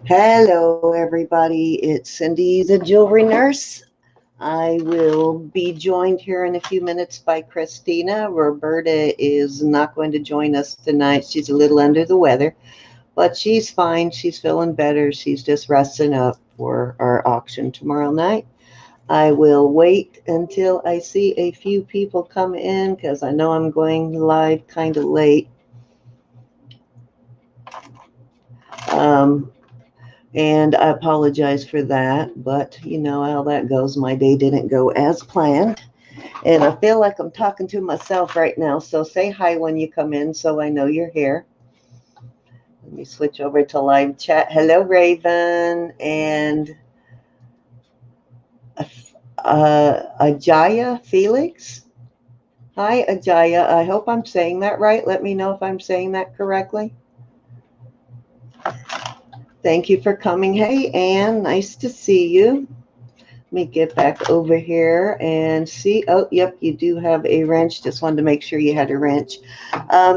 Hello, everybody. It's Cindy, the jewelry nurse. I will be joined here in a few minutes by Christina. Roberta is not going to join us tonight. She's a little under the weather, but she's fine. She's feeling better. She's just resting up for our auction tomorrow night. I will wait until I see a few people come in because I know I'm going live kind of late. And I apologize for that, but you know how that goes. My day didn't go as planned. And I feel like I'm talking to myself right now. So say hi when you come in so I know you're here. Let me switch over to live chat. Hello, Raven and Ajaya Felix. Hi, Ajaya. I hope I'm saying that right. Let me know if I'm saying that correctly. Thank you for coming. Hey, Anne. Nice to see you. Let me get back over here and see. Oh, yep, you do have a wrench. Just wanted to make sure you had a wrench.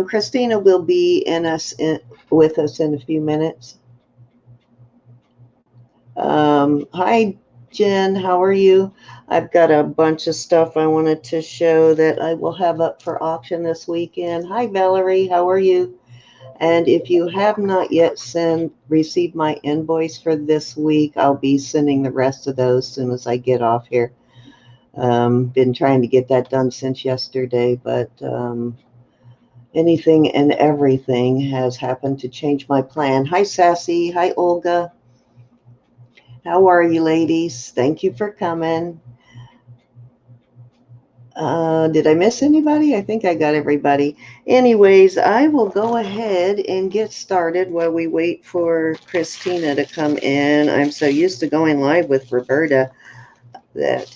Christina will be with us in a few minutes. Hi, Jen. How are you? I've got a bunch of stuff I wanted to show that I will have up for auction this weekend. Hi, Valerie. How are you? And if you have not yet received my invoice for this week, I'll be sending the rest of those as soon as I get off here. Been trying to get that done since yesterday, but anything and everything has happened to change my plan. Hi, Sassy. Hi, Olga. How are you, ladies? Thank you for coming. Did I miss anybody? I think I got everybody. Anyways, I will go ahead and get started while we wait for Christina to come in. I'm so used to going live with Roberta that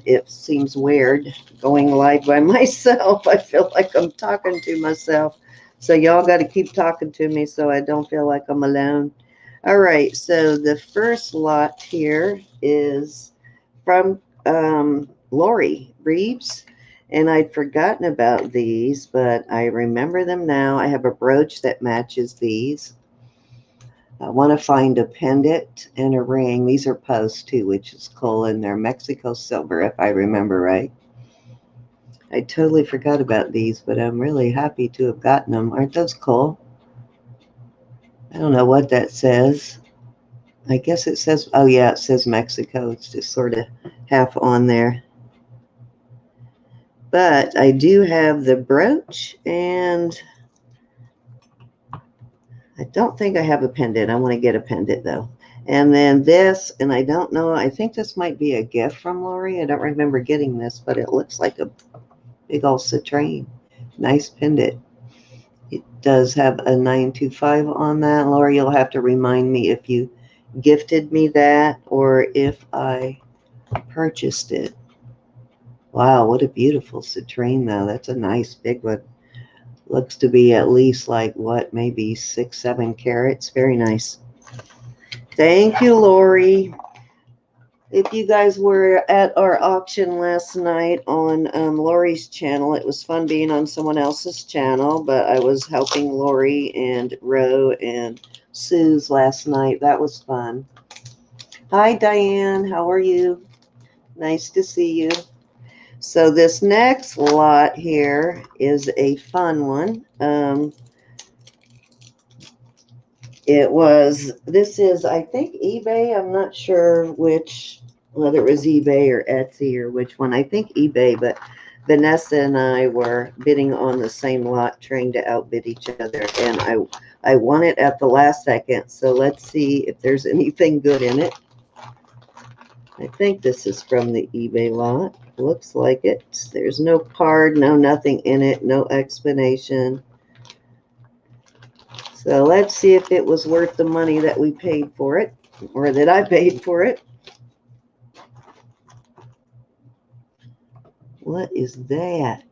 it seems weird going live by myself. I feel like I'm talking to myself. So y'all got to keep talking to me so I don't feel like I'm alone. All right, so the first lot here is from Lori Reeves, and I'd forgotten about these, but I remember them now. I have a brooch that matches these. I want to find a pendant and a ring. These are posts too, which is cool, and they're Mexico silver, if I remember right. I totally forgot about these, but I'm really happy to have gotten them. Aren't those cool? I don't know what that says. I guess it says, oh yeah, it says Mexico. It's just sort of half on there. But I do have the brooch, and I don't think I have a pendant. I want to get a pendant though. And then this, and I don't know, I think this might be a gift from Lori. I don't remember getting this, but it looks like a big old citrine. Nice pendant. It does have a 925 on that. Lori, you'll have to remind me if you gifted me that or if I purchased it. Wow, what a beautiful citrine though. That's a nice big one. Looks to be at least like what, maybe 6-7 carats. Very nice. Thank you, Lori. If you guys were at our auction last night on Lori's channel, it was fun being on someone else's channel, but I was helping Lori and Ro and Sue's last night. That was fun. Hi, Diane. How are you? Nice to see you. So this next lot here is a fun one. This is, I think, eBay. I'm not sure whether it was eBay or Etsy or which one. I think eBay, but Vanessa and I were bidding on the same lot, trying to outbid each other, and I won it at the last second. So let's see if there's anything good in it. I think this is from the eBay lot. Looks like it. There's no card, no nothing in it, no explanation. So let's see if it was worth the money that we paid for it, or that I paid for it. What is that?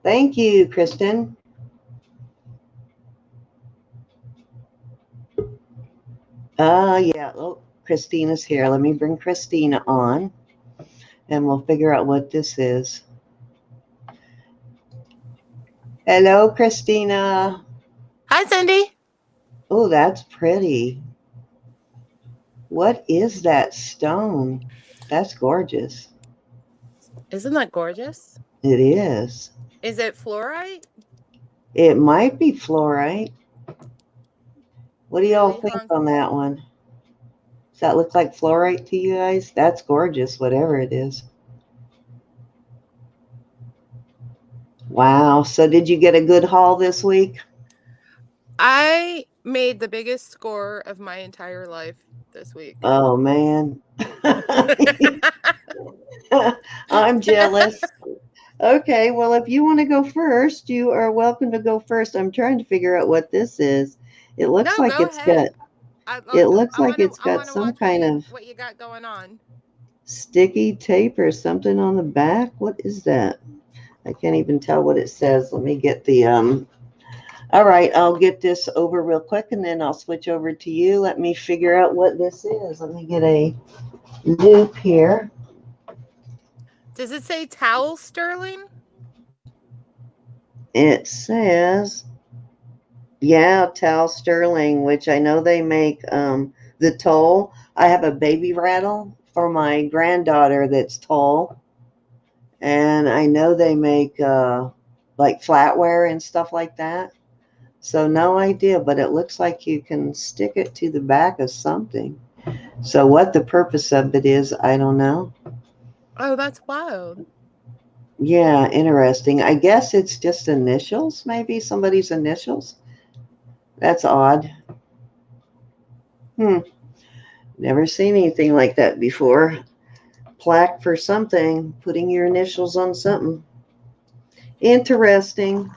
Thank you, Kristen. Yeah. Oh, Christina's here. Let me bring Christina on, and we'll figure out what this is. Hello, Christina. Hi, Cindy. Oh, that's pretty. What is that stone? That's gorgeous. Isn't that gorgeous? It is. Is it fluorite? It might be fluorite. What do y'all Really, think huh? on that one? Does that look like fluorite to you guys? That's gorgeous, whatever it is. Wow. So did you get a good haul this week? I made the biggest score of my entire life this week. Oh man. I'm jealous. Okay, well, if you want to go first, you are welcome to go first. I'm trying to figure out what this is. It looks No, like go it's got ahead. I I, it looks I like want to it's I got want to some watch kind of what you got going on. sticky tape or something on the back. What is that? I can't even tell what it says. Let me get the all right, I'll get this over real quick and then I'll switch over to you. Let me figure out what this is. Let me get a loop here. Does it say towel sterling? It says, yeah, Tal Sterling, which I know they make the toll. I have a baby rattle for my granddaughter that's toll, and I know they make like flatware and stuff like that. So no idea, but it looks like you can stick it to the back of something. So what the purpose of it is, I don't know. Oh, that's wild. Yeah, interesting. I guess it's just initials, maybe somebody's initials. That's odd. Hmm. Never seen anything like that before. Plaque for something, putting your initials on something. Interesting.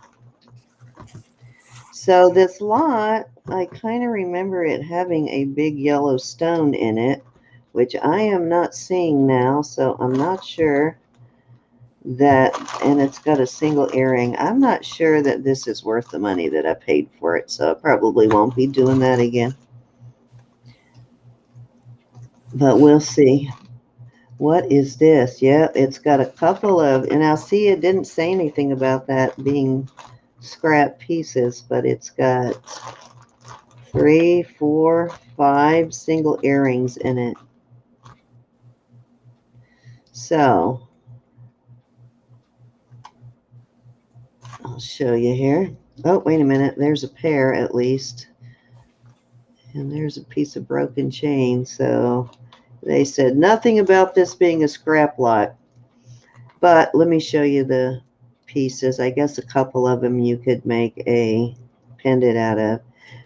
So this lot, I kind of remember it having a big yellow stone in it, which I am not seeing now, so I'm not sure that, and it's got a single earring. I'm not sure that this is worth the money that I paid for it, so I probably won't be doing that again. But we'll see. What is this? Yeah, it's got a couple of, and I'll see it didn't say anything about that being scrap pieces, but it's got 3, 4, 5 single earrings in it. So I'll show you here. Oh, wait a minute. There's a pair at least. And there's a piece of broken chain. So they said nothing about this being a scrap lot. But let me show you the pieces. I guess a couple of them you could make a pendant out of.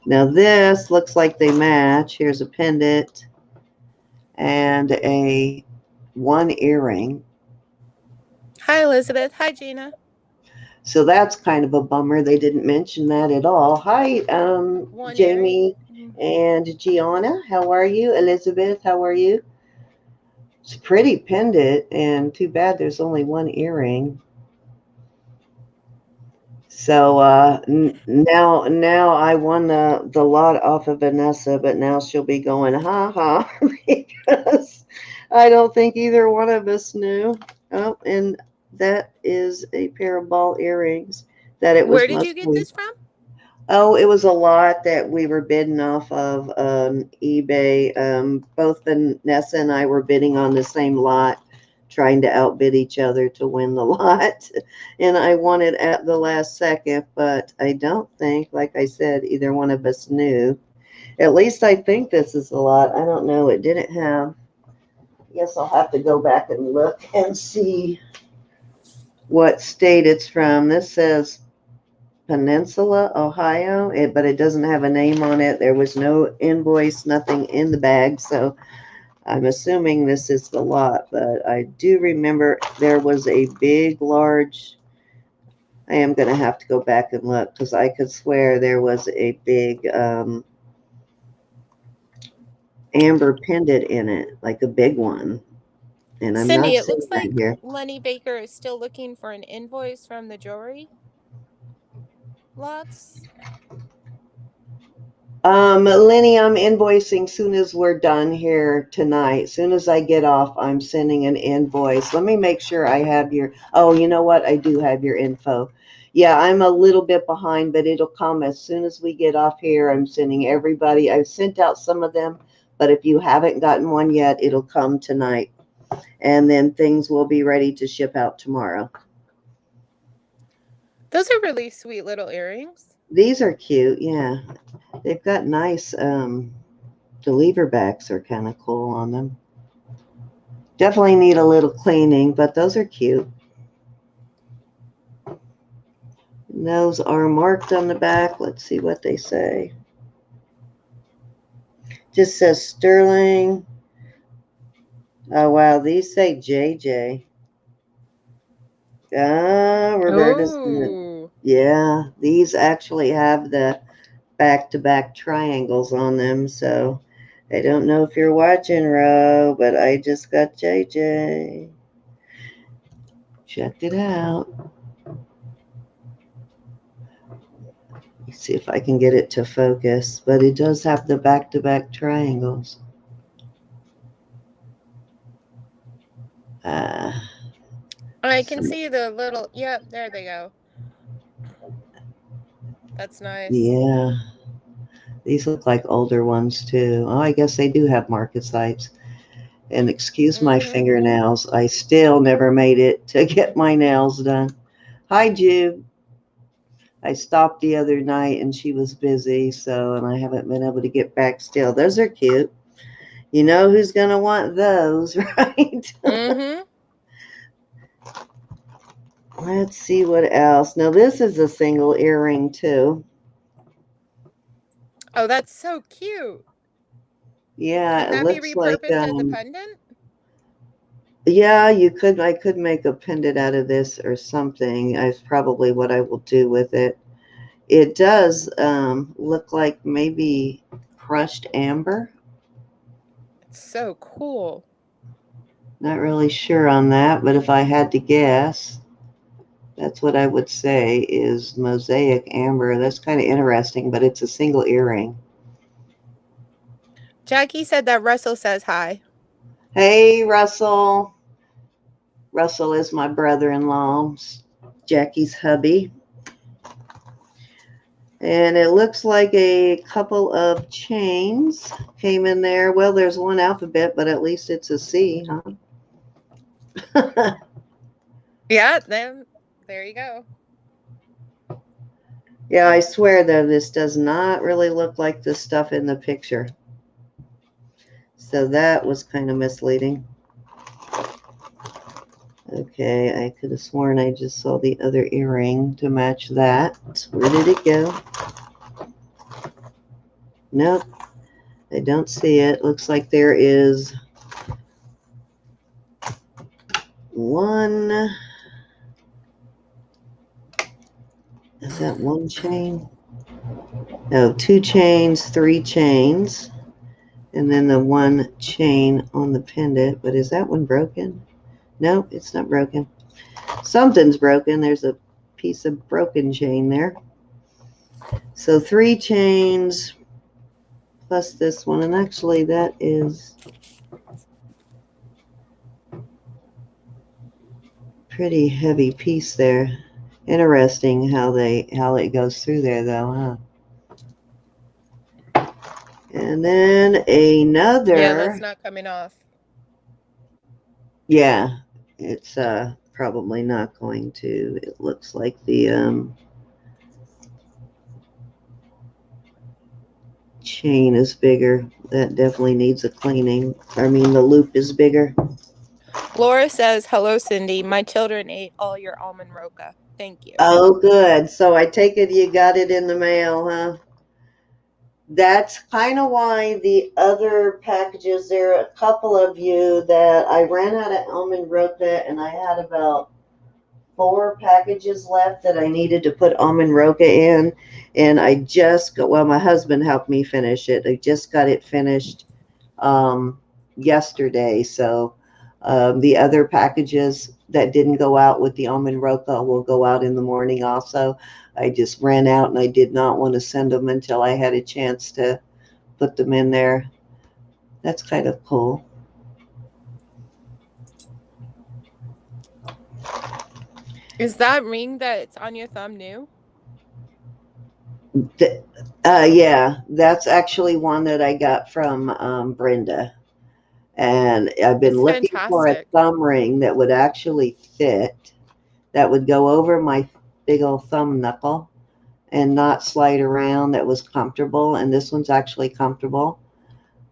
Now this looks like they match. Here's a pendant and a one earring. Hi, Elizabeth. Hi, Gina. So that's kind of a bummer. They didn't mention that at all. Hi, One earring. Jamie and Gianna. How are you? Elizabeth, how are you? It's a pretty pendant, and too bad there's only one earring. So now I won the lot off of Vanessa, but now she'll be going ha ha because I don't think either one of us knew. Oh, and that is a pair of ball earrings that it Where was did you get mostly. this from? Oh, it was a lot that we were bidding off of eBay. Both Vanessa and I were bidding on the same lot, trying to outbid each other to win the lot. And I won it at the last second, but I don't think, like I said, either one of us knew. At least I think this is a lot. I don't know. It didn't have, I guess I'll have to go back and look and see what state it's from. This says Peninsula, Ohio, but it doesn't have a name on it. There was no invoice, nothing in the bag, so I'm assuming this is the lot. But I do remember there was a big, large. I am going to have to go back and look because I could swear there was a big amber pendant in it, like a big one, and I'm Cindy, not it seeing looks that like here. Lenny Baker is still looking for an invoice from the jewelry lots. Lenny, I'm invoicing soon as we're done here tonight. Soon as I get off, I'm sending an invoice. Let me make sure I have your, oh, you know what? I do have your info. Yeah, I'm a little bit behind, but it'll come as soon as we get off here. I'm sending everybody. I've sent out some of them, but if you haven't gotten one yet, it'll come tonight. And then things will be ready to ship out tomorrow. Those are really sweet little earrings. These are cute. Yeah. They've got nice, the lever backs are kind of cool on them. Definitely need a little cleaning, but those are cute. And those are marked on the back. Let's see what they say. Just says Sterling. Oh, wow. These say JJ. Ah, Roberta's. Oh. Yeah, these actually have the back-to-back triangles on them, so I don't know if you're watching, Ro, but I just got JJ. Checked it out. Let's see if I can get it to focus, but it does have the back-to-back triangles. I can see the little, yep, there they go. That's nice. Yeah, these look like older ones too. Oh, I guess they do have market sites. And excuse my Mm-hmm. fingernails. I still never made it to get my nails done. Hi, Jude. I stopped the other night and she was busy, and I haven't been able to get back still. Those are cute. You know who's going to want those, right? Mm-hmm. Let's see what else. Now, this is a single earring, too. Oh, that's so cute. Yeah, Can it that be looks like, repurposed as a pendant? yeah, you could, I could make a pendant out of this or something. That's probably what I will do with it. It does look like maybe crushed amber. It's so cool. Not really sure on that, but if I had to guess, that's what I would say is mosaic amber. That's kind of interesting, but it's a single earring. Jackie said that Russell says hi. Hey, Russell. Russell is my brother-in-law, Jackie's hubby. And it looks like a couple of chains came in there. Well, there's one alphabet, but at least it's a C, huh? Yeah, then there you go. Yeah, I swear, though, this does not really look like the stuff in the picture. So that was kind of misleading. Okay, I could have sworn I just saw the other earring to match that. Where did it go? Nope, I don't see it. Looks like there is one. Is that one chain? No, two chains, three chains, and then the one chain on the pendant. But is that one broken? Nope, it's not broken. Something's broken. There's a piece of broken chain there. So three chains plus this one, and actually that is pretty heavy piece there. Interesting how it goes through there though, huh? And then Yeah, that's another. not coming off. Yeah, it's probably not going to. It looks like the chain is bigger. That definitely needs a cleaning. I mean, the loop is bigger. Laura says, hello, Cindy. My children ate all your almond roca. Thank you. Oh, good. So I take it you got it in the mail, huh? That's kind of why the other packages, there are a couple of you that I ran out of almond roca and I had about 4 packages left that I needed to put almond roca in. And I just got, well, my husband helped me finish it. I just got it finished yesterday. So the other packages that didn't go out with the almond roca will go out in the morning also. I just ran out and I did not want to send them until I had a chance to put them in there. That's kind of cool. Is that ring that's on your thumb new? Yeah, that's actually one that I got from Brenda. And I've been It's looking for a fantastic. thumb ring that would actually fit, that would go over my big old thumb knuckle and not slide around, that was comfortable. And this one's actually comfortable.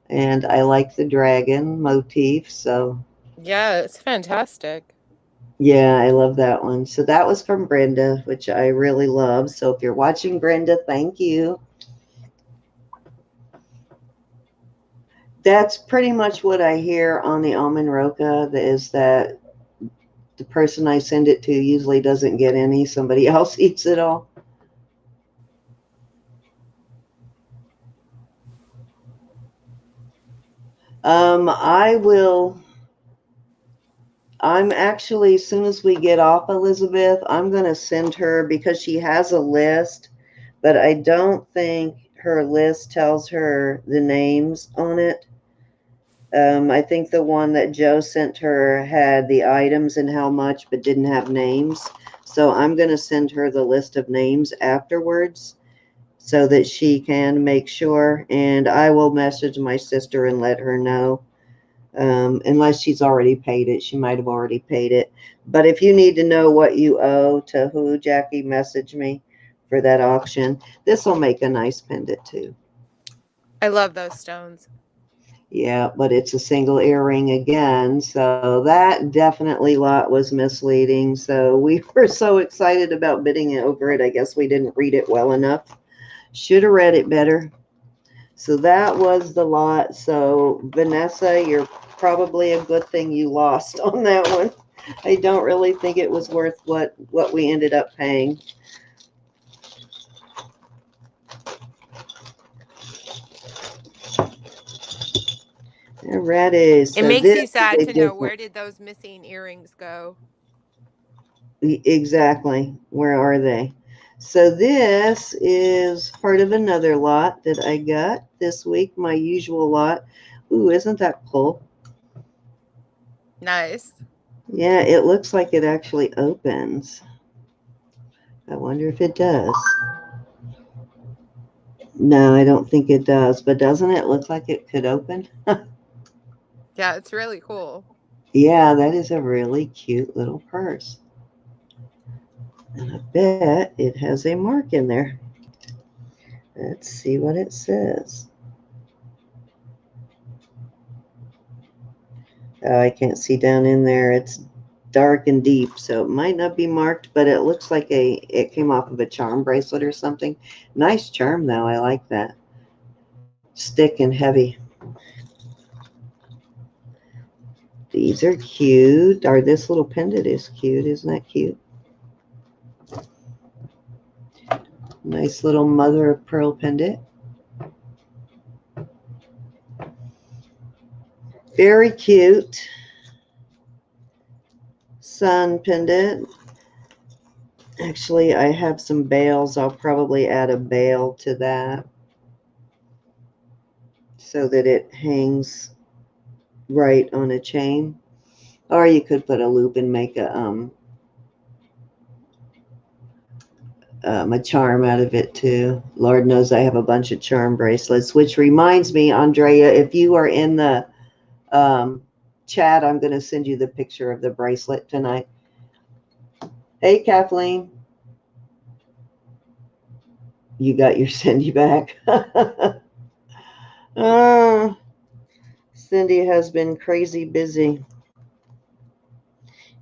And I like the dragon motif. So, Yeah, it's fantastic. yeah, I love that one. So, that was from Brenda, which I really love. So, if you're watching, Brenda, thank you. That's pretty much what I hear on the almond roca, is that the person I send it to usually doesn't get any. Somebody else eats it all. I will. I'm actually, as soon as we get off, Elizabeth, I'm going to send her, because she has a list, but I don't think her list tells her the names on it. I think the one that Joe sent her had the items and how much, but didn't have names. So I'm going to send her the list of names afterwards so that she can make sure. And I will message my sister and let her know. Unless she's already paid it. She might have already paid it. But if you need to know what you owe to who, Jackie, message me for that auction. This will make a nice pendant too. I love those stones. Yeah, but it's a single earring again. So that definitely lot was misleading. So we were so excited about bidding over it. I guess we didn't read it well enough. Should have read it better. So that was the lot. So Vanessa, you're probably a good thing you lost on that one. I don't really think it was worth what we ended up paying. Alrighty, It so makes this you is sad a to know different, where did those missing earrings go? exactly, where are they? So this is part of another lot that I got this week, my usual lot. Ooh, isn't that cool? Nice. Yeah, it looks like it actually opens. I wonder if it does. No, I don't think it does, but doesn't it look like it could open? Yeah, it's really cool. Yeah, that is a really cute little purse. And I bet it has a mark in there. Let's see what it says. Oh, I can't see down in there. It's dark and deep, so it might not be marked, but it looks like it came off of a charm bracelet or something. Nice charm though. I like that. Thick and heavy. These are cute. Or this little pendant is cute. Isn't that cute? Nice little mother of pearl pendant. Very cute. Sun pendant. Actually, I have some bails. I'll probably add a bail to that so that it hangs right on a chain. Or you could put a loop and make a charm out of it too. Lord knows I have a bunch of charm bracelets, which reminds me, Andrea, if you are in the chat, I'm going to send you the picture of the bracelet tonight. Hey, Kathleen. You got your Cindy back. Cindy has been crazy busy.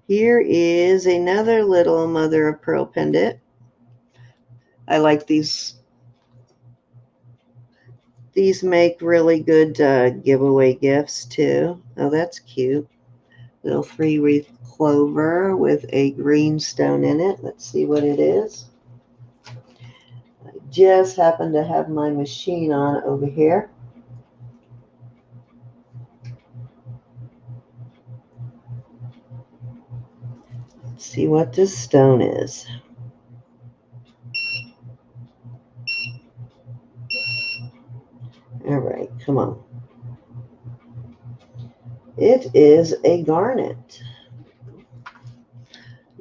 Here is another little mother of pearl pendant. I like these. These make really good giveaway gifts too. Oh, that's cute. Little 3-wreath clover with a green stone in it. Let's see what it is. I just happen to have my machine on over here. Let's see what this stone is. All right, come on. It is a garnet.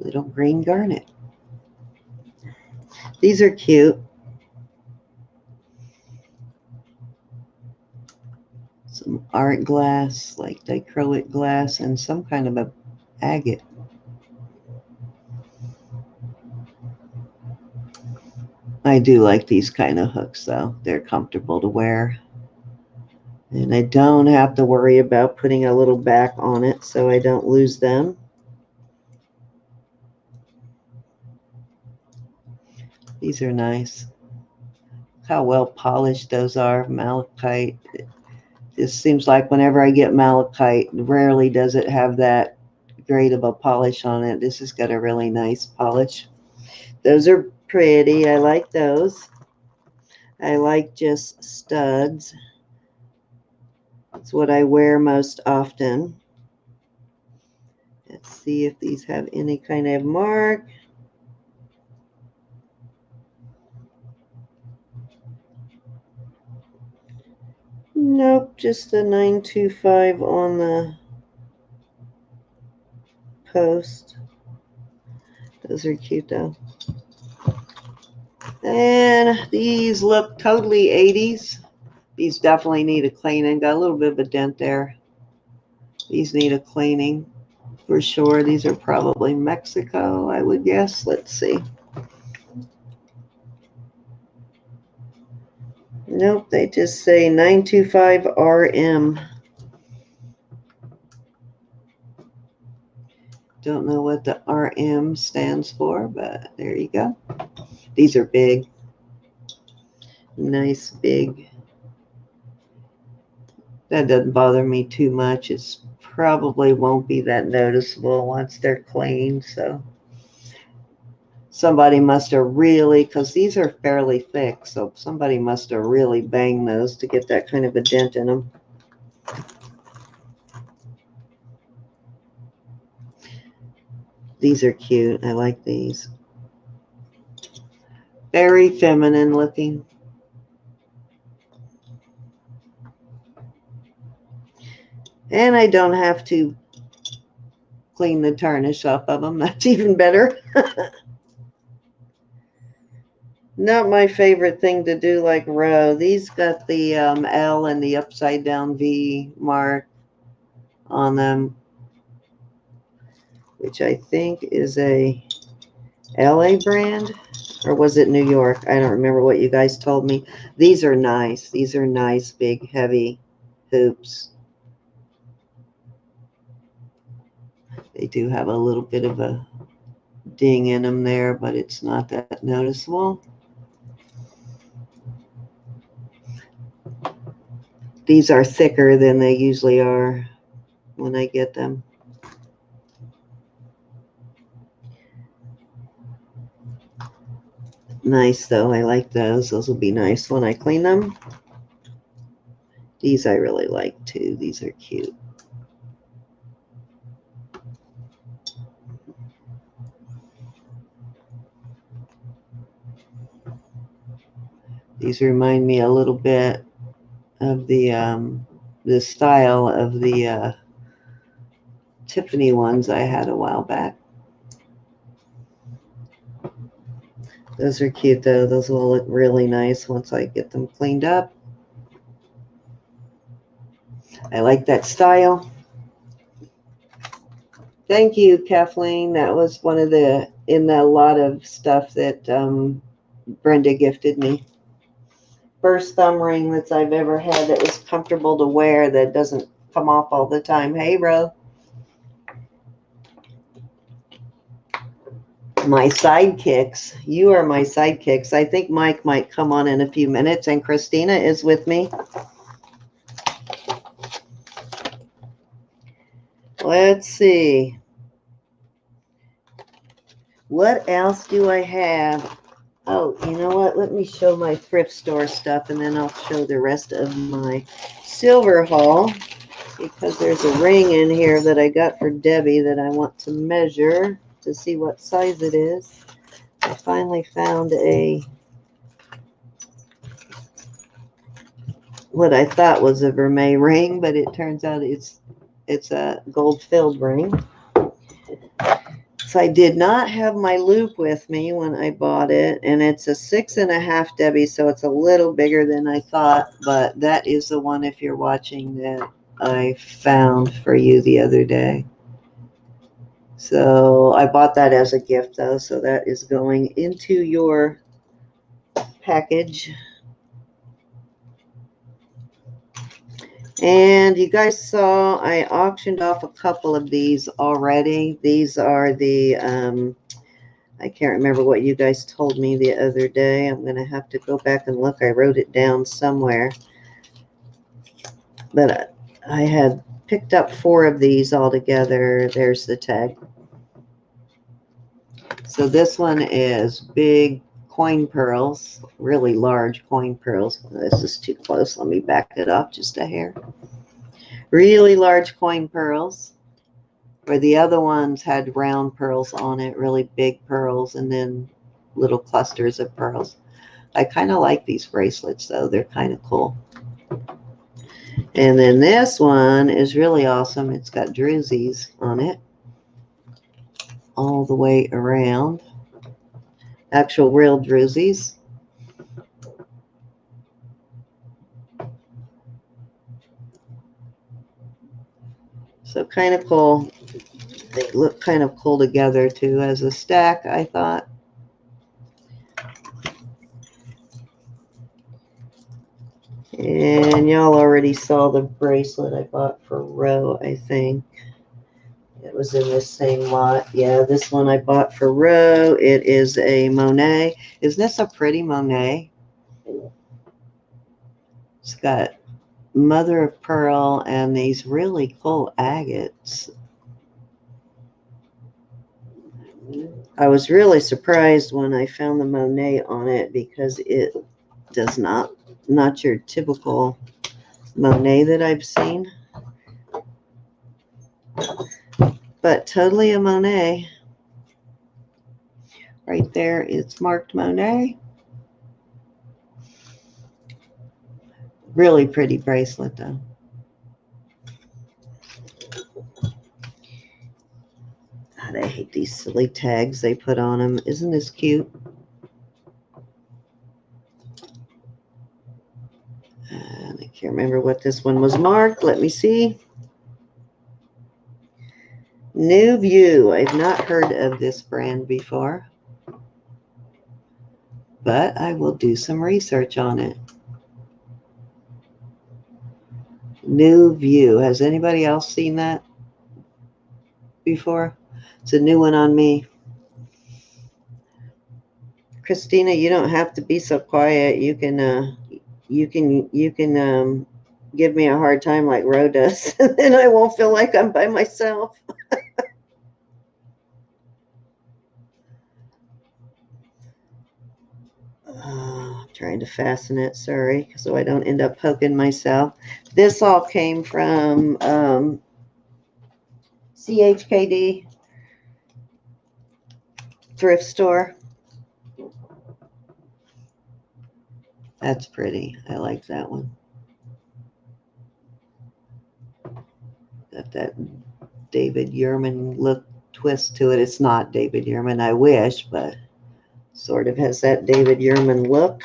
little green garnet. These are cute. Some art glass, like dichroic glass, and some kind of a agate. I do like these kind of hooks, though. They're comfortable to wear. And I don't have to worry about putting a little back on it so I don't lose them. These are nice. How well polished those are, malachite. It seems like whenever I get malachite, rarely does it have that great of a polish on it. This has got a really nice polish. Those are pretty. I like those. I like just studs. That's what I wear most often. Let's see if these have any kind of mark. Nope, just a 925 on the post. Those are cute though. And these look totally 80s. These definitely need a cleaning. Got a little bit of a dent there. These need a cleaning for sure. These are probably Mexico, I would guess. Let's see. Nope, they just say 925 RM. Don't know what the RM stands for, but there you go. These are big. Nice big. That doesn't bother me too much. It's probably won't be that noticeable once they're cleaned. So somebody must have really, because these are fairly thick, so somebody must have really banged those to get that kind of a dent in them. These are cute. I like these. Very feminine looking. And I don't have to clean the tarnish off of them. That's even better. Not my favorite thing to do like row. These got the L and the upside down V mark on them, which I think is a LA brand, or was it New York? I don't remember what you guys told me. These are nice. These are nice, big, heavy hoops. They do have a little bit of a ding in them there, but it's not that noticeable. These are thicker than they usually are when I get them. Nice though, I like those. Those will be nice when I clean them. These I really like too. These are cute. These remind me a little bit of the style of the Tiffany ones I had a while back. Those are cute though. Those will look really nice once I get them cleaned up. I like that style. Thank you, Kathleen. That was one of the, in the lot of stuff that Brenda gifted me. First thumb ring that I've ever had that was comfortable to wear, that doesn't come off all the time. Hey, Ro. My sidekicks. You are my sidekicks. I think Mike might come on in a few minutes, and Christina is with me. Let's see. What else do I have? Oh, you know what? Let me show my thrift store stuff, and then I'll show the rest of my silver haul, because there's a ring in here that I got for Debbie that I want to measure to see what size it is. I finally found what I thought was a vermeil ring, but it turns out it's a gold-filled ring. So I did not have my loop with me when I bought it, and it's a 6.5 Debbie, so it's a little bigger than I thought, but that is the one, if you're watching, that I found for you the other day. So I bought that as a gift though, so that is going into your package. And you guys saw I auctioned off a couple of these already. These are the, I can't remember what you guys told me the other day. I'm going to have to go back and look. I wrote it down somewhere. But I had picked up 4 of these altogether. There's the tag. So this one is big coin pearls, really large coin pearls. This is too close. Let me back it up just a hair. Really large coin pearls, where the other ones had round pearls on it, really big pearls, and then little clusters of pearls. I kind of like these bracelets though. They're kind of cool. And then this one is really awesome. It's got drusies on it all the way around. Actual real drusies. So kind of cool. They look kind of cool together too as a stack, I thought. And y'all already saw the bracelet I bought for Ro, I think. It was in this same lot. Yeah, this one I bought for Ro. It is a Monet. Isn't this a pretty Monet? It's got mother of pearl and these really cool agates. I was really surprised when I found the Monet on it because it does not your typical Monet that I've seen, but totally a Monet. Right there, it's marked Monet. Really pretty bracelet though. God, I hate these silly tags they put on them. Isn't this cute? And I can't remember what this one was marked. Let me see. New View. I've not heard of this brand before, but I will do some research on it. New View. Has anybody else seen that before? It's a new one on me. Christina, you don't have to be so quiet. You can give me a hard time like Ro does, and I won't feel like I'm by myself. I'm trying to fasten it, sorry, so I don't end up poking myself. This all came from CHKD thrift store. That's pretty. I like that one. Got that David Yurman look twist to it. It's not David Yurman, I wish, but sort of has that David Yurman look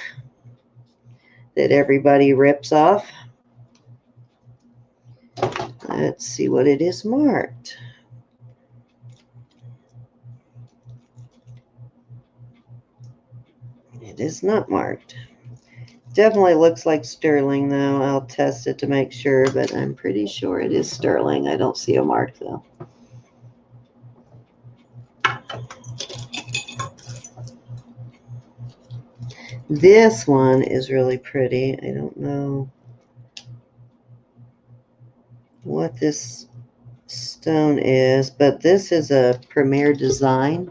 that everybody rips off. Let's see what it is marked. It is not marked. Definitely looks like sterling though. I'll test it to make sure, but I'm pretty sure it is sterling. I don't see a mark though. This one is really pretty. I don't know what this stone is, but this is a premier design.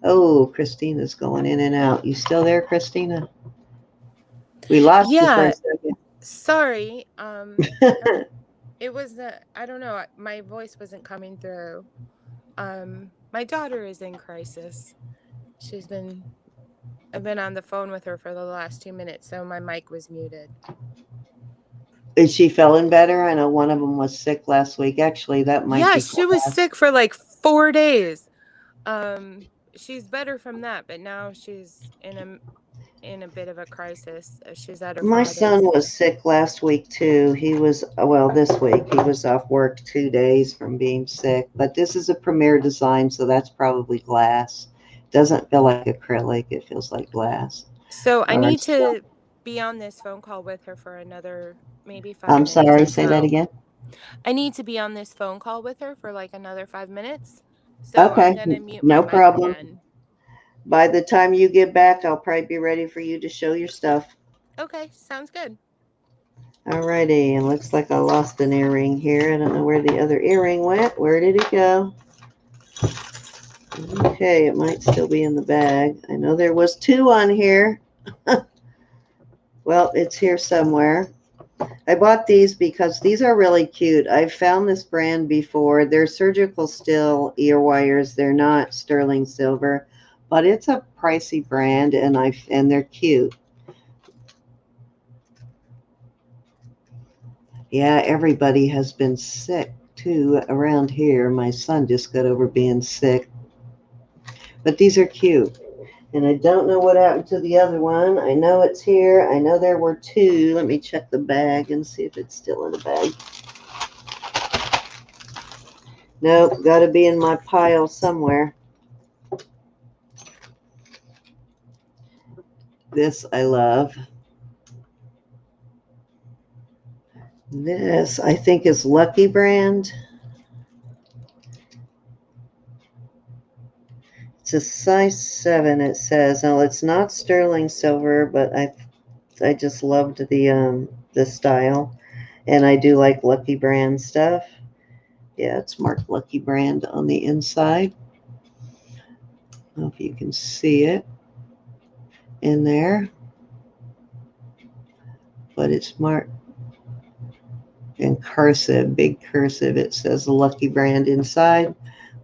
Oh, Christina's going in and out. You still there, Christina? We lost you for a second. Sorry. It was I don't know, my voice wasn't coming through. My daughter is in crisis. I've been on the phone with her for the last 2 minutes, so my mic was muted. Is she feeling better? I know one of them was sick last week. Actually, that might be she was sick for like 4 days. She's better from that, but now she's in a bit of a crisis. She's at her My son father's. was sick last week too. He was, well, this week. He was off work 2 days from being sick. But this is a Premier design, so that's probably glass. Doesn't feel like acrylic. It feels like glass. So I All right. need to be on this phone call with her for another maybe five I'm minutes sorry. or Say that so. again. I need to be on this phone call with her for like another 5 minutes. So I'm Okay. gonna mute my No mic problem. again. By the time you get back, I'll probably be ready for you to show your stuff. Okay, sounds good. Alrighty, and looks like I lost an earring here. I don't know where the other earring went. Where did it go? Okay, it might still be in the bag. I know there was 2 on here. Well, it's here somewhere. I bought these because these are really cute. I've found this brand before. They're surgical steel ear wires. They're not sterling silver, but it's a pricey brand, and they're cute. Yeah, everybody has been sick too around here. My son just got over being sick. But these are cute. And I don't know what happened to the other one. I know it's here. I know there were 2. Let me check the bag and see if it's still in the bag. Nope, got to be in my pile somewhere. This I love. This I think is Lucky Brand. It's a size 7. It says. Now it's not sterling silver, but I just loved the style, and I do like Lucky Brand stuff. Yeah, it's marked Lucky Brand on the inside. I don't know if you can see it in there, but it's marked in cursive, big cursive. It says Lucky Brand inside,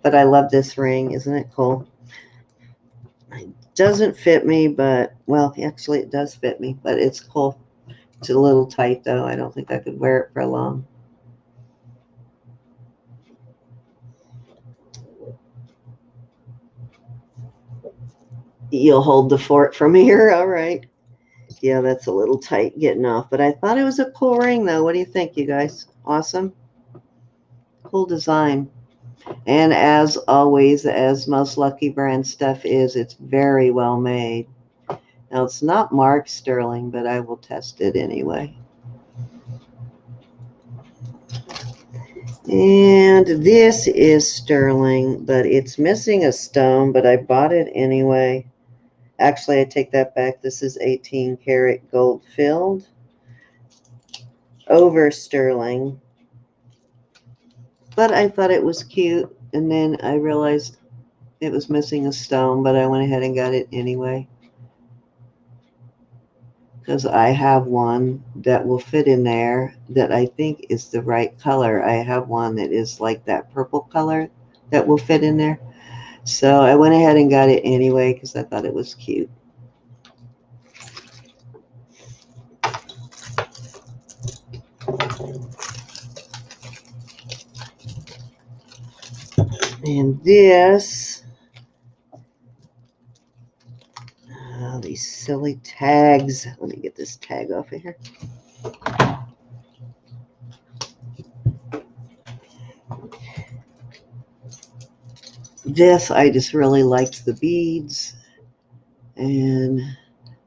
but I love this ring. Isn't it cool? It doesn't fit me, but, well, actually it does fit me, but it's cool. It's a little tight though. I don't think I could wear it for long. You'll hold the fort from here. All right. Yeah, that's a little tight getting off, but I thought it was a cool ring though. What do you think, you guys? Awesome. Cool design. And as always, as most Lucky Brand stuff is, it's very well made. Now, it's not marked sterling, but I will test it anyway. And this is sterling, but it's missing a stone, but I bought it anyway. Actually, I take that back. This is 18 karat gold filled over sterling. But I thought it was cute, and then I realized it was missing a stone, but I went ahead and got it anyway. Because I have one that will fit in there that I think is the right color. I have one that is like that purple color that will fit in there. So I went ahead and got it anyway because I thought it was cute. And this, oh, these silly tags. Let me get this tag off of here. This, I just really liked the beads. And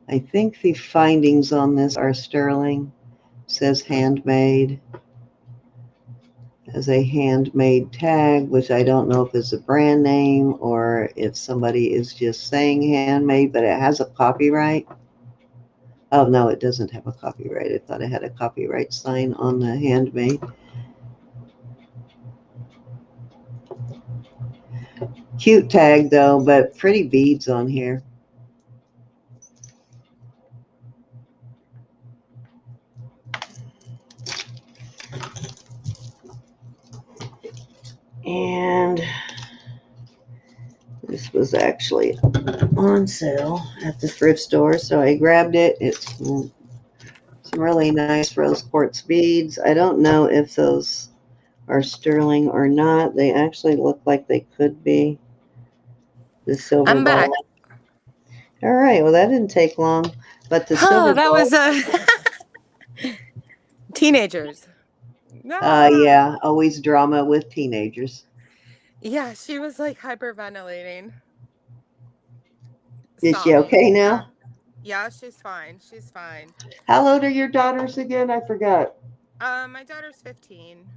I think the findings on this are sterling. It says handmade. As a handmade tag, which I don't know if it's a brand name or if somebody is just saying handmade, but it has a copyright. Oh, no, it doesn't have a copyright. I thought it had a copyright sign on the handmade. Cute tag, though, but pretty beads on here. And this was actually on sale at the thrift store, so I grabbed it. It's some really nice rose quartz beads. I don't know if those are sterling or not. They actually look like they could be the silver I'm back. ball. All right, well, that didn't take long. But the Oh, silver that ball, was teenagers. Ah! yeah, always drama with teenagers. Yeah, she was like hyperventilating, Is she sobbing. okay Yeah. now? Yeah, she's fine. She's fine. How old are your daughters again? I forgot. My daughter's 15.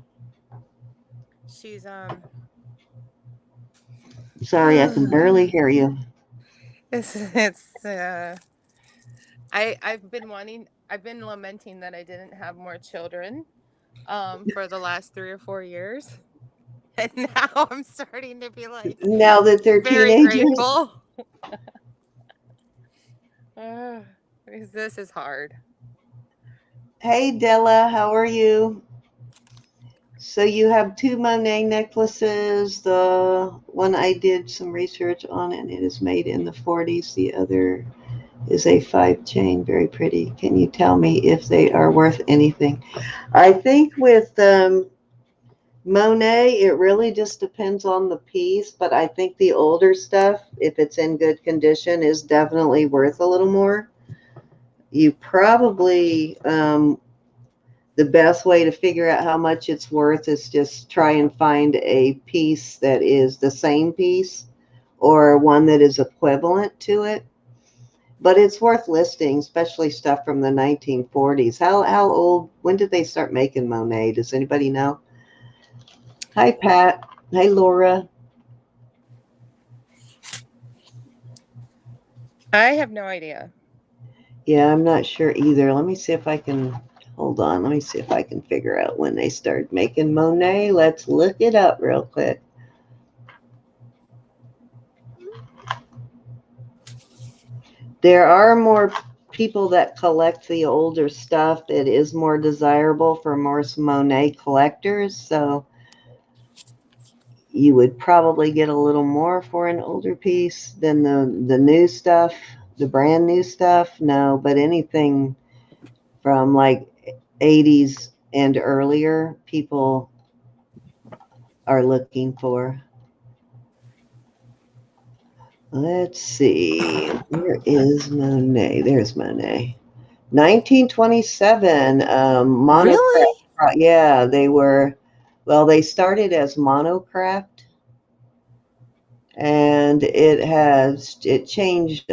She's Sorry, I can barely hear you. it's I've been lamenting that I didn't have more children for the last 3 or 4 years. And now I'm starting to be like Now that they're very teenagers. grateful. Because this is hard. Hey, Della, how are you? So you have two Monet necklaces. The one I did some research on, and it is made in the 40s. The other is a 5 chain, very pretty. Can you tell me if they are worth anything? I think with Monet, it really just depends on the piece, but I think the older stuff, if it's in good condition, is definitely worth a little more. You probably, the best way to figure out how much it's worth is just try and find a piece that is the same piece or one that is equivalent to it. But it's worth listing, especially stuff from the 1940s. How old, when did they start making Monet? Does anybody know? Hi, Pat. Hi, Laura. I have no idea. Yeah, I'm not sure either. Let me see if I can, hold on. Let me see if I can figure out when they started making Monet. Let's look it up real quick. There are more people that collect the older stuff. It is more desirable for more Monet collectors. So you would probably get a little more for an older piece than the new stuff, the brand new stuff. No, but anything from like 80s and earlier, people are looking for. Let's see. Where is Monet? There's Monet. 1927, monochrome. Really? Yeah, they were, well, they started as monocraft and it changed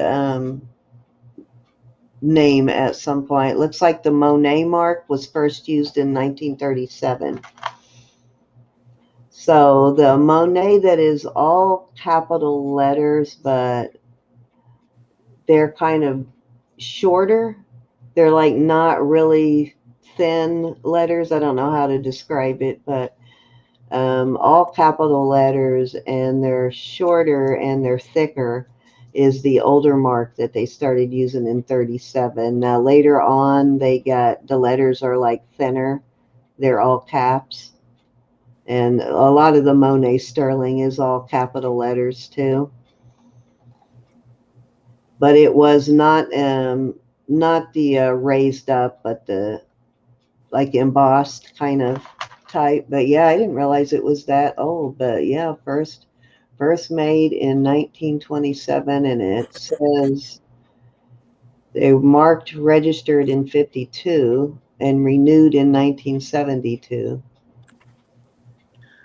name at some point. Looks like the Monet mark was first used in 1937. So the Monet that is all capital letters, but they're kind of shorter. They're like not really thin letters. I don't know how to describe it, but all capital letters, and they're shorter and they're thicker is the older mark that they started using in 37. Now later on, they got the letters are like thinner. They're all caps. And a lot of the Monet Sterling is all capital letters too. But it was not the raised up, but the like embossed kind of type. But yeah, I didn't realize it was that old. But yeah, first made in 1927, and it says they marked registered in 52 and renewed in 1972.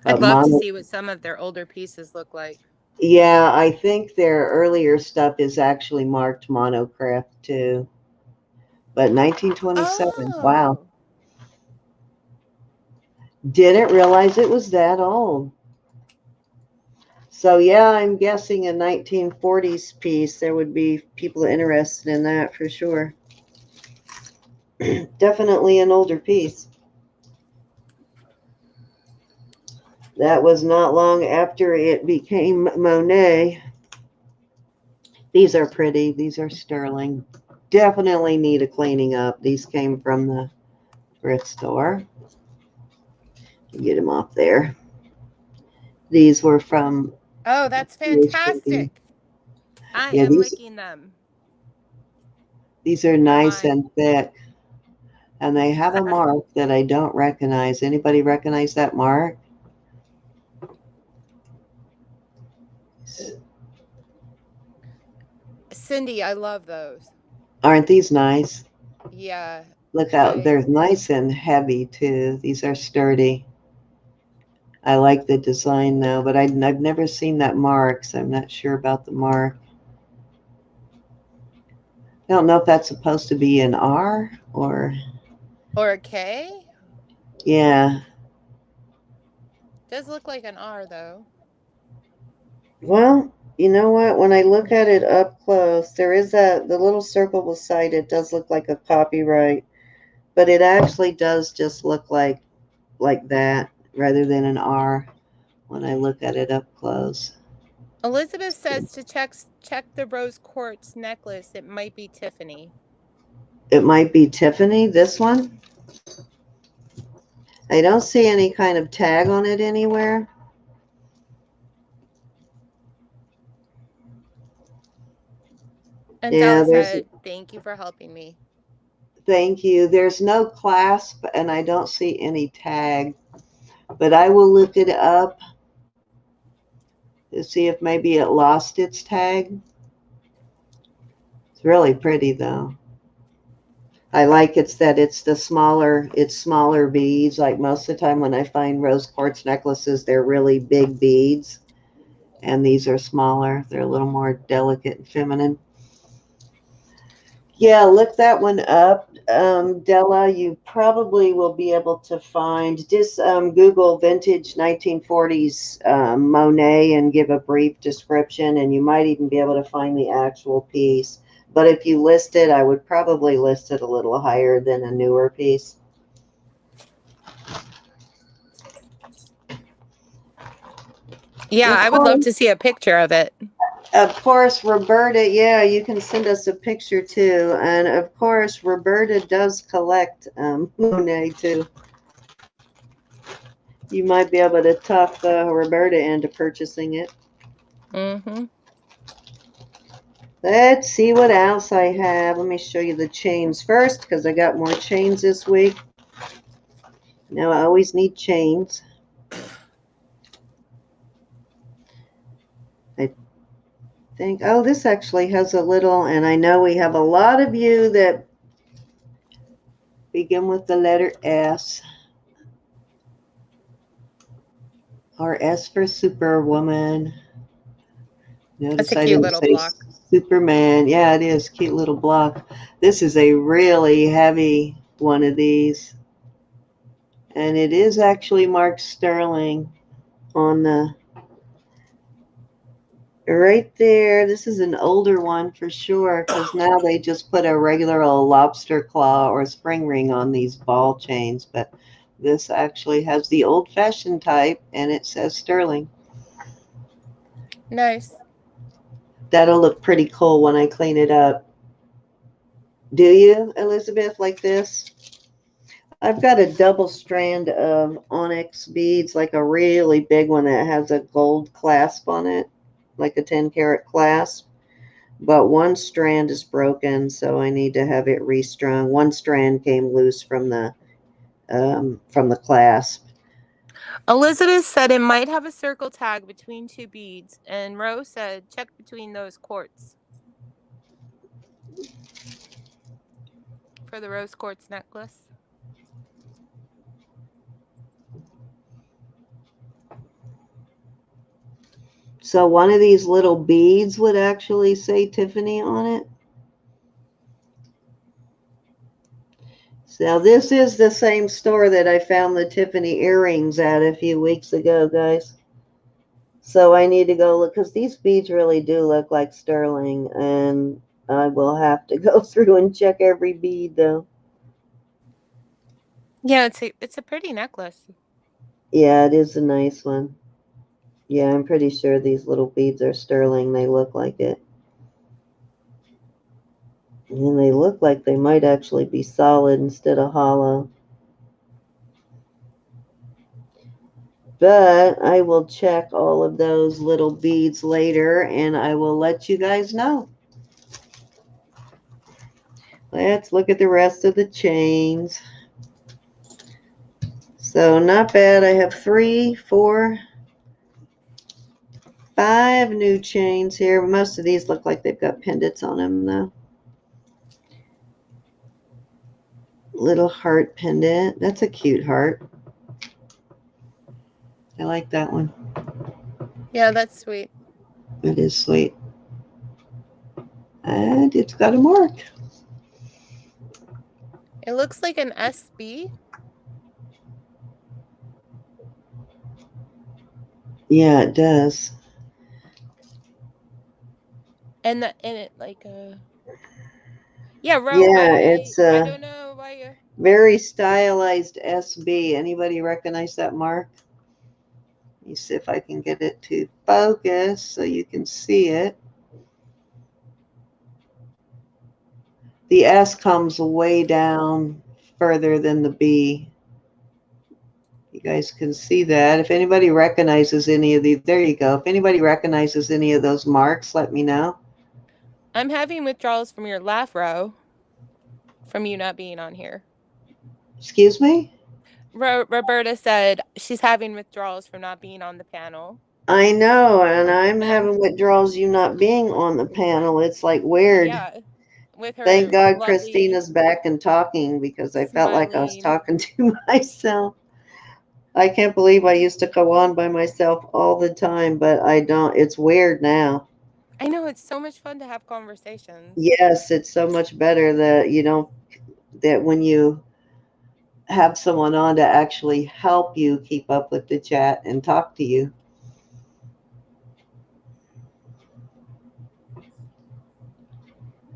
I'd But love to mono, see what some of their older pieces look like. yeah, I think their earlier stuff is actually marked monocraft too. But 1927, wow. Oh. Didn't realize it was that old. So yeah, I'm guessing a 1940s piece, there would be people interested in that for sure. Definitely an older piece. That was not long after it became Monet. These are pretty. These are sterling. Definitely need a cleaning up. These came from the thrift store. Get them off there. These were from. Oh, that's fantastic. I Yeah, am these licking them. these are They're nice mine. and thick, and they have a mark that I don't recognize. Anybody recognize that mark? Cindy, I love those. Aren't these nice? Yeah, Look out, I they're nice and heavy too. These are sturdy. I like the design though, but I've never seen that mark, so I'm not sure about the mark. I don't know if that's supposed to be an R or, or a K. yeah. Does look like an R though. Well, you know what? When I look at it up close, there is the little circle beside it does look like a copyright, but it actually does just look like that rather than an R when I look at it up close. Elizabeth says to check the rose quartz necklace. It might be Tiffany. It might be Tiffany, this one. I don't see any kind of tag on it anywhere. And Yeah, Della there's, said, "Thank you for helping me." thank you. There's no clasp and I don't see any tag, but I will look it up to see if maybe it lost its tag. It's really pretty though. I like it's smaller beads. Like most of the time when I find rose quartz necklaces, they're really big beads. And these are smaller. They're a little more delicate and feminine. Yeah, look that one up. Della, you probably will be able to find, just Google vintage 1940s Monet and give a brief description, and you might even be able to find the actual piece. But if you list it, I would probably list it a little higher than a newer piece. Yeah, I would love to see a picture of it. Of course, Roberta, yeah, you can send us a picture too. And of course, Roberta does collect Monet too. You might be able to talk Roberta into purchasing it. Mm-hmm. Let's see what else I have. Let me show you the chains first because I got more chains this week. Now I always need chains. I think, oh, this actually has a little, and I know we have a lot of you that begin with the letter S. Or S for Superwoman. That's a Notice I cute didn't little say block. Superman. Yeah, it is. Cute little block. This is a really heavy one of these. And it is actually marked sterling on the right there. This is an older one for sure because now they just put a regular old lobster claw or spring ring on these ball chains. But this actually has the old-fashioned type and it says sterling. Nice. That'll look pretty cool when I clean it up. Do you, Elizabeth, like this? I've got a double strand of onyx beads, like a really big one that has a gold clasp on it, like a 10-carat clasp. But one strand is broken, so I need to have it restrung. One strand came loose from the clasp. Elizabeth said it might have a circle tag between two beads, and Rose said check between those quartz for the rose quartz necklace. So one of these little beads would actually say Tiffany on it. So this is the same store that I found the Tiffany earrings at a few weeks ago, guys. So I need to go look because these beads really do look like sterling, and I will have to go through and check every bead though. Yeah, it's a pretty necklace. Yeah, it is a nice one. Yeah, I'm pretty sure these little beads are sterling. They look like it. And they look like they might actually be solid instead of hollow. But I will check all of those little beads later and I will let you guys know. Let's look at the rest of the chains. So not bad. I have 3, 4, 5 new chains here. Most of these look like they've got pendants on them, though. Little heart pendant. That's a cute heart. I like that one. Yeah, that's sweet. It is sweet. And it's got a mark. It looks like an SB. Yeah, it does. And it like yeah, Ro, Yeah, it's I a don't know why you. very stylized SB. Anybody recognize that mark? Let me see if I can get it to focus so you can see it. The S comes way down further than the B. You guys can see that. If anybody recognizes any of these, there you go. If anybody recognizes any of those marks, let me know. I'm having withdrawals from your laugh, Ro, from you not being on here. Excuse me? Roberta said she's having withdrawals from not being on the panel. I know, and I'm And having withdrawals you not being on the panel. It's like weird. yeah, with Thank her God lovely Christina's back and talking because I felt like I was smiling. talking to myself. I can't believe I used to go on by myself all the time, but I don't. It's weird now. I know it's so much fun to have conversations. Yes, it's so much better that you don't, that when you have someone on to actually help you keep up with the chat and talk to you.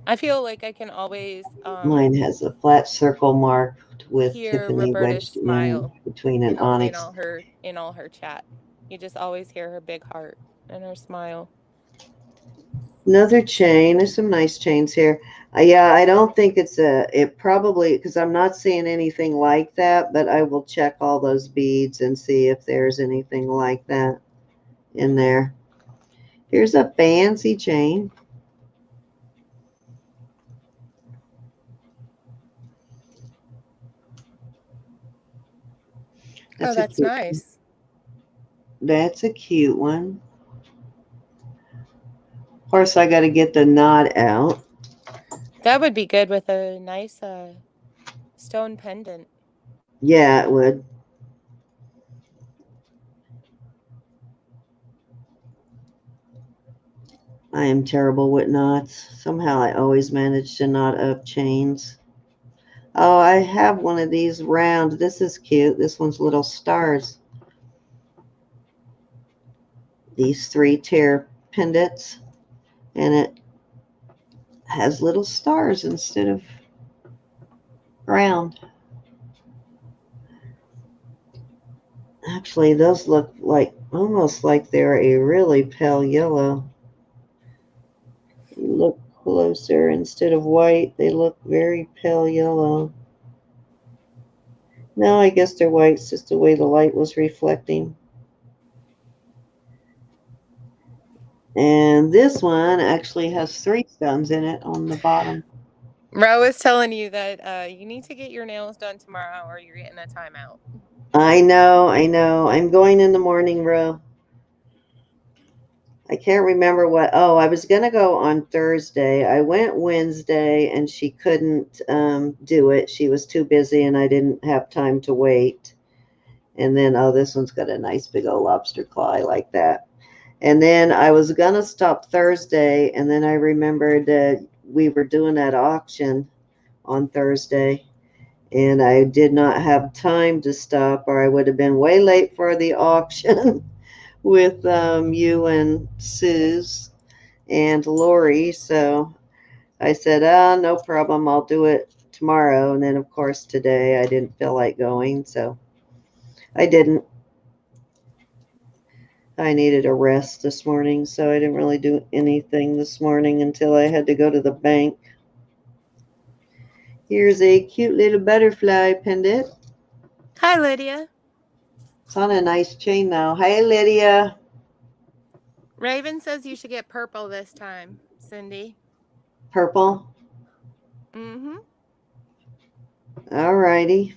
I feel like I can always Mine has a flat circle marked with hear Tiffany Roberta's wedged in smile between an in onyx. all her chat. You just always hear her big heart and her smile. Another chain. There's some nice chains here. Yeah, I don't think it probably, because I'm not seeing anything like that, but I will check all those beads and see if there's anything like that in there. Here's a fancy chain. Oh, That's a that's cute, nice. that's a cute one. Of course, I got to get the knot out. That would be good with a nice stone pendant. Yeah, it would. I am terrible with knots. Somehow I always manage to knot up chains. Oh, I have one of these round. This is cute. This one's little stars. These 3 tear pendants, and it has little stars instead of round. Actually, those look like almost like they're a really pale yellow. You look closer, instead of white, they look very pale yellow. No, I guess they're white. It's just the way the light was reflecting. And this one actually has 3 stones in it on the bottom. Ro is telling you that you need to get your nails done tomorrow or you're getting a timeout. I know, I know. I'm going in the morning, Ro. I can't remember what. Oh, I was going to go on Thursday. I went Wednesday and she couldn't do it. She was too busy and I didn't have time to wait. And then, oh, this one's got a nice big old lobster claw. I like that. And then I was going to stop Thursday. And then I remembered that we were doing that auction on Thursday. And I did not have time to stop, or I would have been way late for the auction with you and Suze and Lori. So I said, no problem. I'll do it tomorrow. And then, of course, today I didn't feel like going. So I didn't. I needed a rest this morning. So I didn't really do anything this morning until I had to go to the bank. Here's a cute little butterfly pendant. Hi, Lydia. It's on a nice chain now. Hey, Lydia. Raven says you should get purple this time, Cindy. Purple. Mm-hmm. All righty.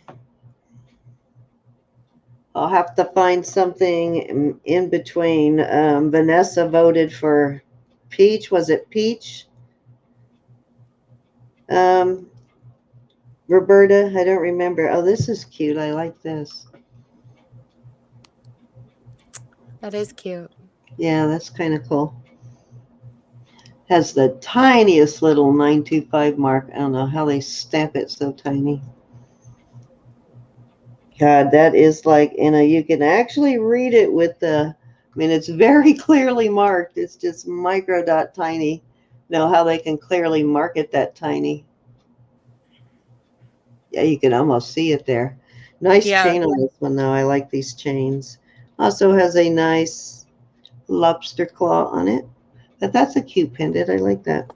I'll have to find something in between. Vanessa voted for peach. Was it peach? Roberta, I don't remember. Oh, this is cute. I like this. That is cute. Yeah, that's kind of cool. Has the tiniest little 925 mark. I don't know how they stamp it so tiny. God, that is like, you can actually read it with it's very clearly marked. It's just micro dot tiny. Know how they can clearly mark it that tiny. Yeah, you can almost see it there. Nice Yeah. chain on this one, though. I like these chains. Also has a nice lobster claw on it. But that's a cute pendant. I like that.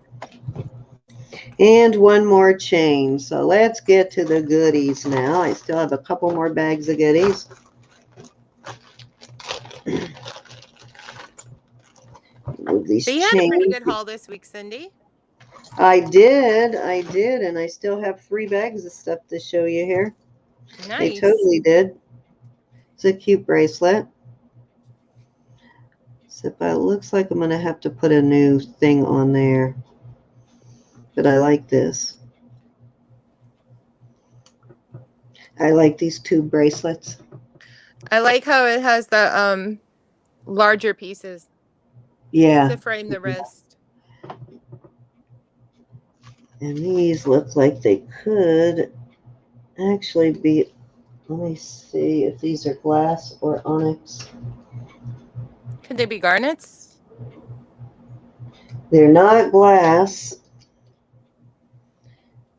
And one more chain. So let's get to the goodies now. I still have a couple more bags of goodies. Move these So you had a pretty chains. good haul this week, Cindy. I did, and I still have 3 bags of stuff to show you here. I Nice. totally did. It's a cute bracelet. So it looks like I'm going to have to put a new thing on there. But I like this. I like these 2 bracelets. I like how it has the larger pieces Yeah. to frame the wrist. And these look like they could actually be, let me see if these are glass or onyx. Could they be garnets? They're not glass.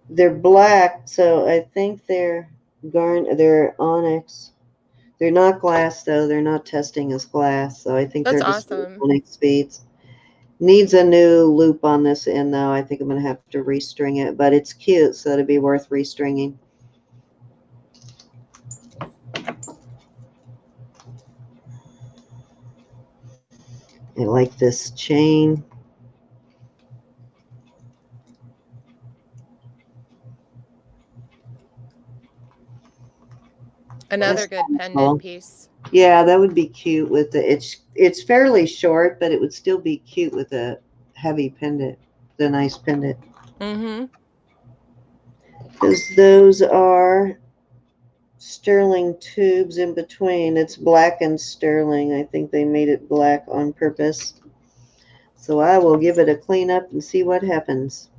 They're black, so I think they're onyx. They're not glass though. They're not testing as glass, so I think That's they're just awesome. onyx beads. Needs a new loop on this end though. I think I'm gonna have to restring it, but it's cute, so it'd be worth restringing. I like this chain. Another good pendant Cool. piece. Yeah, that would be cute with it's fairly short, but it would still be cute with a heavy pendant, the nice pendant. Mm-hmm. Because those are sterling tubes in between. It's black and sterling. I think they made it black on purpose. So I will give it a clean up and see what happens.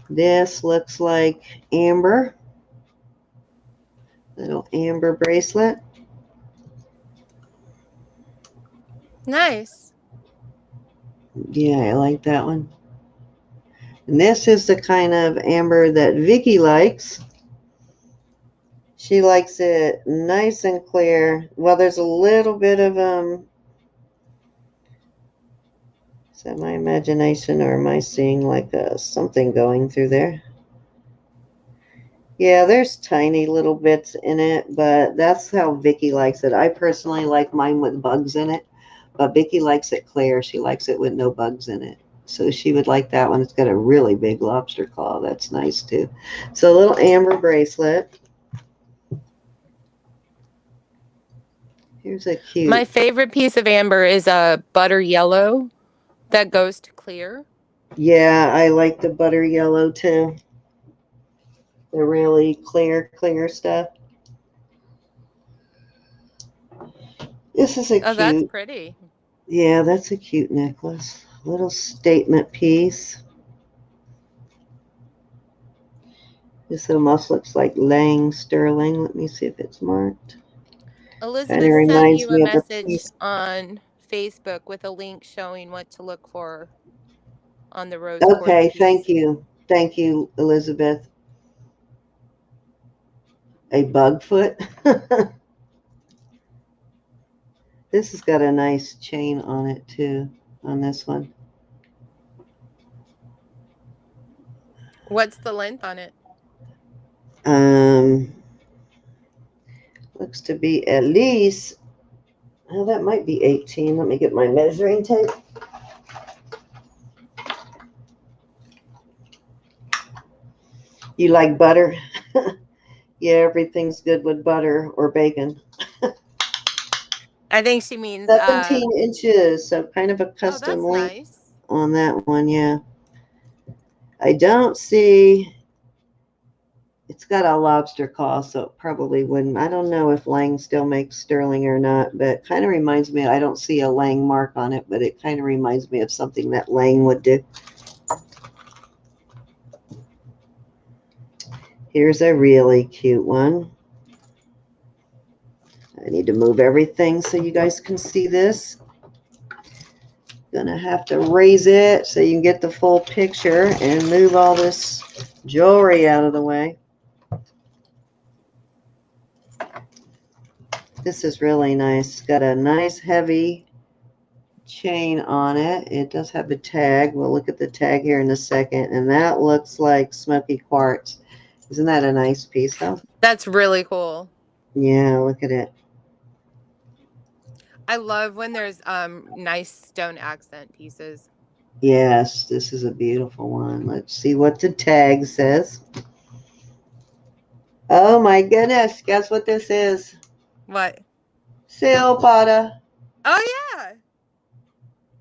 This looks like amber. Little amber bracelet. Nice. Yeah, I like that one. And this is the kind of amber that Vicki likes. She likes it nice and clear. Well, there's a little bit of is that my imagination or am I seeing like something going through there? Yeah, there's tiny little bits in it, but that's how Vicki likes it. I personally like mine with bugs in it, but Vicki likes it clear. She likes it with no bugs in it. So she would like that one. It's got a really big lobster claw. That's nice too. So a little amber bracelet. Here's a cute. My favorite piece of amber is a butter yellow that goes to clear. Yeah, I like the butter yellow too. The really clear stuff. This is a Oh, that's cute. pretty. Yeah, that's a cute necklace. Little statement piece. This almost looks like Lang sterling. Let me see if it's marked. Kind of Elizabeth sent reminds you a me of a message piece. on Facebook with a link showing what to look for on the rose quartz Okay, piece. thank you. Thank you, Elizabeth. A bug foot. This has got a nice chain on it too, on this one. What's the length on it? Um, looks to be at least, oh, that might be 18. Let me get my measuring tape. You like butter? Yeah, everything's good with butter or bacon. I think she means 17 inches, so kind of a oh, custom that's length nice. on that one, yeah. I don't see, it's got a lobster claw, so it probably wouldn't. I don't know if Lang still makes sterling or not, but it kind of reminds me, I don't see a Lang mark on it, but it kind of reminds me of something that Lang would do. Here's a really cute one. I need to move everything so you guys can see this. Gonna have to raise it so you can get the full picture and move all this jewelry out of the way. This is really nice. Got a nice heavy chain on it. It does have a tag. We'll look at the tag here in a second. And that looks like smoky quartz. Isn't that a nice piece though? That's really cool. Yeah, look at it. I love when there's nice stone accent pieces. Yes, this is a beautiful one. Let's see what the tag says. Oh my goodness, guess what this is? What? Seal Potter. Oh yeah.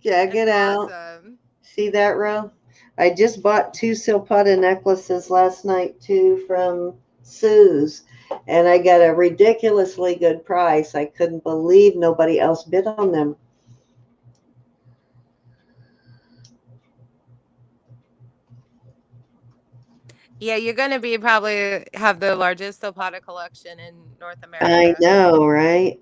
Check That's it out. awesome. See that, Ro? I just bought 2 Silpata necklaces last night, too, from Sue's, and I got a ridiculously good price. I couldn't believe nobody else bid on them. Yeah, you're gonna be probably have the largest Zapata collection in North I America. know, right?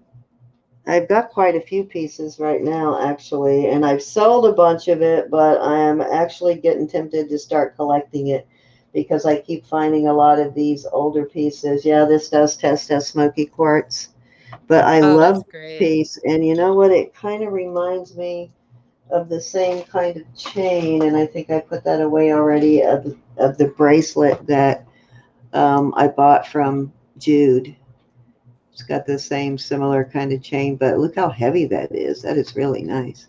I've got quite a few pieces right now, actually, and I've sold a bunch of it, but I am actually getting tempted to start collecting it because I keep finding a lot of these older pieces. Yeah, this does test as smoky quartz, but I Oh, love that's this great. piece, and you know what? It kind of reminds me of the same kind of chain, and I think I put that away already of the bracelet that I bought from Jude. It's got the same similar kind of chain, but look how heavy that is. That is really nice.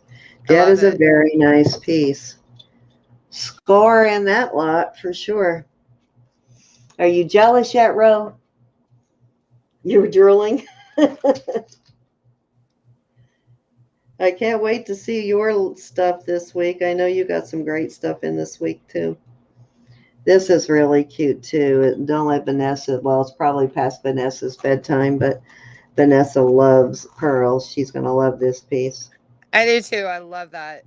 I That love is a it. very nice piece. Score in that lot for sure. Are you jealous yet, Ro? You're drooling? I can't wait to see your stuff this week. I know you got some great stuff in this week, too. This is really cute, too. Don't let Vanessa, well, it's probably past Vanessa's bedtime, but Vanessa loves pearls. She's going to love this piece. I do too. I love that.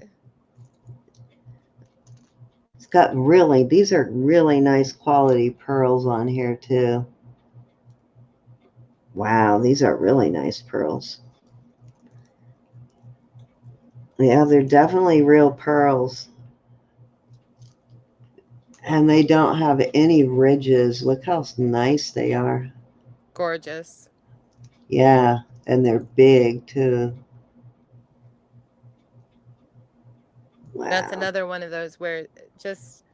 It's got really, these are really nice quality pearls on here too. Wow, these are really nice pearls. Yeah, they're definitely real pearls. And they don't have any ridges. Look how nice they are. Gorgeous. Yeah, and they're big too. That's Wow. another one of those where just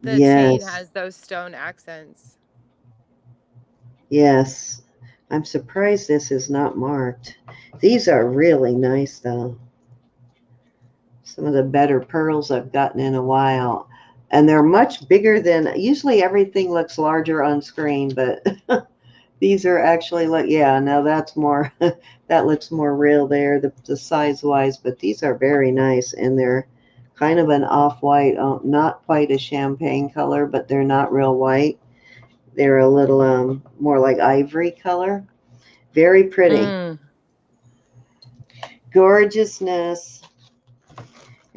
the chain Yes, has those stone accents. yes. I'm surprised this is not marked. These are really nice though. Some of the better pearls I've gotten in a while. And they're much bigger than, usually everything looks larger on screen, but these are actually like, yeah, no, that's more, that looks more real there, the size wise, but these are very nice and they're kind of an off-white, not quite a champagne color, but they're not real white. They're a little more like ivory color. Very pretty. Mm. Gorgeousness.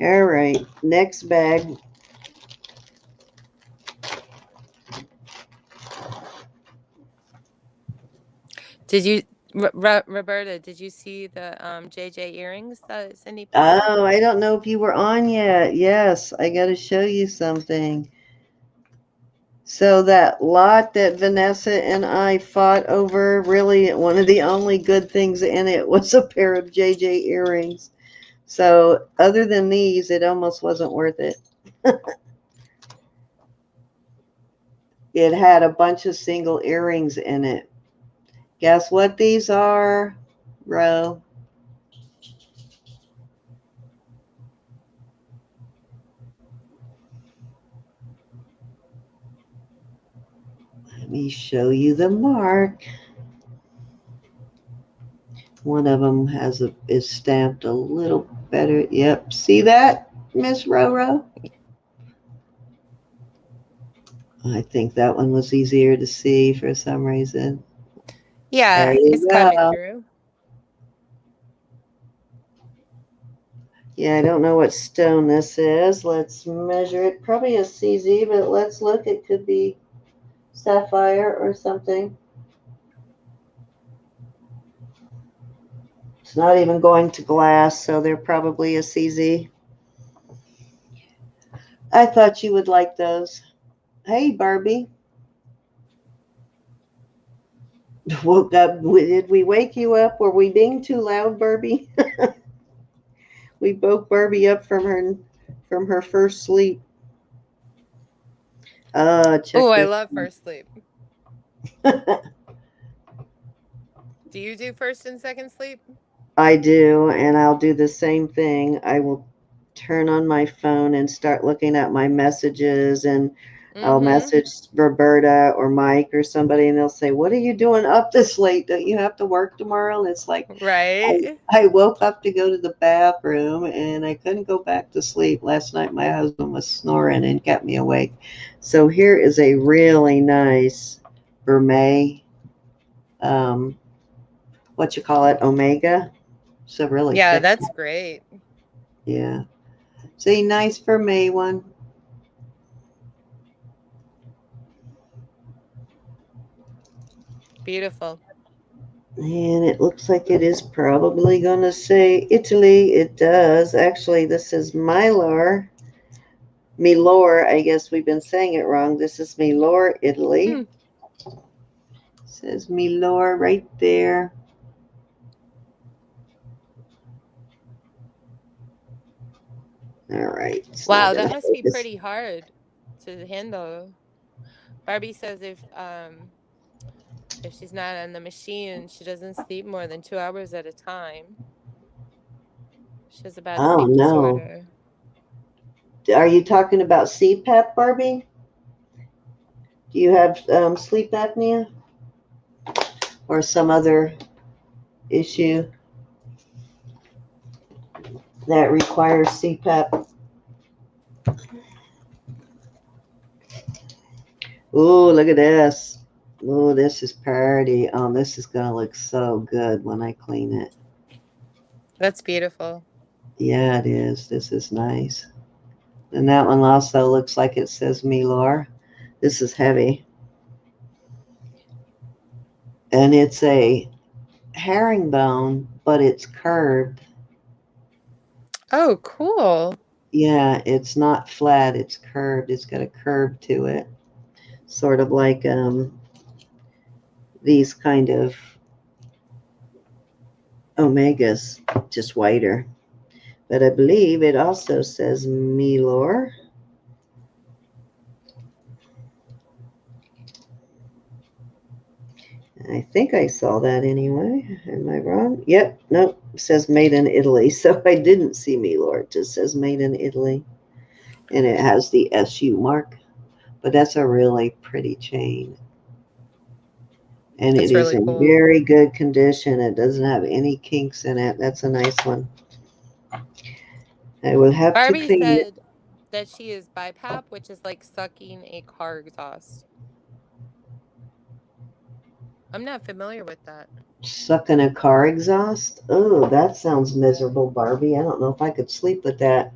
All right, next bag. Did you, Roberta? Did you see the JJ earrings that Cindy put on? Oh, I don't know if you were on yet. Yes, I got to show you something. So that lot that Vanessa and I fought over, really one of the only good things in it was a pair of JJ earrings. So other than these, it almost wasn't worth it. It had a bunch of single earrings in it. Guess what these are, Ro? Let me show you the mark. One of them is stamped a little better. Yep. See that, Miss Roro? I think that one was easier to see for some reason. There Yeah, you it's coming go. through. Yeah, I don't know what stone this is. Let's measure it. Probably a CZ, but let's look. It could be sapphire or something. It's not even going to glass, so they're probably a CZ. I thought you would like those. Hey, Barbie. Woke up. Did we wake you up? Were we being too loud, Barbie? We woke Barbie up from her first sleep. Oh, Check I this. love first sleep. Do you do first and second sleep? I do, and I'll do the same thing. I will turn on my phone and start looking at my messages, and I'll Mm-hmm. message Roberta or Mike or somebody, and they'll say, "What are you doing up this late? Don't you have to work tomorrow?" And it's like, Right. I woke up to go to the bathroom, and I couldn't go back to sleep. Last night, my husband was snoring and kept me awake. So here is a really nice Gourmet, um, what you call it, Omega. It's a really Yeah, thick that's one. great. Yeah. See, nice for May one. Beautiful. And it looks like it is probably going to say Italy. It does. Actually, this is Mylar. Milor, I guess we've been saying it wrong. This is Milor, Italy. Hmm. It says Milor right there. All right. It's not Wow, going that to must be focus. pretty hard to handle. Barbie says if she's not on the machine, she doesn't sleep more than 2 hours at a time. She has a bad Oh, sleep no. disorder. Are you talking about CPAP, Barbie? Do you have sleep apnea or some other issue that requires CPAP? Ooh, look at this. Ooh, this is pretty. Oh, this is going to look so good when I clean it. That's beautiful. Yeah, it is. This is nice. And that one also looks like it says Milor. This is heavy. And it's a herringbone, but it's curved. Oh, cool. Yeah, it's not flat, it's curved. It's got a curve to it. Sort of like these kind of Omegas, just whiter. But I believe it also says Milor. I think I saw that anyway. Am I wrong? Yep, nope. It says made in Italy. So I didn't see Milor. It just says made in Italy. And it has the SU mark. But that's a really pretty chain. And it That's is really in cool. very good condition. It doesn't have any kinks in it. That's a nice one. I will have to Barbie clean it. said that she is BiPAP, which is like sucking a car exhaust. I'm not familiar with that. Sucking a car exhaust. Oh, that sounds miserable, Barbie. I don't know if I could sleep with that.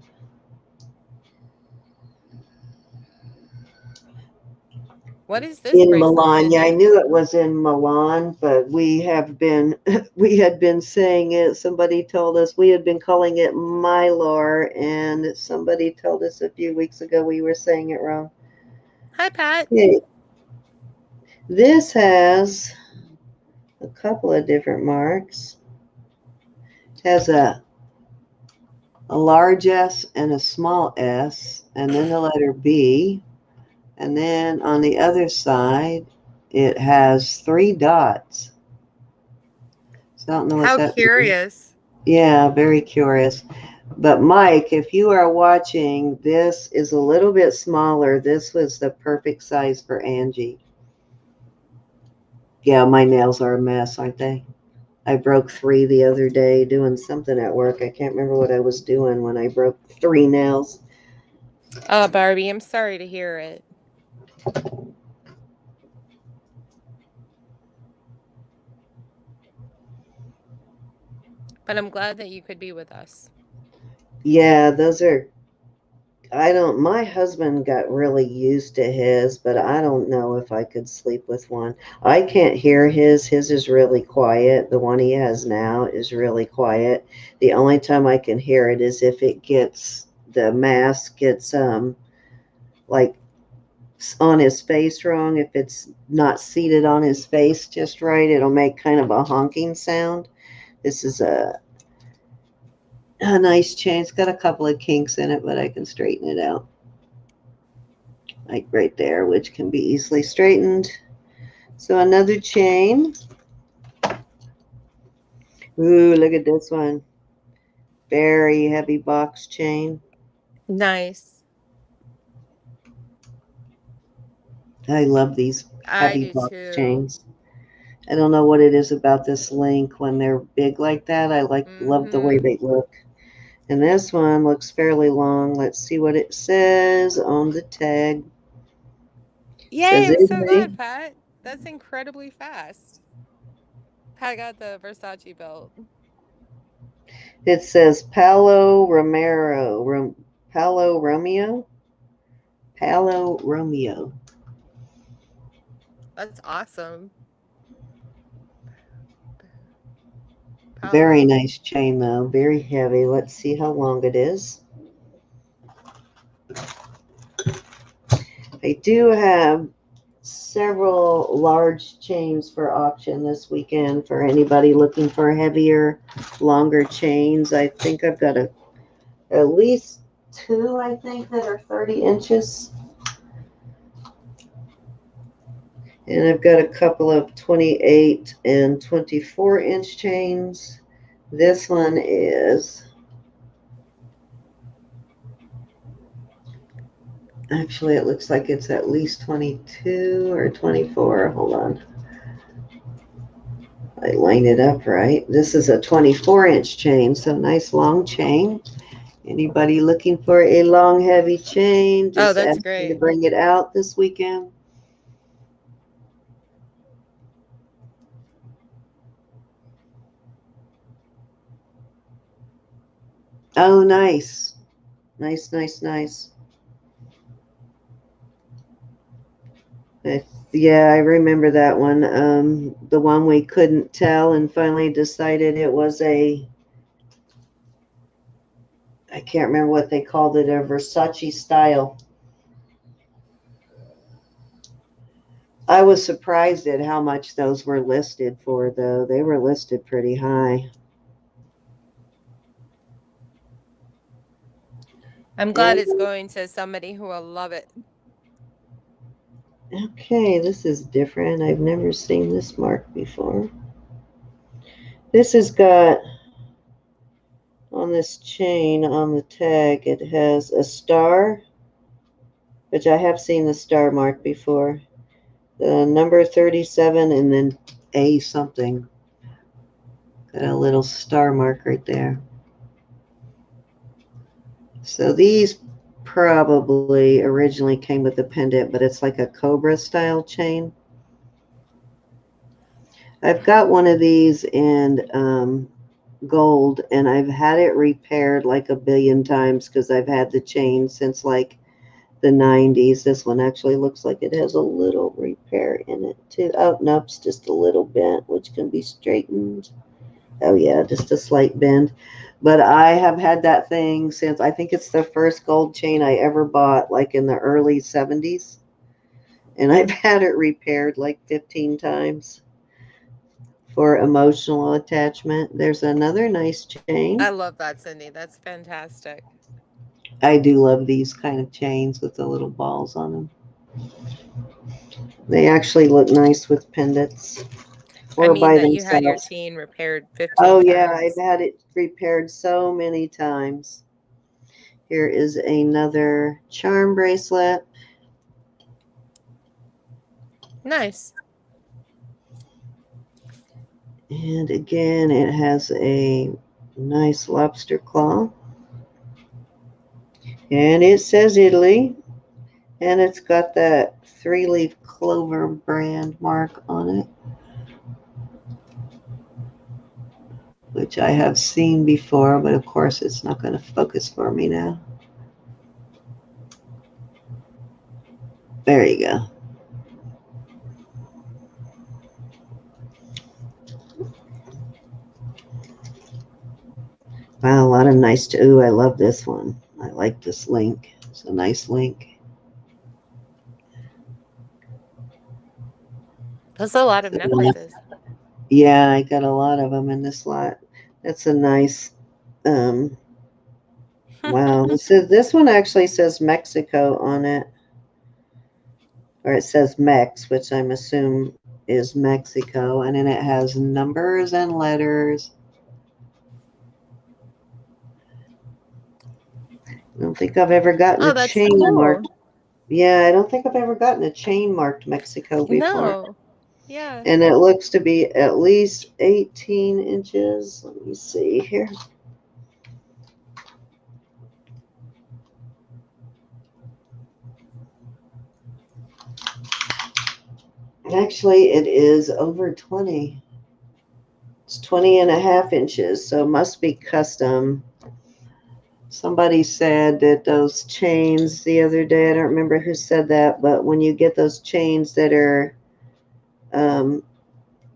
What is this In bracelet, Milan. Yeah, I Cindy? knew it was in Milan, but we have been we had been saying it. Somebody told us we had been calling it Mylor, and somebody told us a few weeks ago we were saying it wrong. Hi, Pat. Okay, this has a couple of different marks. It has a large S and a small s, and then the letter B. And then on the other side, it has 3 dots. So I don't know what How that means. curious. Yeah, very curious. But Mike, if you are watching, this is a little bit smaller. This was the perfect size for Angie. Yeah, my nails are a mess, aren't they? I broke 3 the other day doing something at work. I can't remember what I was doing when I broke 3 nails. Oh, Barbie, I'm sorry to hear it. But I'm glad that you could be with us. Yeah, those are my husband got really used to his, but I don't know if I could sleep with one. I can't hear his. His is really quiet. The one he has now is really quiet. The only time I can hear it is if the mask gets like on his face wrong. If it's not seated on his face just right, it'll make kind of a honking sound. This is a nice chain. It's got a couple of kinks in it, but I can straighten it out. Like right there, which can be easily straightened. So another chain. Ooh, look at this one. Very heavy box chain. Nice. I love these I heavy do box too. chains. I don't know what it is about this link when they're big like that. Love the way Mm-hmm. they look. And this one looks fairly long. Let's see what it says on the tag. It Yay, says I'm so Italy. glad, Pat. That's incredibly fast. Pat got the Versace belt. It says Palo Romero. Palo Romeo? Palo Romeo. That's awesome. Very Paolo. nice chain though. Very heavy. Let's see how long it is. I do have several large chains for auction this weekend for anybody looking for heavier, longer chains. I think I've got at least 2, I think, that are 30 inches. And I've got a couple of 28 and 24-inch chains. This one is actually, it looks like it's at least 22 or 24. Hold on. I line it up right. This is a 24-inch chain, so nice long chain. Anybody looking for a long, heavy chain, Oh, just that's ask me to great. bring it out this weekend. Oh, nice. Nice, nice, nice. Yeah, I remember that one. The one we couldn't tell and finally decided it was I can't remember what they called it, a Versace style. I was surprised at how much those were listed for, though. They were listed pretty high. I'm glad And it's going to somebody who will love it. okay, this is different. I've never seen this mark before. This has got on this chain on the tag, it has a star, which I have seen the star mark before. The number 37 and then A something. Got a little star mark right there. So these probably originally came with a pendant, but it's like a cobra style chain. I've got one of these in gold, and I've had it repaired like a billion times because I've had the chain since like the 90s. This one actually looks like it has a little repair in it too. Oh, nope, it's just a little bent, which can be straightened. Oh yeah, just a slight bend. But I have had that thing since I think it's the first gold chain I ever bought, like in the early 70s. And I've had it repaired like 15 times for emotional attachment. There's another nice chain. I love that, Cindy. That's fantastic. I do love these kind of chains with the little balls on them. They actually look nice with pendants I or mean by that you had your themselves. teen repaired Oh 15 yeah, I've times. had it repaired so many times. Here is another charm bracelet. Nice. And again, it has a nice lobster claw. And it says Italy. And it's got that 3-leaf clover brand mark on it, which I have seen before, but of course it's not going to focus for me now. There you go. Wow, a lot of nice, ooh, I love this one. I like this link. It's a nice link. That's a lot of necklaces. Yeah, I got a lot of them in this lot. That's a nice, um, wow. This one actually says Mexico on it. Or it says Mex, which I'm assuming is Mexico. And then it has numbers and letters. I don't think I've ever gotten a that's chain cool. marked. Yeah, I don't think I've ever gotten a chain marked Mexico before. No. Yeah. And it looks to be at least 18 inches. Let me see here. Actually, it is over 20. It's 20 and a half inches, so it must be custom. Somebody said that those chains the other day, I don't remember who said that, but when you get those chains that are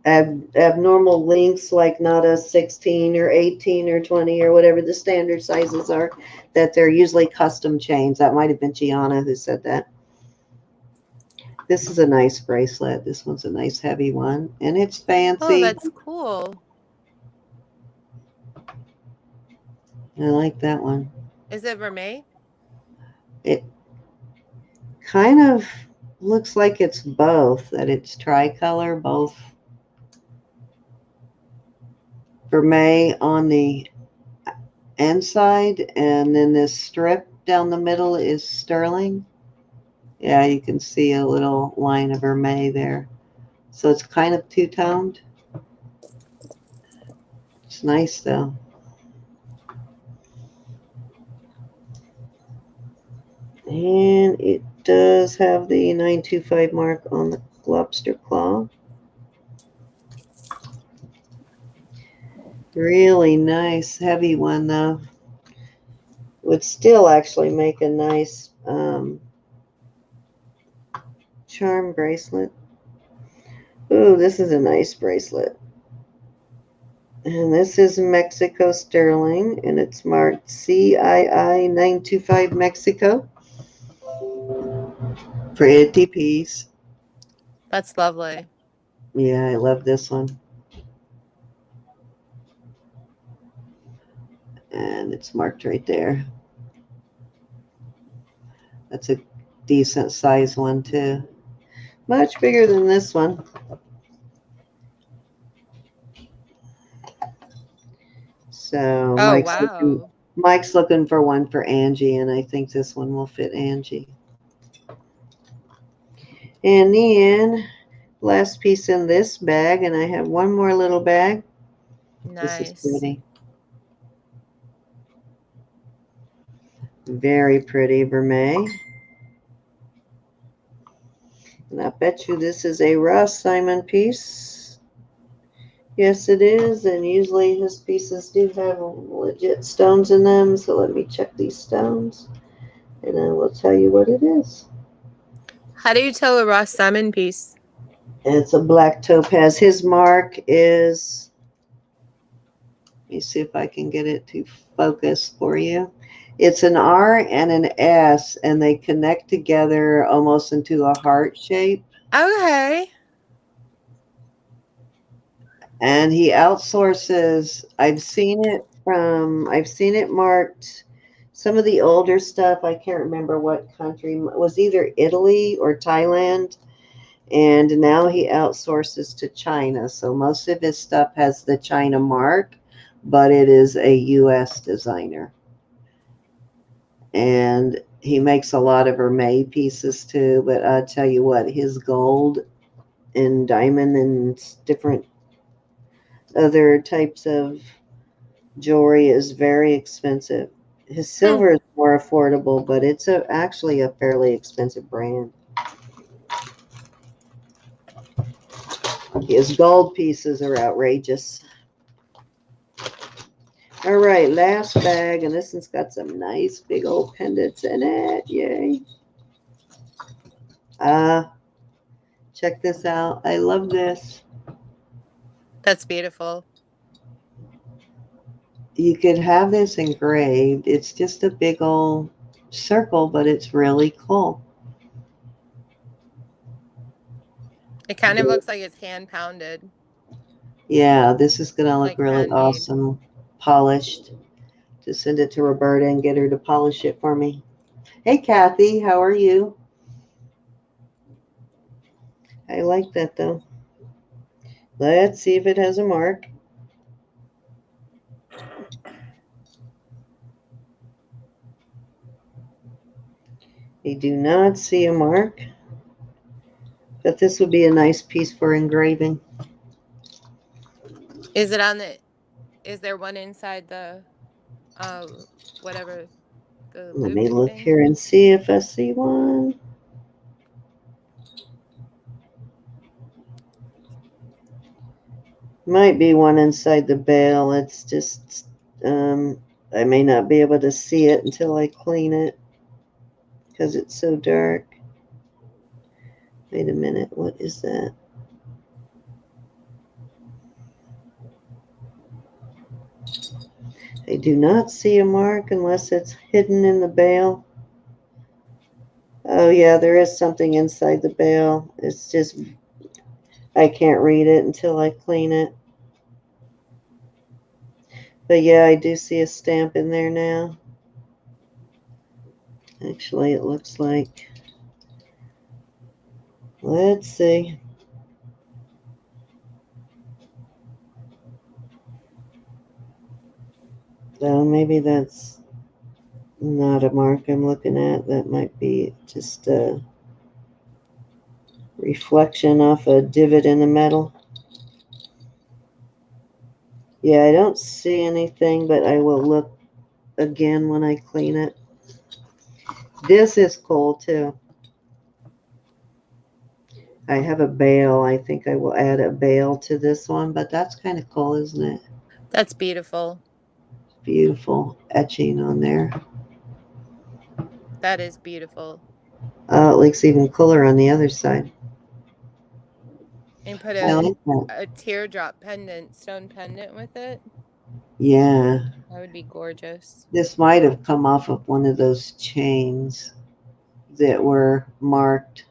abnormal lengths, like not a 16 or 18 or 20 or whatever the standard sizes are, that they're usually custom chains. That might have been Gianna who said that. This is a nice bracelet. This one's a nice heavy one, and it's fancy. Oh, that's cool. I like that one. Is it vermeil? It kind of looks like it's both, that it's tricolor, both vermeil on the inside, and then this strip down the middle is sterling. Yeah, you can see a little line of vermeil there. So it's kind of two-toned. It's nice, though. And it does have the 925 mark on the lobster claw. Really nice, heavy one, though. Would still actually make a nice charm bracelet. Ooh, this is a nice bracelet. And this is Mexico sterling, and it's marked CII 925 Mexico. Pretty piece. That's lovely. Yeah, I love this one. And it's marked right there. That's a decent size one, too. Much bigger than this one. So Oh, wow. Mike's looking for one for Angie, and I think this one will fit Angie. And then last piece in this bag, and I have one more little bag. Nice. This is pretty. Very pretty vermeil. And I bet you this is a Ross Simon piece. Yes, it is. And usually his pieces do have legit stones in them. So let me check these stones, and I will tell you what it is. How do you tell a Ross Simon piece? It's a black topaz. His mark is, let me see if I can get it to focus for you. It's an R and an S, and they connect together almost into a heart shape. Okay. And he outsources. I've seen it marked. Some of the older stuff, I can't remember what country, it was either Italy or Thailand. And now he outsources to China. So most of his stuff has the China mark, but it is a U.S. designer. And he makes a lot of vermeil pieces too. But I'll tell you what, his gold and diamond and different other types of jewelry is very expensive. His silver is more affordable, but it's actually a fairly expensive brand. His gold pieces are outrageous. All right, last bag, and this one's got some nice big old pendants in it. Yay. Check this out. I love this. That's beautiful. You could have this engraved. It's just a big old circle, but it's really cool. It kind of looks like it's hand pounded. Yeah, this is going to look Like really handmade. awesome. Polished. To send it to Roberta and get her to polish it for me. Hey, Kathy, how are you? I like that, though. Let's see if it has a mark. I do not see a mark, but this would be a nice piece for engraving. Is it on the, is there one inside the, whatever, the Let me loopy look thing? here and see if I see one. Might be one inside the bail. It's just, I may not be able to see it until I clean it because it's so dark. Wait a minute, what is that? I do not see a mark unless it's hidden in the bail. Oh yeah, there is something inside the bail. It's just, I can't read it until I clean it. But yeah, I do see a stamp in there now. Actually, it looks like, let's see. Oh, maybe that's not a mark I'm looking at. That might be just a reflection off a divot in the metal. Yeah, I don't see anything, but I will look again when I clean it. This is cool too. I have a bail. I think I will add a bail to this one, but that's kind of cool, isn't it? That's beautiful. Beautiful etching on there. That is beautiful. It looks even cooler on the other side. And put I like that. a teardrop pendant, stone pendant with it. Yeah, That would be gorgeous. this might have come off of one of those chains that were marked.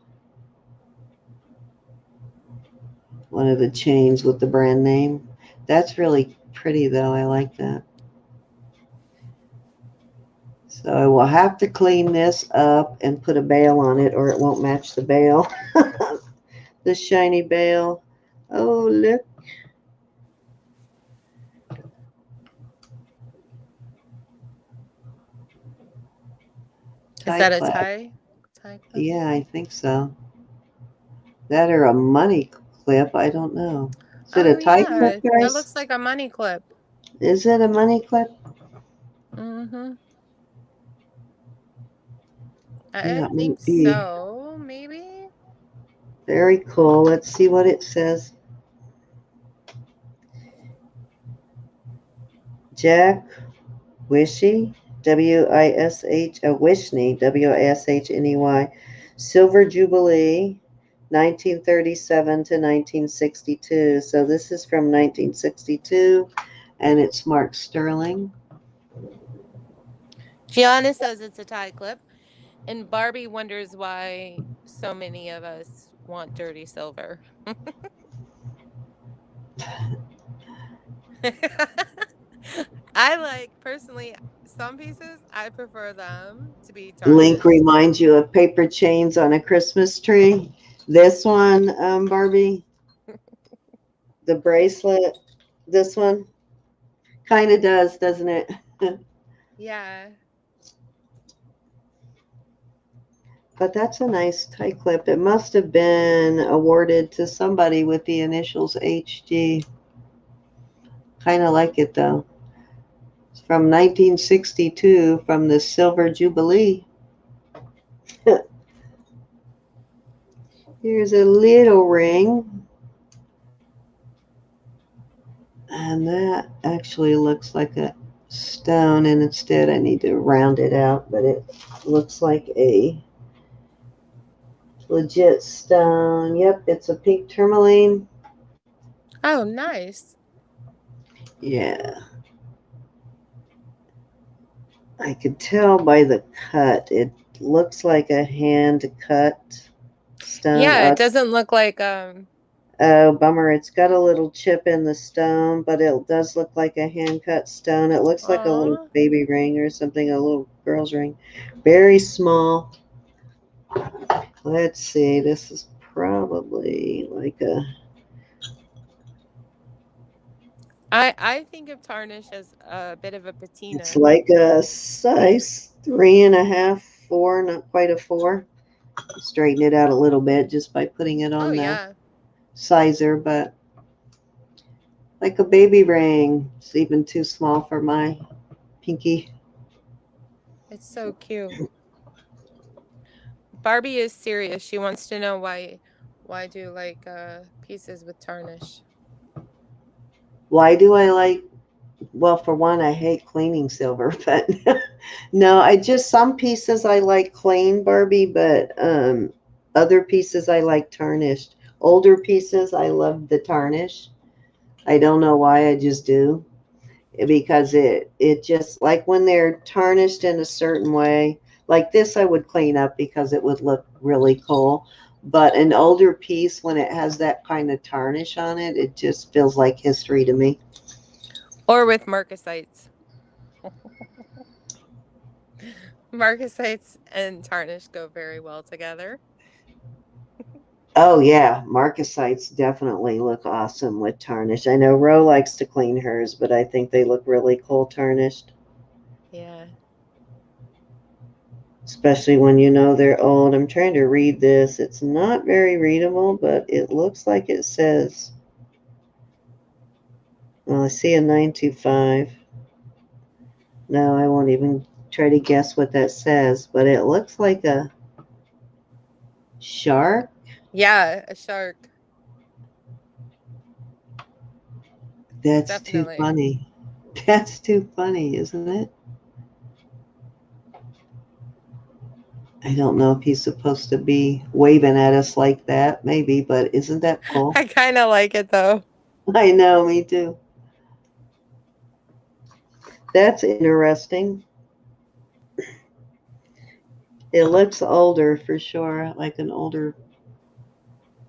One of the chains with the brand name. That's really pretty, though. I like that. So I will have to clean this up and put a bail on it, or it won't match the bail. The shiny bail. Oh, look. Is Tie that a clip. tie clip? Yeah, I think so. That or a money clip. I don't know. Is it a Oh tie clip, yeah, that guys? looks like a money clip. Is it a money clip? Mm-hmm. I Yeah, it think might be. so, maybe. Very cool. Let's see what it says. Jack Wishy, Wish, Wishney, Wishney, Silver Jubilee, 1937 to 1962. So this is from 1962, and it's marked sterling. Gianna says it's a tie clip, and Barbie wonders why so many of us want dirty silver. I like personally some pieces I prefer them to be Link tarnished. reminds you of paper chains on a Christmas tree. This one, Barbie, the bracelet, this one kind of does, doesn't it? Yeah. But that's a nice tie clip. It must have been awarded to somebody with the initials HG. Kind of like it though. It's from 1962, from the Silver Jubilee. Here's a little ring. And that actually looks like a stone, and instead I need to round it out, but it looks like a legit stone. Yep, it's a pink tourmaline. Oh, nice. Yeah. I could tell by the cut. It looks like a hand cut stone. Yeah, it doesn't look like Oh, bummer. It's got a little chip in the stone, but it does look like a hand cut stone. It looks like a little aw. baby ring or something, a little girl's ring. Very small. Let's see. This is probably like a. I think of tarnish as a bit of a It's patina. like a size 3.5, 4, not quite a 4. Straighten it out a little bit just by putting it Oh on the yeah. sizer, but like a baby ring. It's even too small for my pinky. It's so cute. Barbie is serious. She wants to know why do like pieces with tarnish. Why do I like, well, for one, I hate cleaning silver, but no, I just, some pieces I like clean, Barbie, but other pieces I like tarnished. Older pieces, I love the tarnish. I don't know why, I just do. Because it just, like when they're tarnished in a certain way, like this I would clean up because it would look really cool, but an older piece, when it has that kind of tarnish on it, it just feels like history to me. Or with marcasites. Marcasites and tarnish go very well together. Oh yeah, marcasites definitely look awesome with tarnish. I know Ro likes to clean hers, but I think they look really cool tarnished, Yeah. especially when you know they're old. I'm trying to read this. It's not very readable, but it looks like it says, well, I see a 925. No, I won't even try to guess what that says, but it looks like a shark. Yeah, a shark. That's too Definitely. funny. That's too funny, isn't it? I don't know if he's supposed to be waving at us like that, maybe, but isn't that cool? I kind of like it though. I know, me too. That's interesting. It looks older for sure, like an older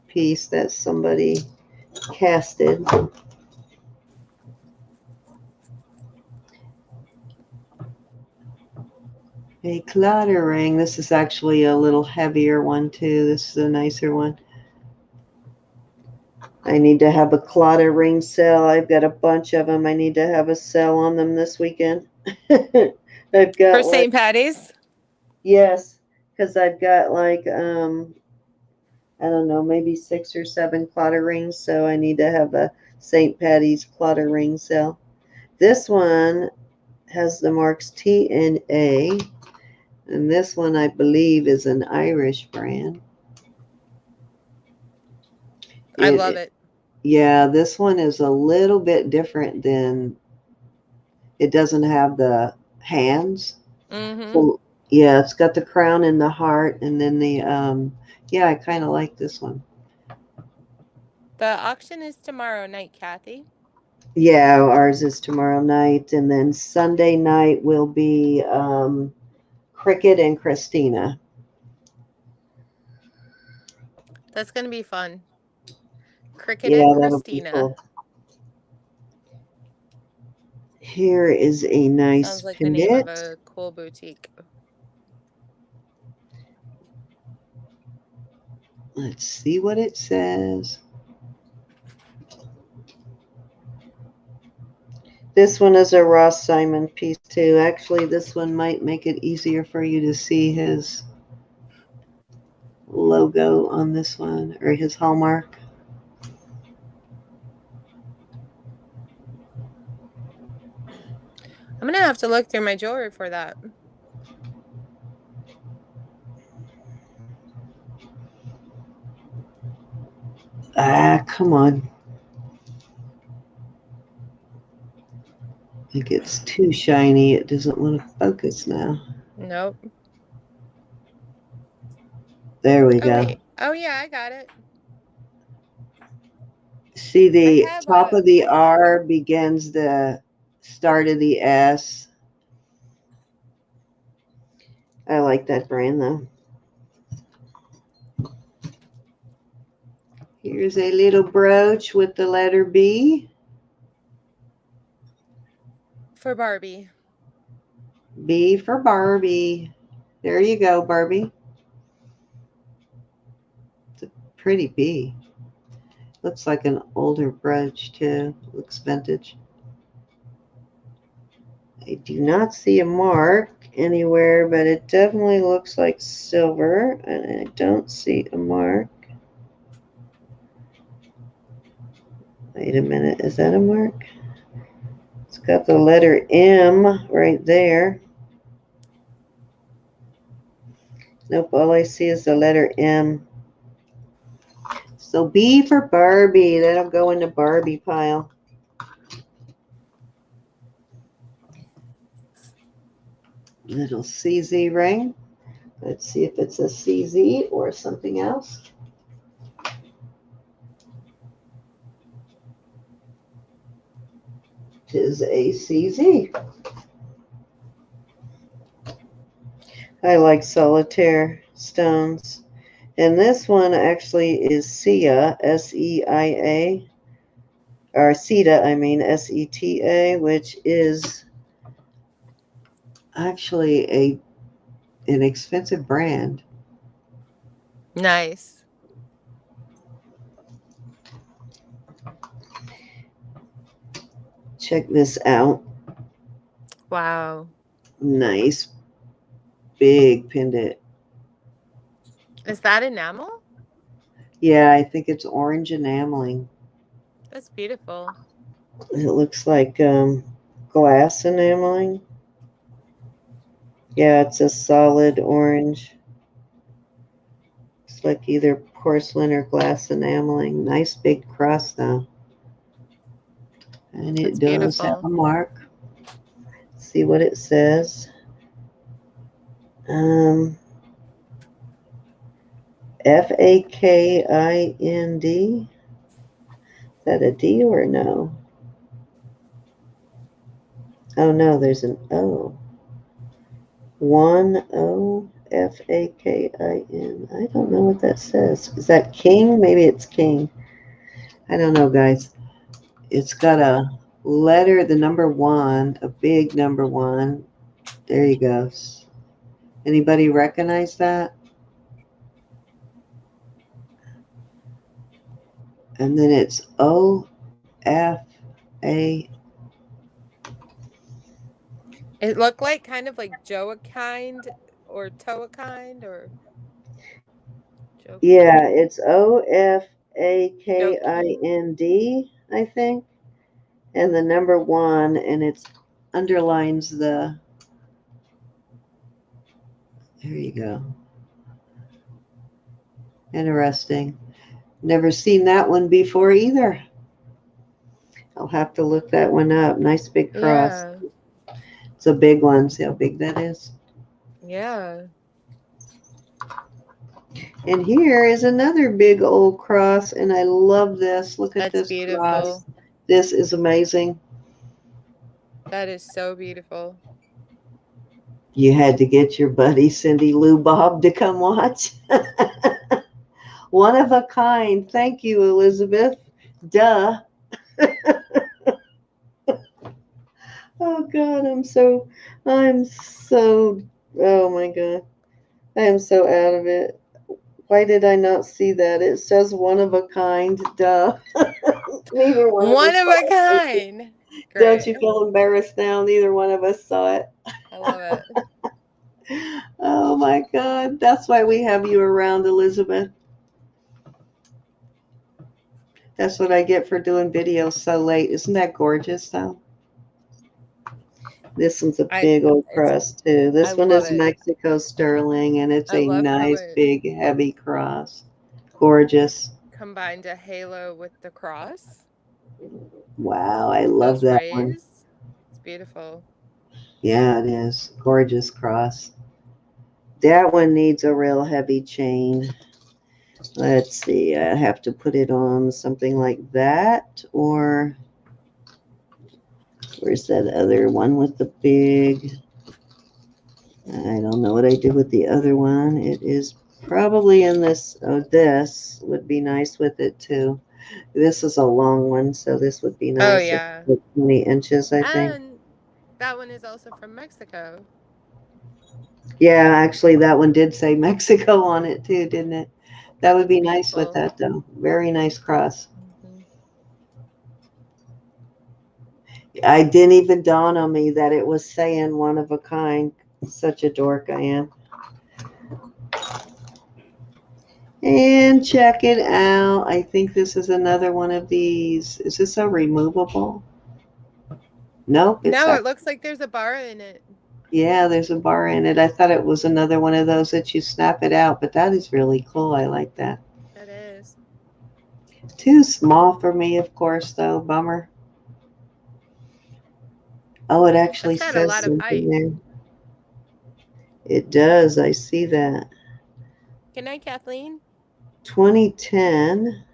piece that somebody casted. A clatter ring. This is actually a little heavier one too. This is a nicer one. I need to have a clatter ring sale. I've got a bunch of them. I need to have a sale on them this weekend. I've For got like, St. Patty's? yes, because I've got like I don't know, maybe 6 or 7 clatter rings. So I need to have a St. Patty's clatter ring sale. This one has the marks T and A, and this one I believe is an Irish brand. I love It it. Yeah, this one is a little bit different than, it doesn't have the hands. Mm-hmm. So yeah, it's got the crown and the heart, and then the yeah, I kind of like this one. The auction is tomorrow night, Kathy. Yeah, ours is tomorrow night, and then Sunday night will be Cricket and Christina. That's gonna be fun. Cricket and Yeah, that'll be Christina. cool. Here is a nice Sounds like the name of pennant. a cool boutique. Let's see what it says. This one is a Ross Simon piece too. Actually, this one might make it easier for you to see his logo on this one, or his hallmark. I'm gonna have to look through my jewelry for that. Ah, come on. It gets too shiny. It doesn't want to focus now. Nope. There we Oh go. wait. Oh yeah, I got it. See, I the have top a of the R begins the start of the S. I like that brand though. Here's a little brooch with the letter B. for Barbie. B for Barbie. There you go, Barbie. It's a pretty B. Looks like an older brooch too. Looks vintage. I do not see a mark anywhere, but it definitely looks like silver, and I don't see a mark. Wait a minute, is that a mark? It's got the letter M right there. Nope, all I see is the letter M. So B for Barbie. That'll go in the Barbie pile. Little CZ ring. Let's see if it's a CZ or something else. It is a CZ. I like solitaire stones. And this one actually is Sia, S-E-I-A, or Seta, I mean, S-E-T-A, which is actually an expensive brand. Nice. Check this out. Wow. Nice big pendant. Is that enamel? Yeah, I think it's orange enameling. That's beautiful. It looks like glass enameling. Yeah, it's a solid orange. It's like either porcelain or glass enameling. Nice big cross though. And it That's does have beautiful. a mark. See what it says. Um, Fakind. Is that a D or a no? Oh no, there's an O. 1 O Fakin. I don't know what that says. Is that king? Maybe it's king. I don't know, guys. It's got a letter, the number one, a big number one. There you go. Anybody recognize that? And then it's OFA. It looked like kind of like Joakind or Toakind or Yeah, Joakind. it's Joakim. OFAKIND, I think. And the number one, and it underlines the. There you go. Interesting. Never seen that one before either. I'll have to look that one up. Nice big cross. Yeah. It's a big one. See how big that is? Yeah. And here is another big old cross, and I love this. Look at That's this cross. beautiful. This is amazing. That is so beautiful. You had to get your buddy Cindy Lou Bob to come watch. One of a kind. Thank you, Elizabeth. Duh. Oh God, oh my God. I am so out of it. Why did I not see that? It says one of a kind. Duh. Neither one of One us of saw a it. kind. Don't Great. you feel embarrassed now? Neither one of us saw it. I love it. Oh my God. That's why we have you around, Elizabeth. That's what I get for doing videos so late. Isn't that gorgeous, though? This one's a I big old it's cross too. I This one love is it. Mexico sterling, and it's I a love how nice it big heavy cross. Gorgeous. combined a halo with the cross. Wow, I love Those that one. rays. It's beautiful. Yeah, it is. Gorgeous cross. That one needs a real heavy chain. Let's see, I have to put it on something like that, or where's that other one with the big, I don't know what I did with the other one. It is probably in this, oh, this would be nice with it too. This is a long one, so this would be Oh nice. It's yeah. like 20 inches, I think. And that one is also from Mexico. Yeah, actually, that one did say Mexico on it too, didn't it? That That would looks be nice with beautiful. that, though. Very nice cross. Hmm. I didn't even dawn on me that it was saying one of a kind. Such a dork I am. And check it out. I think this is another one of these. Is this a removable? Nope, it's No, it actually, looks like there's a bar in it. yeah, there's a bar in it. I thought it was another one of those that you snap it out, but that is really cool. I like that. It is. Too small for me, of course, though. Bummer. Oh, it That's actually got a says lot of something height. there. It does. I see that. Good night, Kathleen. 2010,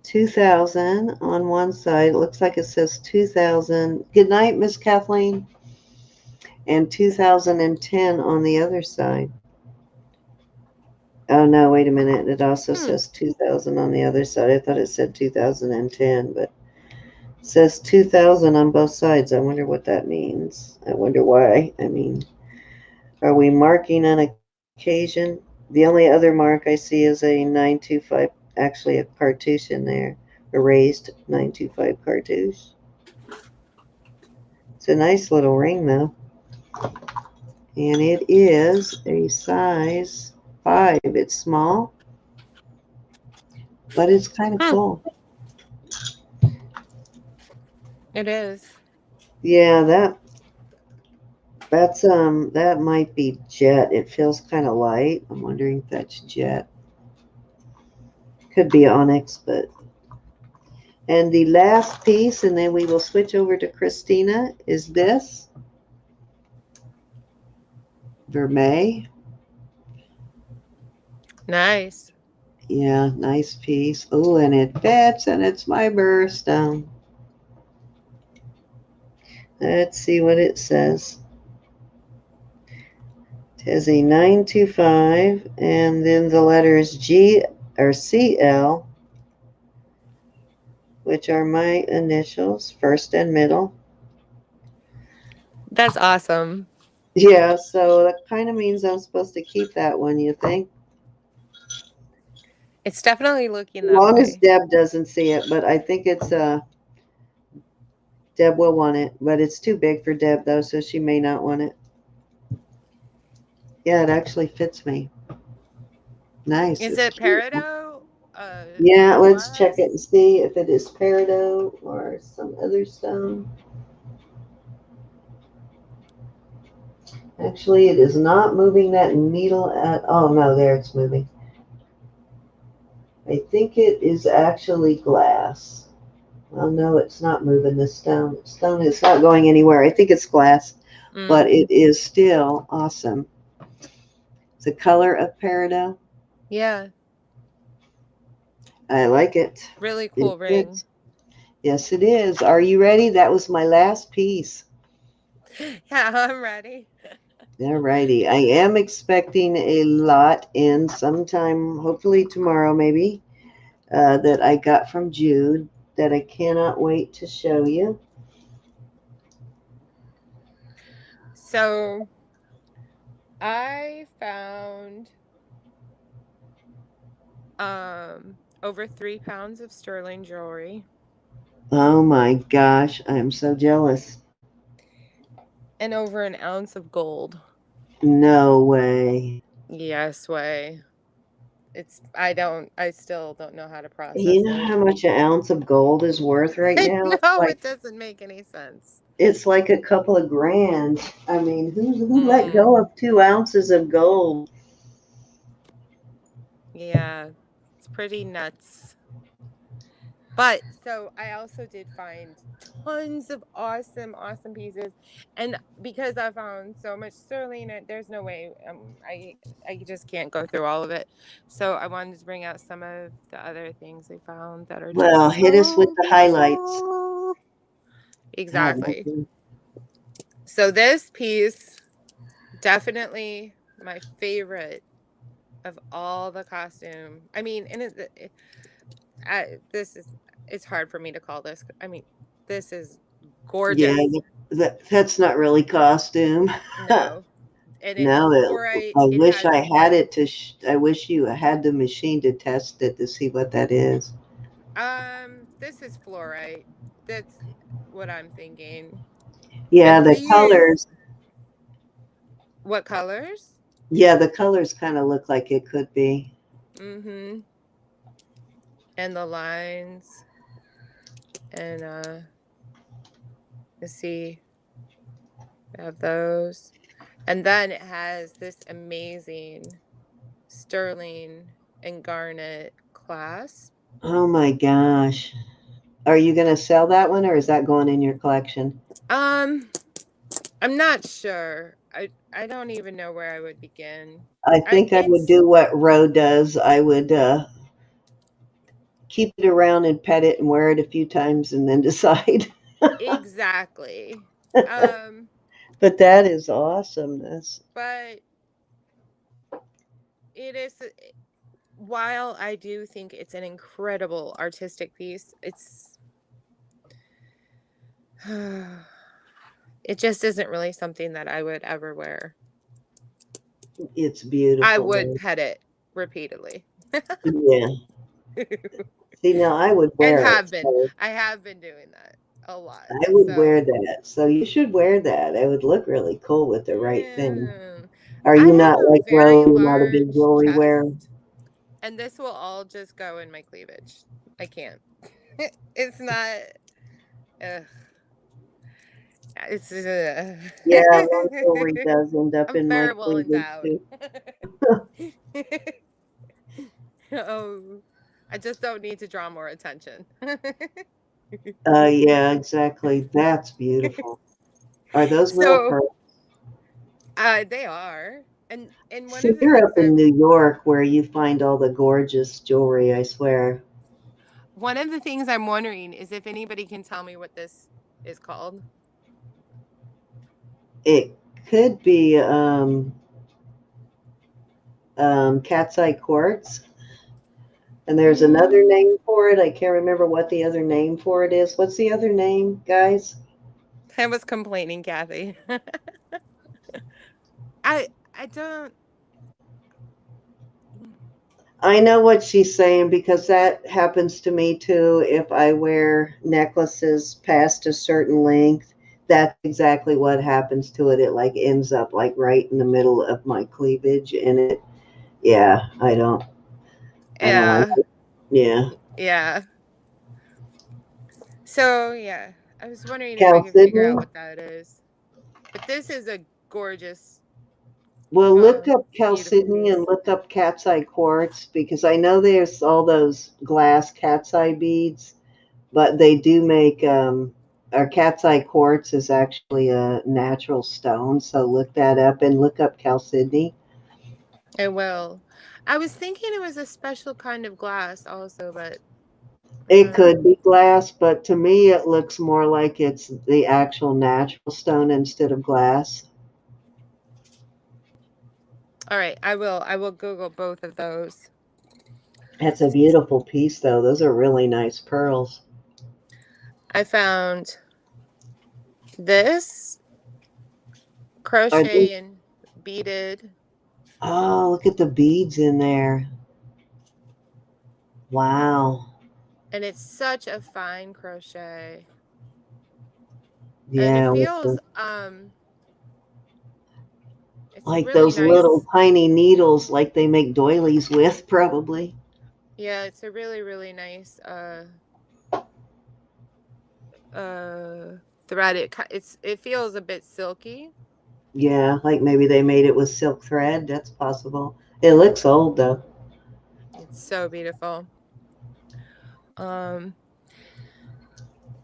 2000 on one side. It looks like it says 2000. Good night, Miss Kathleen. And 2010 on the other side. Oh, no, wait a minute. It also Hmm. says 2000 on the other side. I thought it said 2010, but it says 2000 on both sides. I wonder what that means. I wonder why. I mean, are we marking on occasion? The only other mark I see is a 925, actually a cartouche in there, erased 925 cartouche. It's a nice little ring though, and it is a size 5. It's small, but it's kind of Hmm. cool. It is. Yeah, that might be jet. It feels kind of light. I'm wondering if that's jet. Could be onyx, but. And the last piece, and then we will switch over to Christina, is this vermeil. Nice. Yeah, nice piece. Oh, and it fits, and it's my birthstone. Let's see what it says. It has a 925, and then the letters G or CL, which are my initials, first and middle. That's awesome. Yeah, so that kind of means I'm supposed to keep that one, you think? It's definitely looking As that long as way. Deb doesn't see it, but I think it's Deb will want it, but it's too big for Deb though, so she may not want it. Yeah, it actually fits me. Nice. Is It's it cute. peridot? Yeah, let's check it and Glass? see if it is peridot or some other stone. Actually, it is not moving that needle at, oh no, there it's moving. I think it is actually glass. Well, no, it's not moving the stone. Stone is not going anywhere. I think it's glass, but Mm. it is still awesome. The color of peridot. Yeah. I like it. Really It cool ring. fits. Yes, it is. Are you ready? That was my last piece. Yeah, I'm ready. All righty. I am expecting a lot in sometime, hopefully tomorrow, maybe, that I got from Jude that I cannot wait to show you. So I found over 3 pounds of sterling jewelry Oh my gosh, I'm so jealous. and over an ounce of gold. No way. Yes, way. I still don't know how to You process know it. how much an ounce of gold is worth right I now? know it doesn't make any sense. It's like a couple of grand. I mean, who let Mm, go of 2 ounces of gold? yeah, it's pretty nuts. But so I also did find tons of awesome pieces, and because I found so much sterling, there's no way I just can't go through all of it. So I wanted to bring out some of the other things I found that are Well, just hit us with so the highlights. beautiful. God, Exactly. So this piece, definitely my favorite of all the costume. I mean, and this is, it's hard for me to call this. I mean, this is yeah, gorgeous. that's not really costume. No, and it's No, fluorite. I It wish has I had it to. I wish you had the machine to test it to see what that is. this is fluorite. That's what I'm thinking. Yeah, And the these, colors. what colors? Yeah, the colors kind of look like it could be. Mm-hmm. And the lines, and let's see, I have those. And then it has this amazing sterling and garnet clasp. Oh my gosh. Are you going to sell that one or is that going in your collection? Um, I'm not sure. I don't even know where I would begin. I think I would It's do what Ro does. I would keep it around and pet it and wear it a few times and then decide. exactly. Um, But that is awesomeness. but it is, while I do think it's an incredible artistic piece, it just isn't really something that I would ever wear. It's I beautiful, would though. pet it repeatedly. Yeah. See, now I would And wear it. So I have been doing that a lot. I would wear So, that. So you should wear that. It would look really cool with the right thing. yeah. Are I you have not a like very Ro? You're not a big large jewelry wearer? chest, and this will all just go in my cleavage. I can't. It's not. Ugh. It's. Yeah, one jewelry does end up I'm in my very well cleavage endowed. too. Oh, I just don't need to draw more attention. Yeah, exactly. That's beautiful. Are those real So, pearls? they are, and one See, of the you're things up in New York where you find all the gorgeous jewelry, I swear. I'm wondering is if anybody can tell me what this is called. It could be cat's eye quartz. And there's another Mm, name for it. I can't remember what the other name for it is. What's the other name, guys? I was complaining, Kathy. I don't. I know what she's saying because that happens to me too. If I wear necklaces past a certain length, that's exactly what happens to it. It like ends up like right in the middle of my cleavage and it yeah, I don't like Yeah, it. Yeah. yeah. So yeah, I was wondering if I Cal could figure out Sydney? what that is. But this is a gorgeous, Well, look up beautiful Chalcedony and piece. look up cat's eye quartz because I know there's all those glass cat's eye beads, but they do make our cat's eye quartz is actually a natural stone. So look that up and look up chalcedony. I will. I was thinking it was a special kind of glass also, but It uh, could be glass, but to me it looks more like it's the actual natural stone instead of glass. all right, I will. I will Google both of those. That's a beautiful piece though. Those are really nice pearls. I found this Are they crochet and beaded, Oh, look at the beads in there. Wow. and it's such a fine crochet, and Yeah, with the It's Like really those little nice. tiny needles like they make doilies with, probably. Yeah, it's a really, really nice thread. It feels a bit silky. Yeah, like maybe they made it with silk thread. That's possible. It looks old though. It's so beautiful. Um,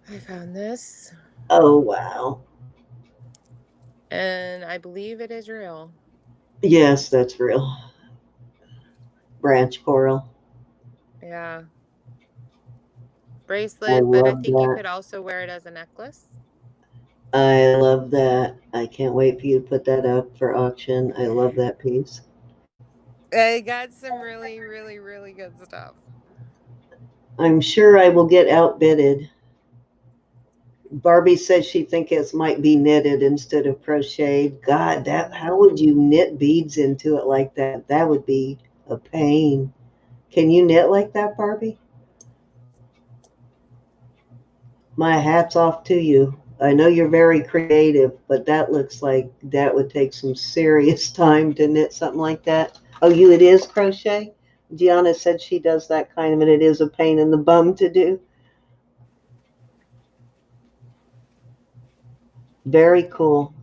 I found this, Oh, wow. and I believe it is real. Yes, that's real. Branch coral. Yeah, I bracelet, but I love think you that. could also wear it as a necklace. I love that. I can't wait for you to put that up for auction. I love that piece. I got some really, really, really good stuff. I'm sure I will get outbidded. Barbie says she thinks it might be knitted instead of crocheted. God, that how would you knit beads into it like that? That would be a pain. Can you knit like that, Barbie? My hat's off to you. I know you're very creative, but that looks like that would take some serious time to knit something like that. Oh, it is crochet? Gianna said she does that kind of, and it is a pain in the bum to do. Very cool.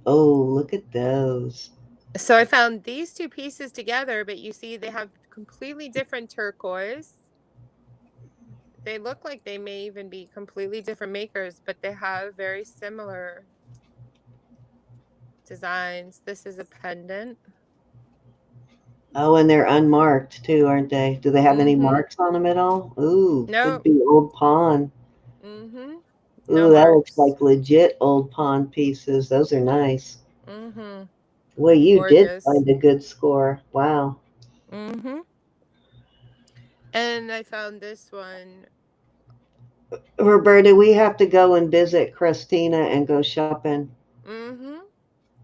Oh, look at those. So I found these two pieces together, but you see they have completely different turquoise. They look like they may even be completely different makers, but they have very similar designs. This is a pendant. Oh, and they're unmarked too, aren't they? Do they have any Mm-hmm. marks on them at all? Ooh, could Nope. be old pawn. Mm-hmm. No Ooh, that looks marks. like legit old pawn pieces. Those are nice. Mm-hmm. Well, you did Gorgeous. find a good score. Wow. Mm-hmm. And I found this one. Roberta, we have to go and visit Christina and go shopping. Mm-hmm.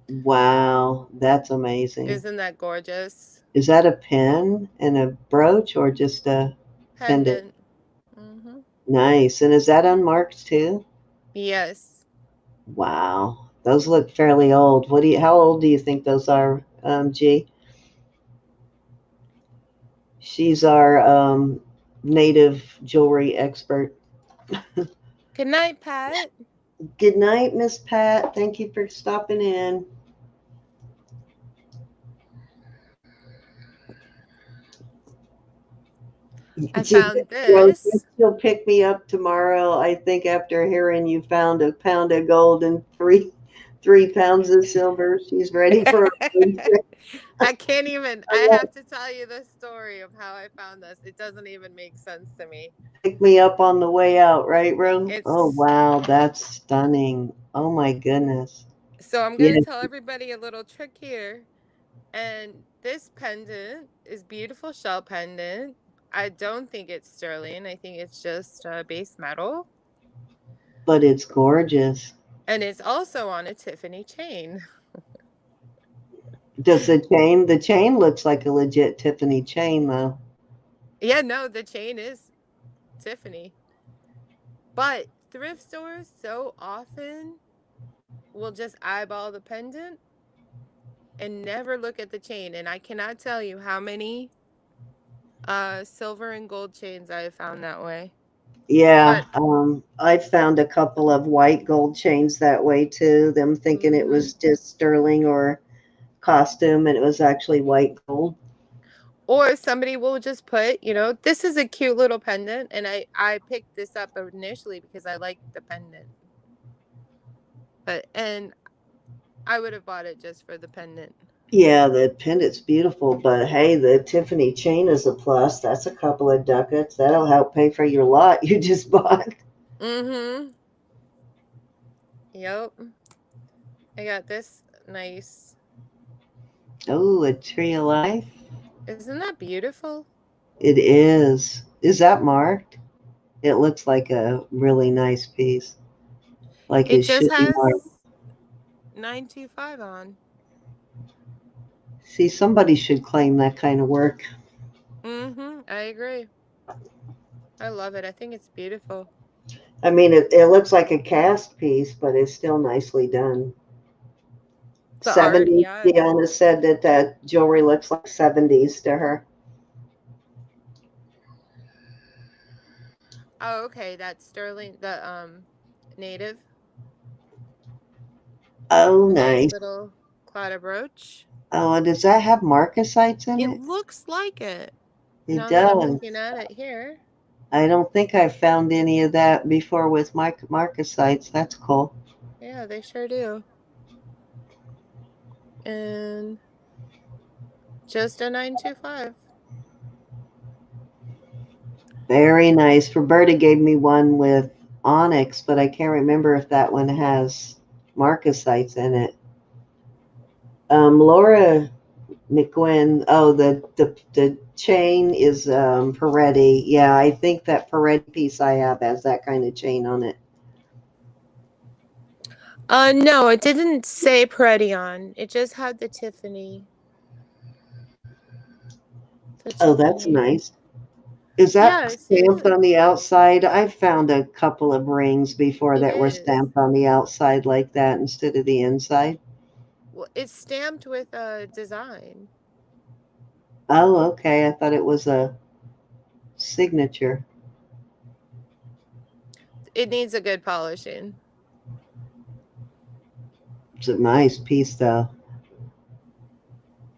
Wow, that's amazing. Isn't that gorgeous? Is that a pin and a brooch or just a pendant? Pendant. Mm-hmm. Nice. And is that unmarked too? Yes. Wow. Those look fairly old. How old do you think those are, G? She's our native jewelry expert. Good night, Pat. Good night, Miss Pat. Thank you for stopping in. I She found well, this. she'll pick me up tomorrow. I think after hearing you found a pound of gold and three pounds of silver, she's ready for a road trip. I can't even, I I love have to tell you the story of how I found this. It doesn't even make sense to me. pick me up on the way out, right, Ro? Oh It's wow, that's stunning. Oh my goodness. so I'm going Yeah, to tell everybody a little trick here. And this pendant is beautiful shell pendant. I don't think it's sterling. I think it's just base metal. but it's gorgeous. And it's also on a Tiffany chain. Does the chain looks like a legit Tiffany chain though. Yeah, no, the chain is Tiffany. But thrift stores so often will just eyeball the pendant and never look at the chain. And I cannot tell you how many silver and gold chains I have found that way. Yeah, But I found a couple of white gold chains that way too. Them thinking it mm-hmm. was just sterling or costume, and it was actually white gold. Or somebody will just put, this is a cute little pendant, and I picked this up initially because I liked the pendant. And I would have bought it just for the pendant. Yeah, the pendant's beautiful, but hey, the Tiffany chain is a plus. That's a couple of ducats. That'll help pay for your lot you just bought. Mm-hmm. Yep. I got this nice. Oh, a tree of life. Isn't that beautiful? It is. Is that marked? It looks like a really nice piece. Like It it just should be has marked. 925 on. See, somebody should claim that kind of work. Mm-hmm. I agree. I love it. I think it's beautiful. I mean, it looks like a cast piece, but it's still nicely done. The art, 70s. yeah. Deanna said that that jewelry looks like 70s to her. Oh, okay, that's sterling, the native. Oh, A nice nice. little cladded brooch. Oh, and does that have marcasites in It it? looks like it. It Now that I'm does. looking at it here. I don't think I've found any of that before with marcasites. That's cool. Yeah, they sure do. And just a 925. Very nice. Roberta gave me one with onyx, but I can't remember if that one has marcasites in it. Laura McGuinn. Oh, the chain is Peretti. Yeah, I think that Peretti piece I have has that kind of chain on it. No, it didn't say Peretti on. It just had the Tiffany. The Oh, that's Tiffany. nice. Is that Yeah, see stamped the on the outside? I've found a couple of rings before it that were is. stamped on the outside like that instead of the inside. Well, it's stamped with a design. Oh, okay. I thought it was a signature. It needs a good polishing. It's a nice piece, though.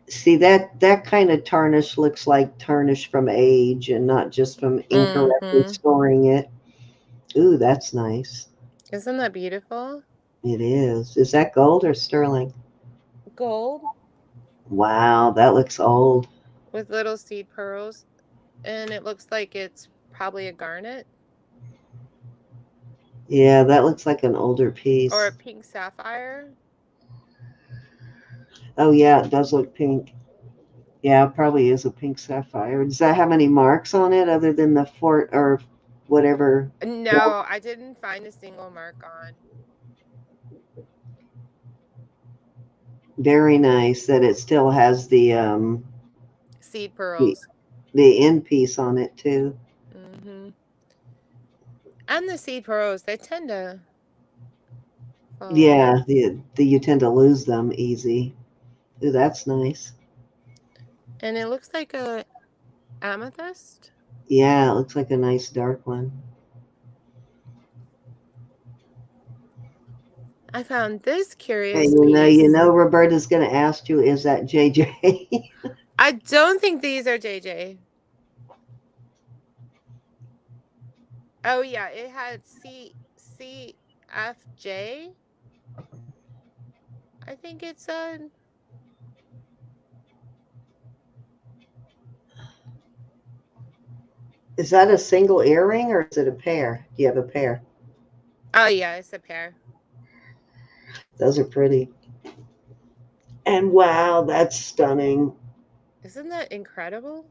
See that kind of tarnish looks like tarnish from age and not just from incorrectly Mm-hmm. storing it. Ooh, that's nice. Isn't that beautiful? It is. Is that gold or sterling? Gold Wow, that looks old. with little seed pearls. And it looks like it's probably a garnet Yeah, that looks like an older or a piece. pink sapphire. Oh yeah, it does look pink. Yeah, it probably is a pink sapphire. Does that have any marks on it other than the fort or whatever? No, I didn't find a single mark on. Very nice that it still has Seed the, pearls. the end piece on it too. Mm-hmm. And the seed pearls, they tend to fall off. Yeah, you tend to lose them easy. Ooh, that's nice. And it looks like a amethyst. Yeah, it looks like a nice dark one. I found this And curious piece. you know, Roberta's going to ask you, is that JJ? I don't think these are JJ. Oh yeah, it had CFJ. I think it said. Is that a single earring or is it a pair? Do you have a pair? Oh yeah, it's a pair. Those are pretty. And wow, that's stunning. Isn't that incredible?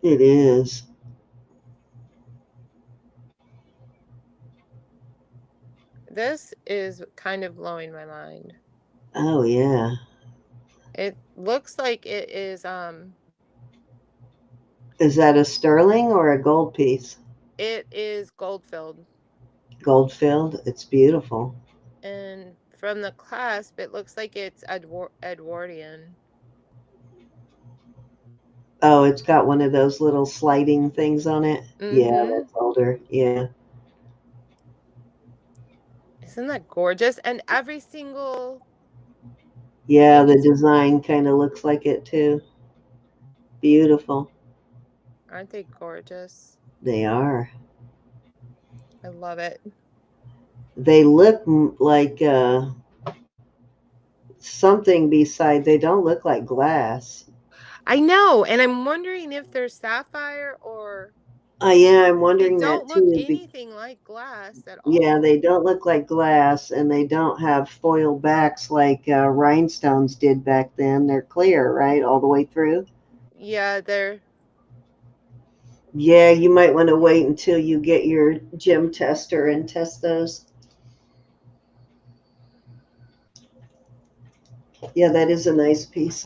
It is. This is kind of blowing my mind. Oh yeah. It looks like it is Is that a sterling or a gold piece? it is gold filled. Gold filled. It's beautiful. And from the clasp it looks like it's Edwardian. Oh, it's got one of those little sliding things on it. Yeah, Mm-hmm. that's older. Yeah. Isn't that gorgeous? And every single Yeah, thing the is, design kind of looks like it too. Beautiful. aren't they gorgeous? They are. I love it. They look like something beside, they don't look like glass. I know, and I'm wondering if they're sapphire or Yeah, I'm they wondering that don't look too. anything like glass at Yeah, they all. don't look like glass and they don't have foil backs like rhinestones did back then. They're clear, right? All the way through. Yeah, they're Yeah, you might want to wait until you get your gem tester and test those. Yeah, that is a nice piece.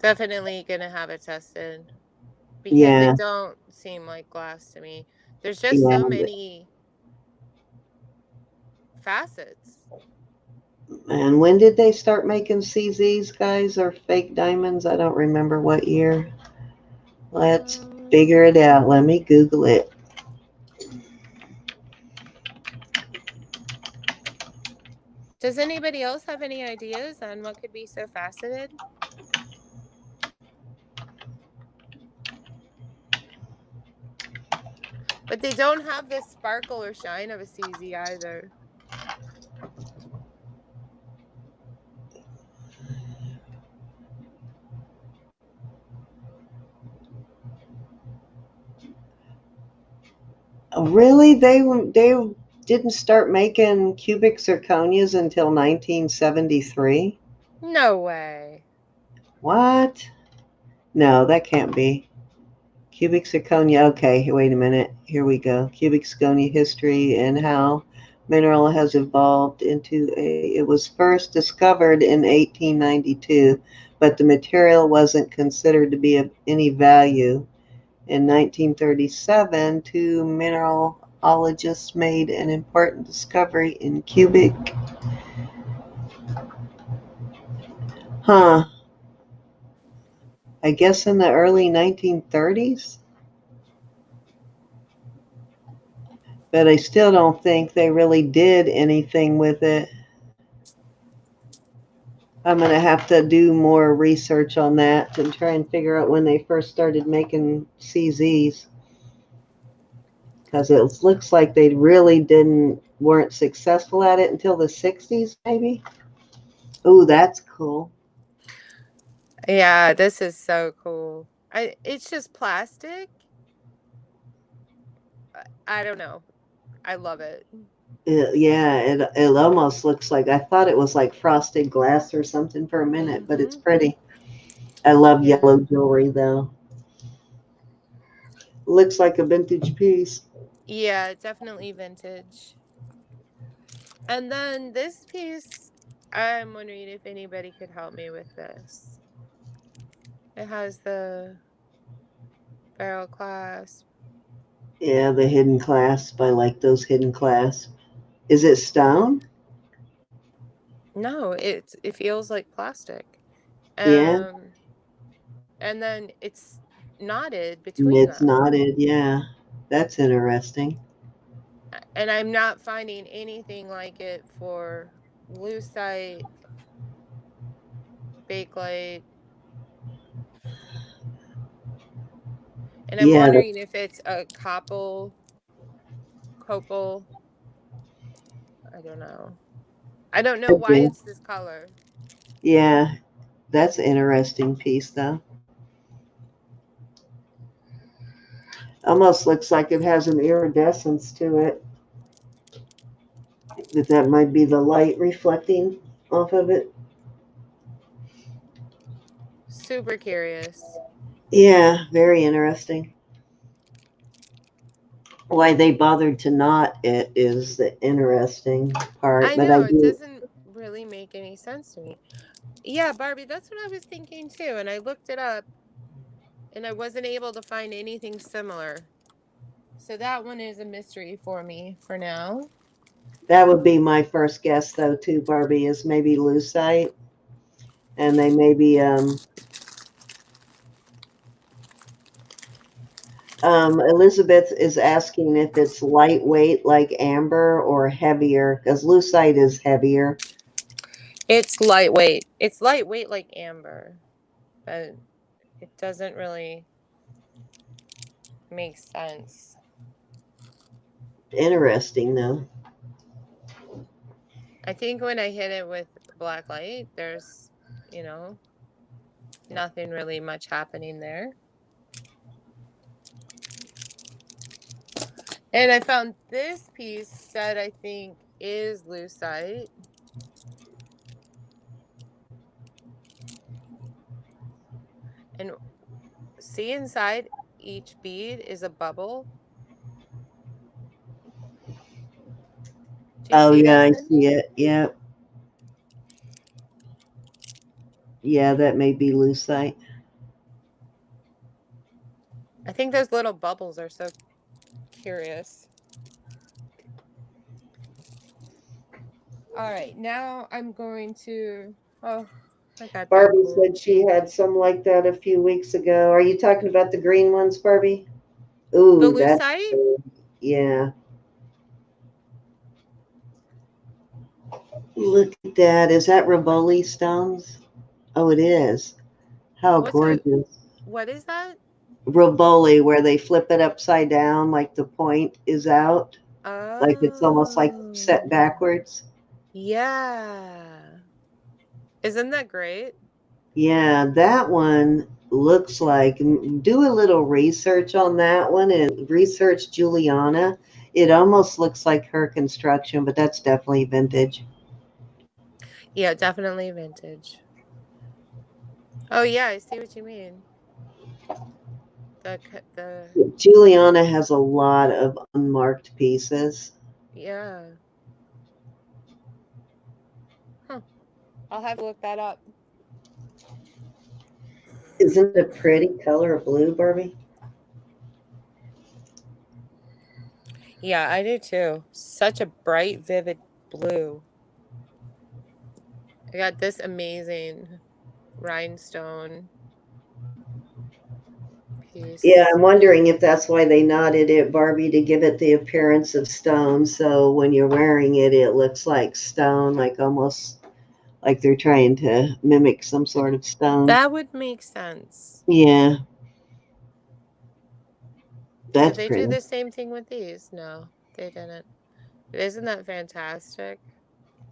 definitely gonna have it tested because they Yeah, don't seem like glass to me. There's just yeah, so many. facets. And when did they start making CZs, guys, or fake diamonds? I don't remember what year. Let's figure it out. Let me Google it. Does anybody else have any ideas on what could be so faceted? But they don't have the sparkle or shine of a CZ either. Really? They didn't start making cubic zirconias until 1973? No way. What? No, that can't be. Cubic zirconia. Okay, wait a minute. Here we go. Cubic zirconia history and how mineral has evolved into a. It was first discovered in 1892, but the material wasn't considered to be of any value. In 1937, two mineralogists made an important discovery in cubic. Huh. I guess in the early 1930s? But I still don't think they really did anything with it. I'm going to have to do more research on that and try and figure out when they first started making CZs. Because it looks like they really weren't successful at it until the 60s, maybe. Ooh, that's cool. Yeah, this is so cool. It's just plastic. I don't know. I love it. It almost looks like, I thought it was like frosted glass or something for a minute, but it's pretty. I love Yeah. yellow jewelry though. Looks like a vintage piece. Yeah, definitely vintage. And then this piece, I'm wondering if anybody could help me with this. It has the barrel clasp. Yeah, the hidden clasp. I like those hidden clasps. Is it stone? No, it feels like plastic. Yeah, Um, and then it's knotted between it's them. knotted. Yeah, that's interesting. And I'm not finding anything like it for lucite, bakelite. And I'm Yeah, wondering if it's a copal. I don't know. I don't know why it's this color. yeah, that's an interesting piece though. Almost looks like it has an iridescence to it. That might be the light reflecting off of it. Super curious. Yeah, very interesting. Why they bothered to knot it is the interesting part, I but I know, it do. doesn't really make any sense to me. Yeah, Barbie, that's what I was thinking too. And I looked it up and I wasn't able to find anything similar. So that one is a mystery for me for now. That would be my first guess, though, too, Barbie, is maybe lucite. And they maybe, Elizabeth is asking if it's lightweight like amber or heavier, because lucite is heavier. It's lightweight. It's lightweight like amber, but it doesn't really make sense. Interesting, though. I think when I hit it with black light, there's, nothing really much happening there. And I found this piece that I think is lucite. And see inside each bead is a bubble. Do you Oh, see yeah, that, I Cindy? see it. Yeah. Yeah, that may be lucite. I think those little bubbles are so curious. All right, now I'm going to. Oh, I got that Barbie cool. said she had some like that a few weeks ago. Are you talking about the green ones, Barbie? The Ooh, that's lucite? good. Yeah. Look at that. Is that Rivoli stones? Oh, it is. How What's a? gorgeous. What is that? Rivoli, where they flip it upside down, like the point is out, like it's almost like Oh, set backwards. yeah. Isn't that great? Yeah, that one looks like, do a little research on that one and research Juliana. It almost looks like her construction, but that's definitely vintage. Yeah, definitely vintage. Oh yeah, I see what you mean. The Juliana has a lot of unmarked pieces. yeah. Huh. I'll have to look that up. Isn't it a pretty color of blue, Barbie? Yeah, I do too. Such a bright, vivid blue. I got this amazing rhinestone Yeah, piece. I'm wondering if that's why they knotted it, Barbie, to give it the appearance of stone. So when you're wearing it, it looks like stone, like almost like they're trying to mimic some sort of stone. That would make sense. Yeah, Did that's they do pretty. the same thing with these? No, they didn't. Isn't that fantastic?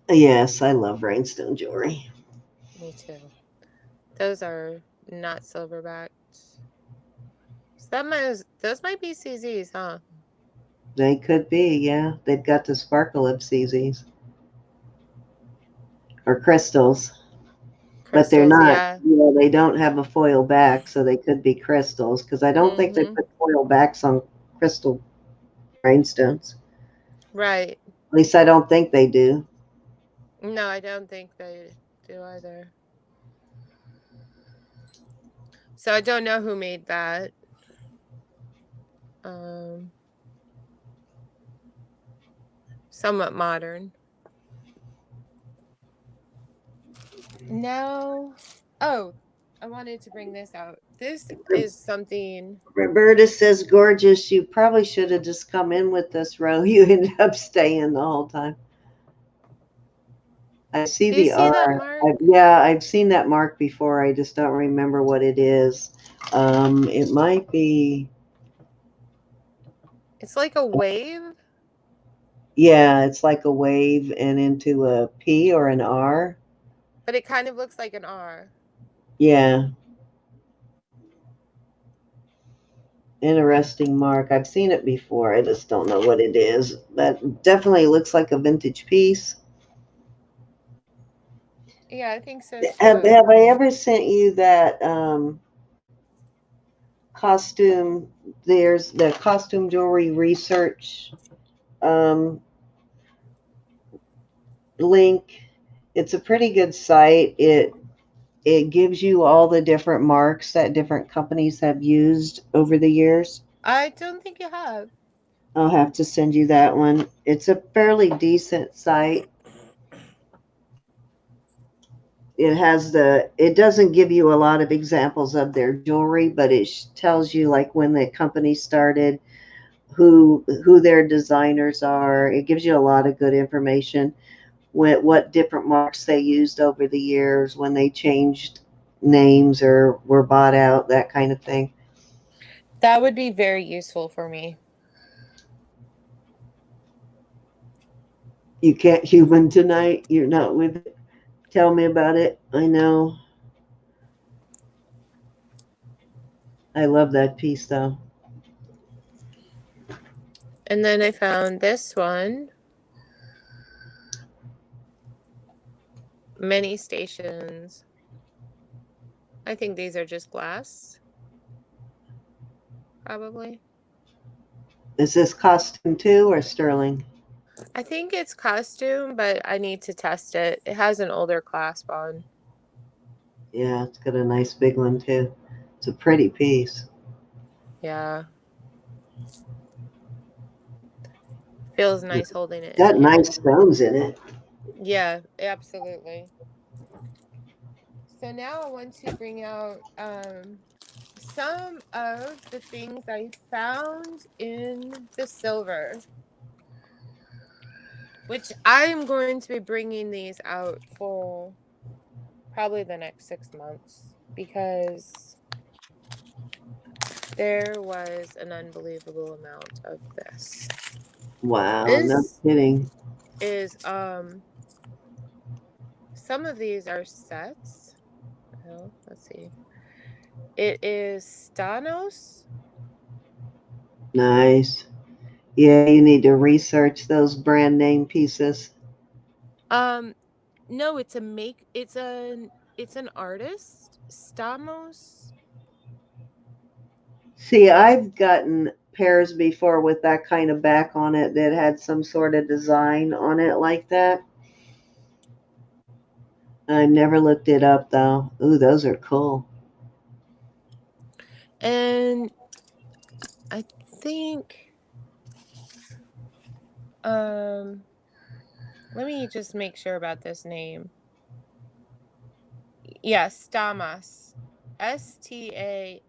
Yes, I love rhinestone jewelry. Me too. Those are not silverbacked. So those might be CZs, huh? They could be, yeah. They've got the sparkle of CZs or crystals, but they're Crystals, not, yeah. they don't have a foil back, so they could be crystals because I don't think they Mm-hmm. put foil backs on crystal rhinestones. Right. At least I don't think they do. No, I don't think they do either. So I don't know who made that. Um, Somewhat modern. No. Oh, I wanted to bring this out. This is something. Roberta says, gorgeous. You probably should have just come in with this row. You ended up staying the whole time. I see Do you the see that R. mark? Yeah, I've seen that mark before. I just don't remember what it is. It might be, It's like a wave, yeah, it's like a wave and into a P or an R. but it kind of looks like an R. Yeah, interesting mark. I've seen it before. I just don't know what it is. But definitely looks like a vintage piece. Yeah, I think so Have too. I ever sent you that costume? There's the costume jewelry research um, link. It's a pretty good site. It gives you all the different marks that different companies have used over the years. I don't think you have. I'll have to send you that one. It's a fairly decent site. It doesn't give you a lot of examples of their jewelry, but it tells you like when the company started, who their designers are. It gives you a lot of good information. What different marks they used over the years, when they changed names or were bought out, that kind of thing. That would be very useful for me. You can't human tonight. You're not with it. Tell me about it. I know. I love that piece though. And then I found this one. Many stations. I think these are just glass, probably. Is this costume too or sterling? I think it's costume, but I need to test it. It has an older clasp on. Yeah, it's got a nice big one too. It's a pretty piece. Yeah. Feels nice holding it in the Got nice hand. stones in it. Yeah, absolutely. So now I want to bring out some of the things I found in the silver, which I am going to be bringing these out for probably the next 6 months because there was an unbelievable amount of this. Wow, no This kidding. is some of these are sets. Oh, let's see. It is Stanos. Nice. Yeah, you need to research those brand name pieces. Um no, it's an artist. Stamos. See, I've gotten pairs before with that kind of back on it that had some sort of design on it like that. I never looked it up though. Ooh, those are cool. And I think let me just make sure about this name. Yes, Stamas. Stamas.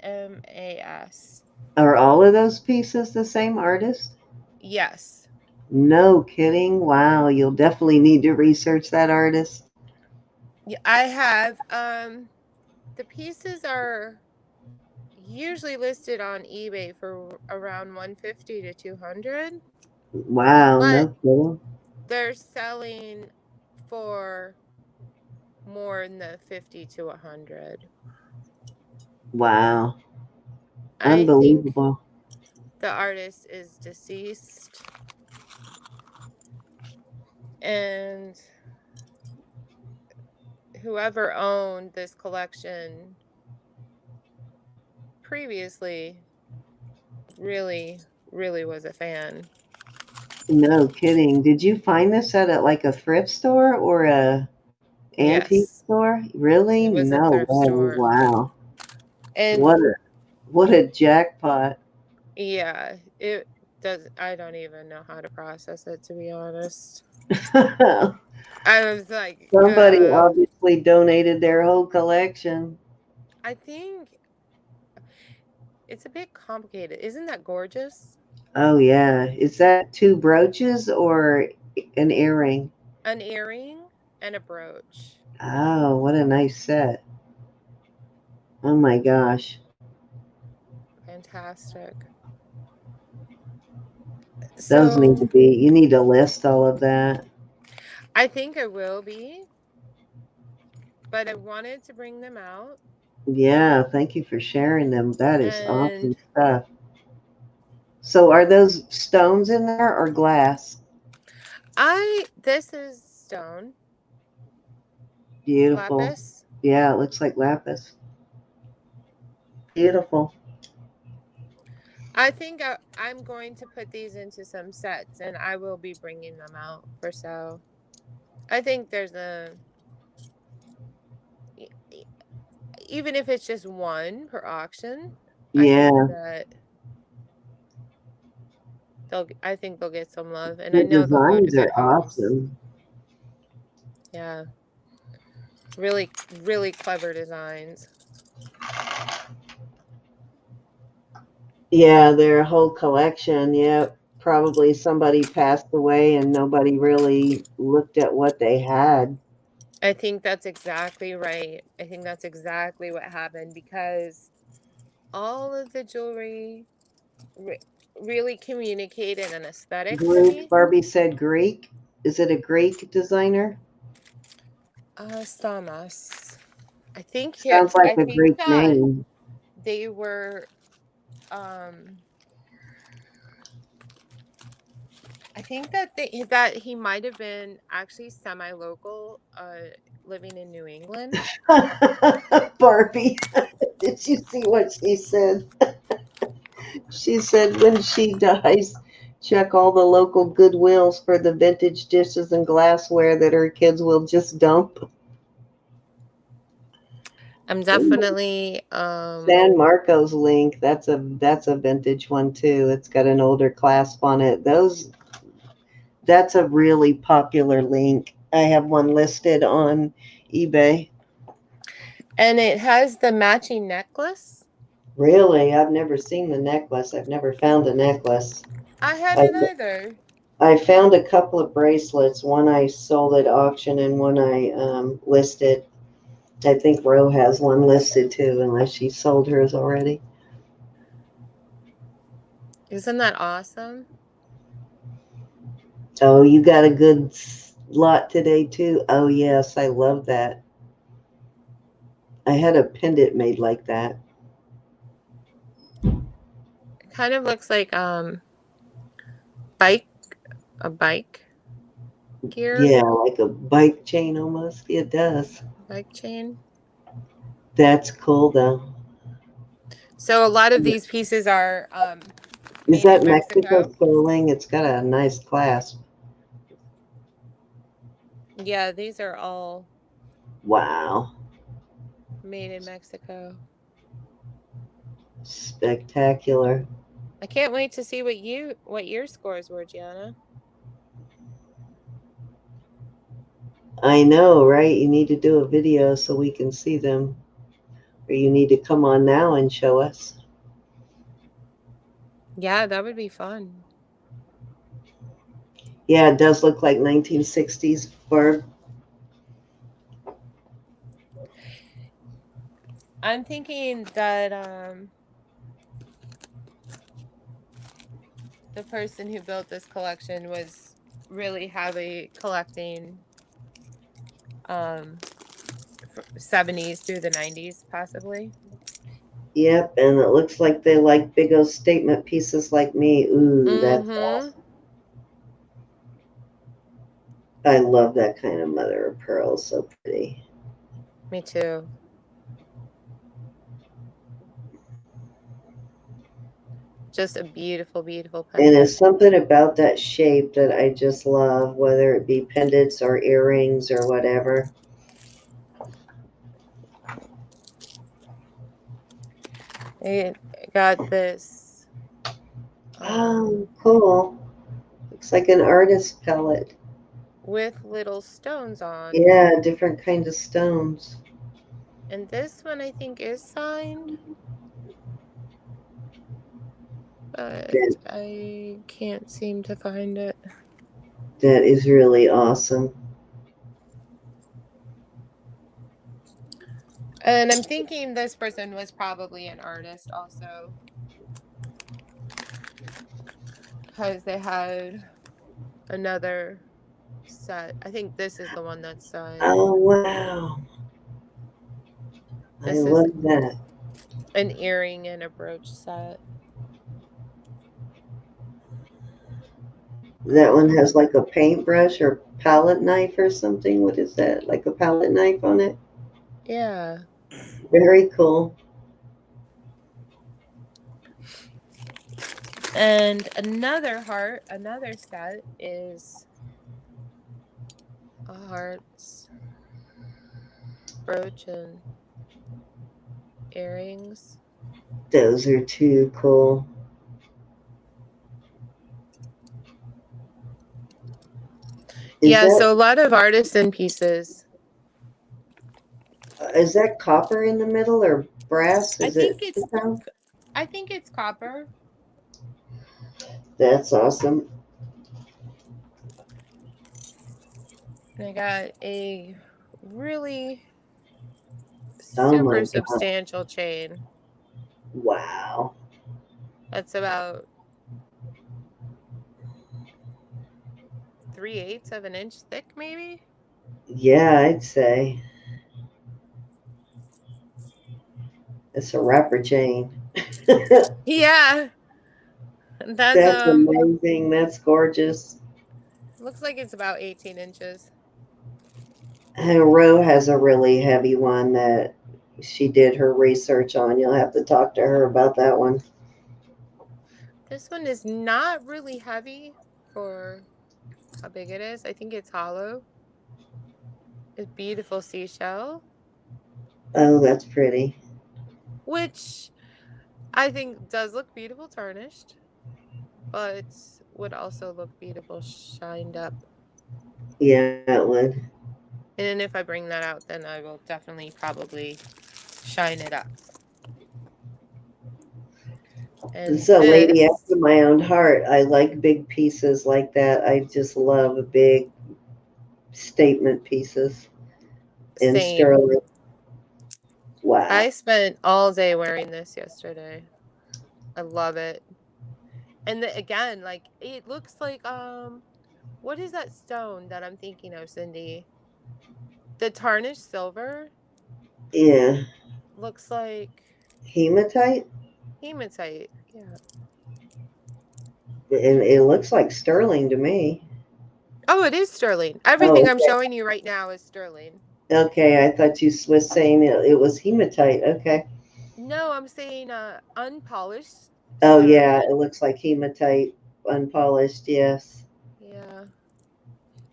Are all of those pieces the same artist? Yes. No kidding. Wow, you'll definitely need to research that artist. Yeah, I have the pieces are usually listed on eBay for around 150 to 200, Wow, but no kidding. they're selling for more in the 50 to 100. Wow, I think unbelievable. the artist is deceased, and whoever owned this collection previously really, really was a fan. No kidding. Did you find this at like a thrift store or a antique Yes, store? Really? it was a No thrift way. store. Wow. And What a jackpot. yeah, it does. I don't even know how to process it, to be honest. I was like, Somebody obviously donated their whole collection. I think it's a bit complicated. Isn't that gorgeous? Oh yeah. Is that two brooches or an earring? An earring and a brooch. Oh, what a nice set. Oh my gosh. Fantastic. Those need to So be, you need to list all of that. I think I will be, but I wanted to bring them out. Yeah, thank you for sharing them. That is And awesome stuff. So are those stones in there or glass? this is stone, Beautiful. lapis. Yeah, it looks like lapis. Beautiful. I think I'm going to put these into some sets and I will be bringing them out for sale. I think there's e- e- even if it's just one per auction, I think Yeah, that I think they'll get some love and I the know they'll go to designs good are homes. awesome. Yeah. Really, really clever designs. Yeah, their whole collection. Yeah, probably somebody passed away and nobody really looked at what they had. I think that's exactly right. I think that's exactly what happened because all of the jewelry re- really communicated an aesthetic to Greek, me. Barbie said Greek. Is it a Greek designer? Stamas. I think here. Sounds like I a think Greek that name. they were. Um, I think that he might have been actually semi-local, living in New England. Barbie, did you see what she said? She said when she dies, check all the local Goodwills for the vintage dishes and glassware that her kids will just dump. I'm definitely. San Marco's link, that's a vintage one too. It's got an older clasp on it. Those That's a really popular link. I have one listed on eBay. And it has the matching necklace. Really? I've never seen the necklace. I've never found a necklace. I I, hadn't either. I found a couple of bracelets. One I sold at auction and one I listed. I think Ro has one listed too, unless she sold hers already. Isn't that awesome? Oh, you got a good lot today too? Oh, yes, I love that. I had a pendant made like that. It kind of looks like bike a bike gear, Yeah, like a bike chain almost. It does. bike chain. That's cool though. So a lot of these pieces are Is made that in Mexico Mexico. sterling? It's got a nice clasp. Yeah, these are all Wow. made in Mexico. Spectacular. I can't wait to see what your scores were, Gianna. I know, right? You need to do a video so we can see them. Or you need to come on now and show us. Yeah, that would be fun. Yeah, it does look like 1960s Barb. I'm thinking that the person who built this collection was really heavy collecting 70s through the 90s possibly. Yep, and it looks like they like big old statement pieces like me. Ooh, that's Mm-hmm. awesome. I love that kind of mother of pearl. So pretty. Me too. Just a beautiful, beautiful And pendant. it's something about that shape that I just love, whether it be pendants or earrings or whatever. It got this Oh, cool. Looks like an artist palette. with little stones on. Yeah, different kinds of stones. And this one I think is signed, but That, I can't seem to find it. that is really awesome. And I'm thinking this person was probably an artist also, because they had another set. I think this is the one that's signed. Oh, wow. I This is love that. an earring and a brooch set. That one has like a paintbrush or palette knife or something. What is that? Like a palette knife on it? Yeah. Very cool. And another set is a heart's brooch and earrings. Those are too cool. Is Yeah, that so a lot of artisan pieces. is that copper in the middle or brass? I Is think it it's 2 pound? I think it's copper. That's awesome. And I got a really Oh my super god. substantial chain. Wow. That's about 3/8 of an inch thick, maybe. Yeah, I'd say it's a rapper chain. Yeah, that's That's amazing. That's gorgeous. looks like it's about 18 inches. Ro has a really heavy one that she did her research on. You'll have to talk to her about that one. This one is not really heavy for how big it is. I think it's hollow. It's beautiful seashell, Oh, that's pretty. which I think does look beautiful tarnished, but would also look beautiful shined up. Yeah, it would. And then if I bring that out, then I will definitely probably shine it up. And So, lady this, after my own heart, I like big pieces like that. I just love big statement pieces in same. sterling. I Wow. spent all day wearing this yesterday. I love it. And again, like it looks like what is that stone that I'm thinking of, Cindy? The tarnished silver Yeah. looks like Hematite? hematite. Yeah. And it looks like sterling to me. Oh, it is sterling. Everything Oh, I'm showing you right now is sterling. okay. I thought you was saying it was hematite. Okay. No, I'm saying unpolished Oh, yeah. sterling. It looks like hematite, unpolished. Yes. Yeah.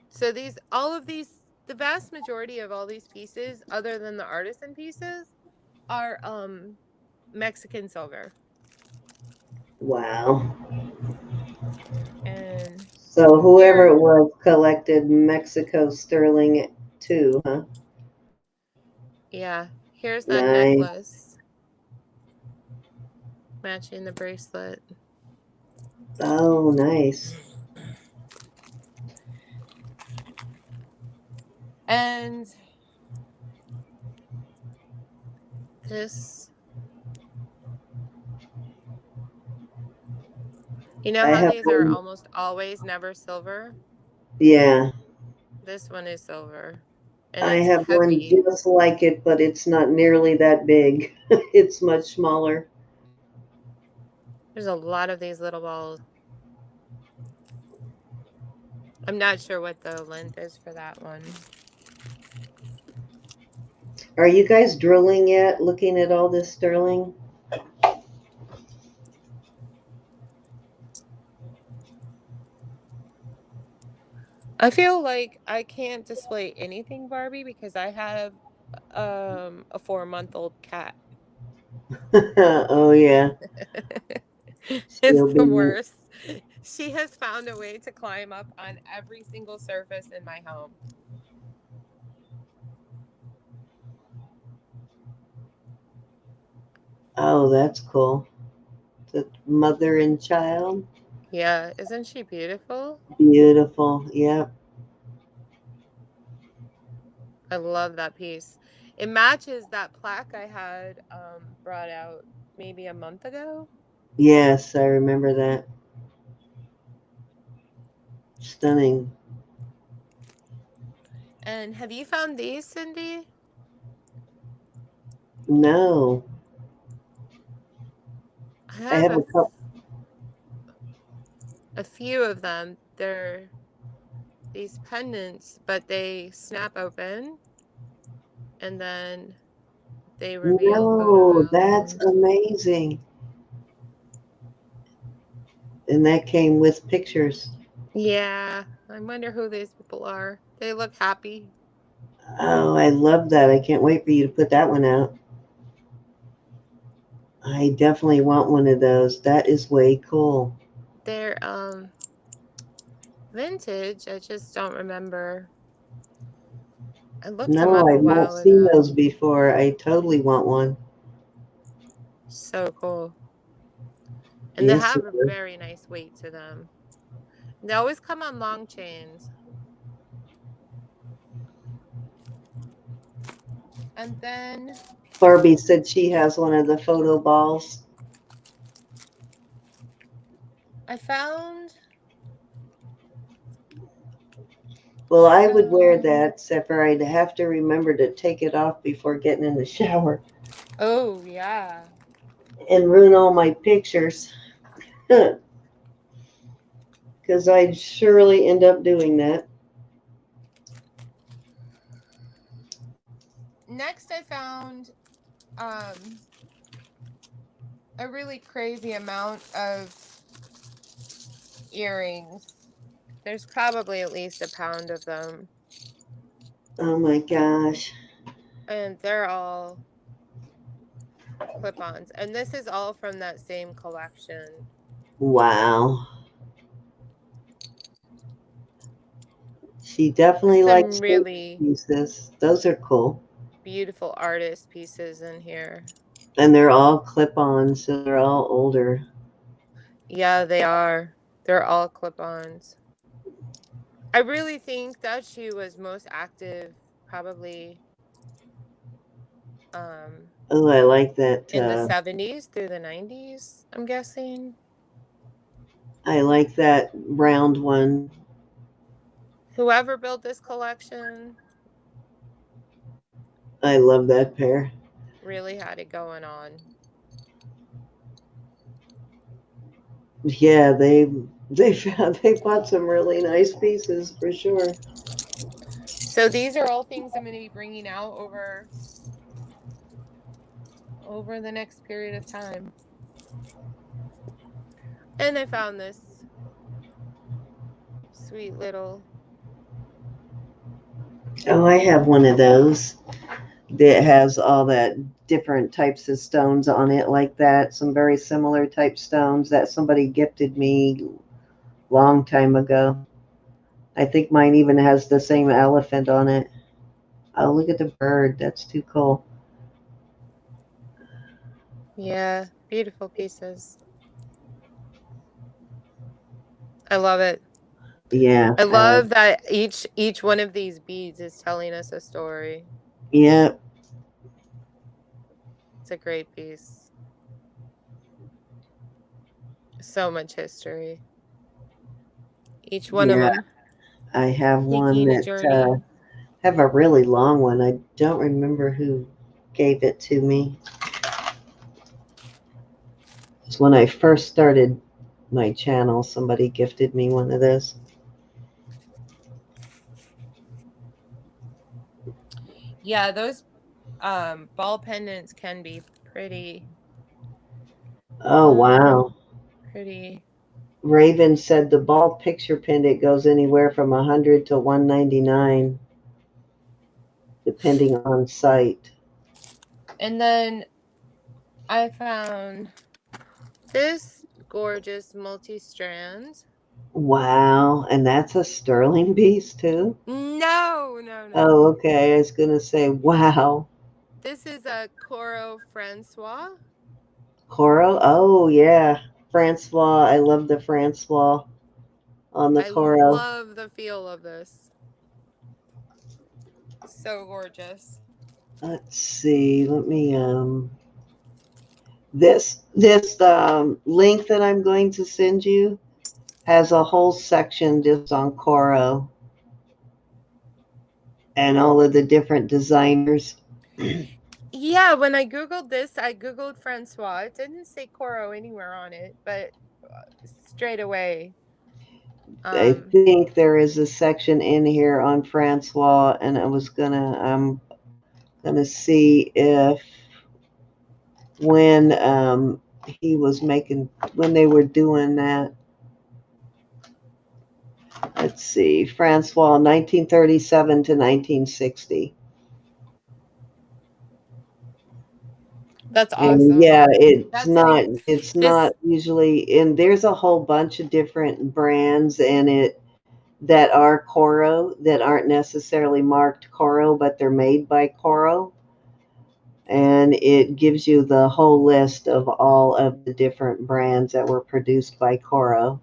So all of these, the vast majority of all these pieces, other than the artisan pieces, are Mexican silver. Wow. And So whoever here, it was collected Mexico sterling too, huh? yeah, here's that Nice. necklace matching the bracelet. Oh, nice. And this, you know I how have these are one. almost always never silver? Yeah. This one is silver. And I it's have one heavy. just like it, but it's not nearly that big. It's much smaller. There's a lot of these little balls. I'm not sure what the length is for that one. Are you guys drilling yet? Looking at all this sterling? I feel like I can't display anything Barbie because I have a 4-month-old cat. Oh, yeah. It's She'll the be. worst. She has found a way to climb up on every single surface in my home. Oh, that's cool. The mother and child. Yeah, isn't she beautiful? Beautiful. Yep. I love that piece. It matches that plaque I had brought out maybe a month ago. Yes, I remember that. Stunning. And have you found these, Cindy? No, I I have have a couple. a few of them. They're these pendants, but they snap open and then they reveal photo No, that's albums. amazing. And that came with pictures. Yeah, I wonder who these people are. They look happy. Oh, I love that. I can't wait for you to put that one out. I definitely want one of those. That is way cool. They're vintage. I just don't remember. I looked them No, up a I've not while seen ago. those before. I totally want one. So cool. And they Yes, have a very nice weight to them. They always come on long chains. And then Barbie said she has one of the photo balls. I found Well, I would wear some. that, except for I'd have to remember to take it off before getting in the shower Oh, yeah. and ruin all my pictures. Because I'd surely end up doing that. Next, I found um, a really crazy amount of earrings. There's probably at least a pound of them. Oh my gosh. And they're all clip-ons. And this is all from that same collection. Wow. She definitely Some likes those really pieces. Those are cool. beautiful artist pieces in here. And they're all clip-ons, so they're all older. Yeah, they are. They're all clip-ons. I really think that she was most active probably Oh, I like that. in the 70s through the 90s, I'm guessing. I like that round one. Whoever built this collection I love that pair. really had it going on. Yeah, they bought some really nice pieces for sure. So these are all things I'm going to be bringing out over the next period of time. And I found this sweet little. Oh, I have one of those that has all that different types of stones on it like that. Some very similar type stones that somebody gifted me long time ago. I think mine even has the same elephant on it. Oh, look at the bird. That's too cool. Yeah, beautiful pieces. I love it. Yeah. I love that each one of these beads is telling us a story. Yeah. It's a great piece. So much history. Each one of Yeah. them I have one taking a that journey. have a really long one. I don't remember who gave it to me. It's when I first started my channel. Somebody gifted me one of those. Yeah, those ball pendants can be pretty Oh wow. pretty. Raven said the ball picture pendant goes anywhere from 100 to 199, depending on site. And then I found this gorgeous multi-strand. Wow, and that's a sterling piece too. No. Oh, okay. I was gonna say, wow. This is a Coro Francois. Coro. Oh yeah, Francois. I love the Francois on the I Coro. love the feel of this. So gorgeous. Let's see. Let me this link that I'm going to send you has a whole section just on Coro and all of the different designers. Yeah, when I Googled this, I Googled Francois. It didn't say Coro anywhere on it, but straight away. I think there is a section in here on Francois, and I'm gonna see if when he was making when they were doing that. Let's see, Francois, 1937 to 1960. That's And awesome. yeah, That's an it's this not usually, and there's a whole bunch of different brands in it that are Coro that aren't necessarily marked Coro, but they're made by Coro. And it gives you the whole list of all of the different brands that were produced by Coro.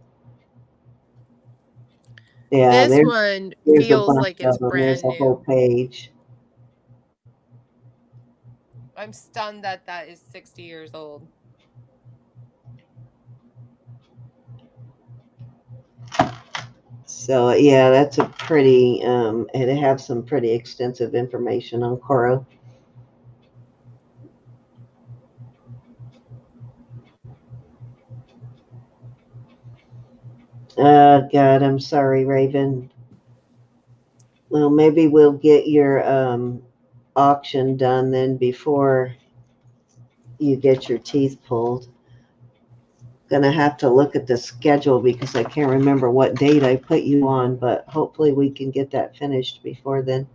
Yeah, this one there's a feels bunch like it's of them. There's brand a whole new. page. I'm stunned that that is 60 years old. So yeah, that's a pretty and it have some pretty extensive information on Coro. God, I'm sorry, Raven. Well, maybe we'll get your auction done then before you get your teeth pulled. Gonna have to look at the schedule because I can't remember what date I put you on, but hopefully we can get that finished before then.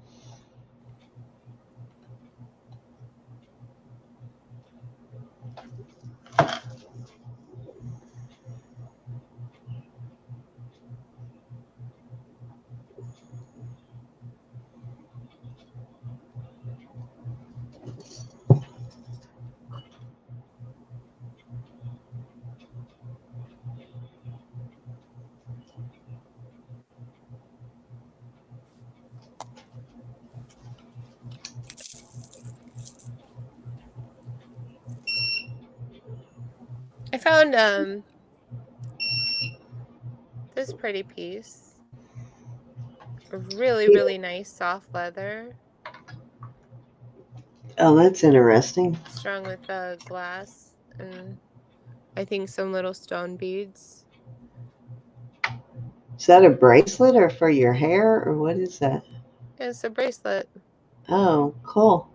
I found this pretty piece. A really, really nice soft leather. Oh, that's interesting. Strung with glass and I think some little stone beads. Is that a bracelet or for your hair or what is that? It's a bracelet Oh, cool.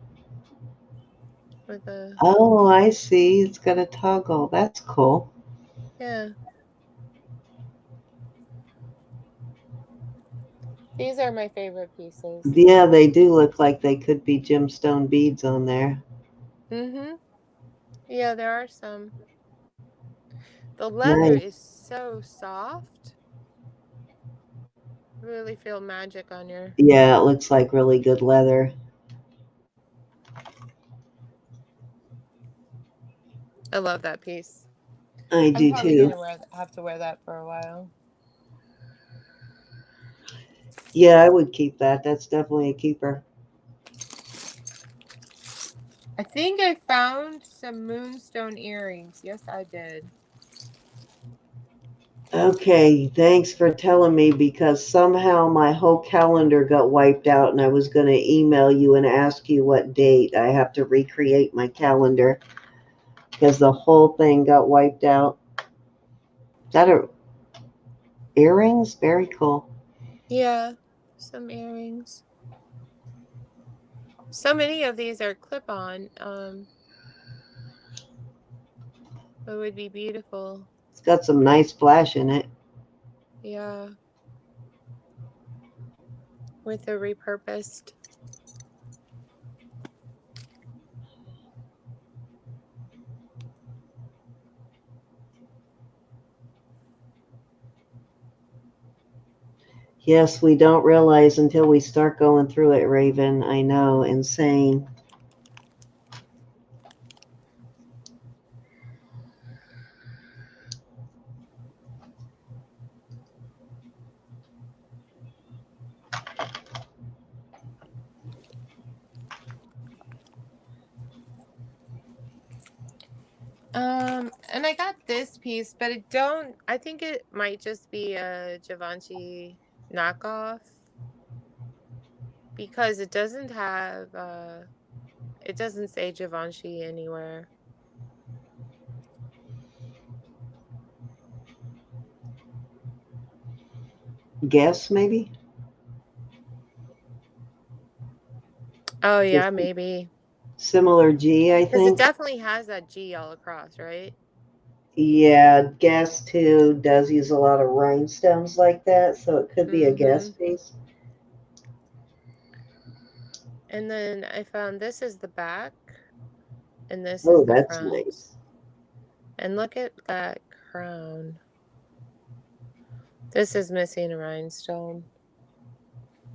with a, Oh, I see. It's got a toggle. That's cool. yeah. These are my favorite pieces. Yeah, they do look like they could be gemstone beads on there. Mm-hmm. Yeah, there are some. The leather Nice. is so soft. Really feel magic on your. Yeah, it looks like really good leather. I love that piece. I I'm do probably too. gonna have to wear that for a while. Yeah, I would keep that. That's definitely a keeper. I think I found some moonstone earrings. Yes, I did. Okay, thanks for telling me because somehow my whole calendar got wiped out and I was going to email you and ask you what date. I have to recreate my calendar because the whole thing got wiped out. Is that a earrings? Very cool. Yeah, some earrings. So many of these are clip-on. It would be beautiful. It's got some nice flash in it. Yeah, with a repurposed. Yes, we don't realize until we start going through it, Raven. I know, insane. And I got this piece, but I think it might just be a Givenchy knockoff because it doesn't say Givenchy anywhere. Guess maybe? Oh Just yeah, maybe. similar G, I Because it think. definitely has that G all across, right? Yeah, Guess too does use a lot of rhinestones like that, so it could be a Guess Mm-hmm. piece. And then I found this is the back, and this is Oh, the that's front. nice. And look at that crown. This is missing a rhinestone.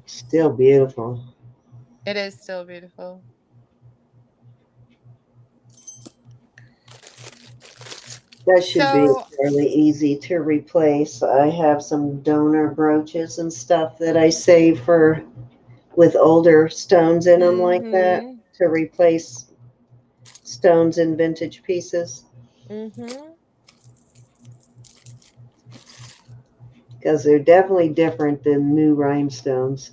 Still beautiful. It is still beautiful. That should be So, fairly easy to replace. I have some donor brooches and stuff that I save for with older stones in them like that mm-hmm. to replace stones in vintage pieces Mm-hmm. because they're definitely different than new rhinestones.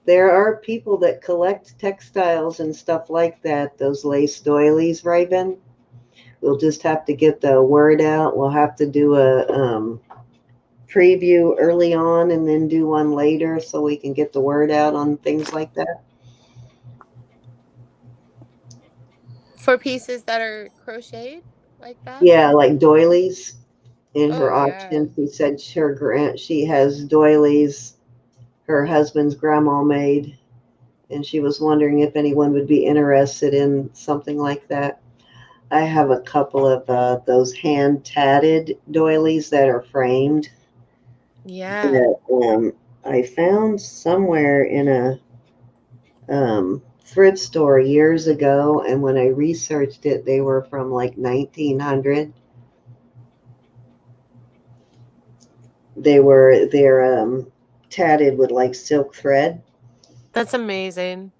There are people that collect textiles and stuff like that, those lace doilies, Raven. We'll just have to get the word out. We'll have to do a preview early on and then do one later so we can get the word out on things like that. For pieces that are crocheted like that? Yeah, like doilies. In Oh, her yeah. auction, she has doilies her husband's grandma made, and she was wondering if anyone would be interested in something like that. I have a couple of those hand tatted doilies that are framed Yeah. that I found somewhere in a thrift store years ago, and when I researched it, they were from like 1900. They're tatted with like silk thread. That's amazing.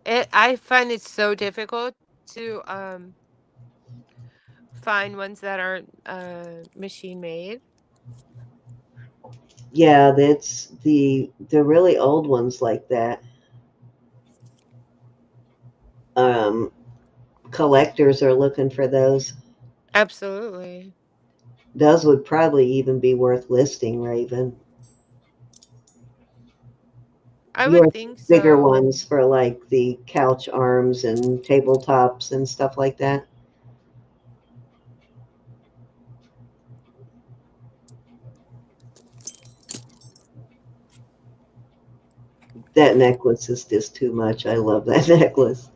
I find it so difficult to find ones that aren't machine made. Yeah, that's the really old ones like that. Um, Collectors are looking for those. Absolutely. Those would probably even be worth listing, Raven. I would Your think bigger so. ones for like the couch arms and tabletops and stuff like that. That necklace is just too much. I love that necklace.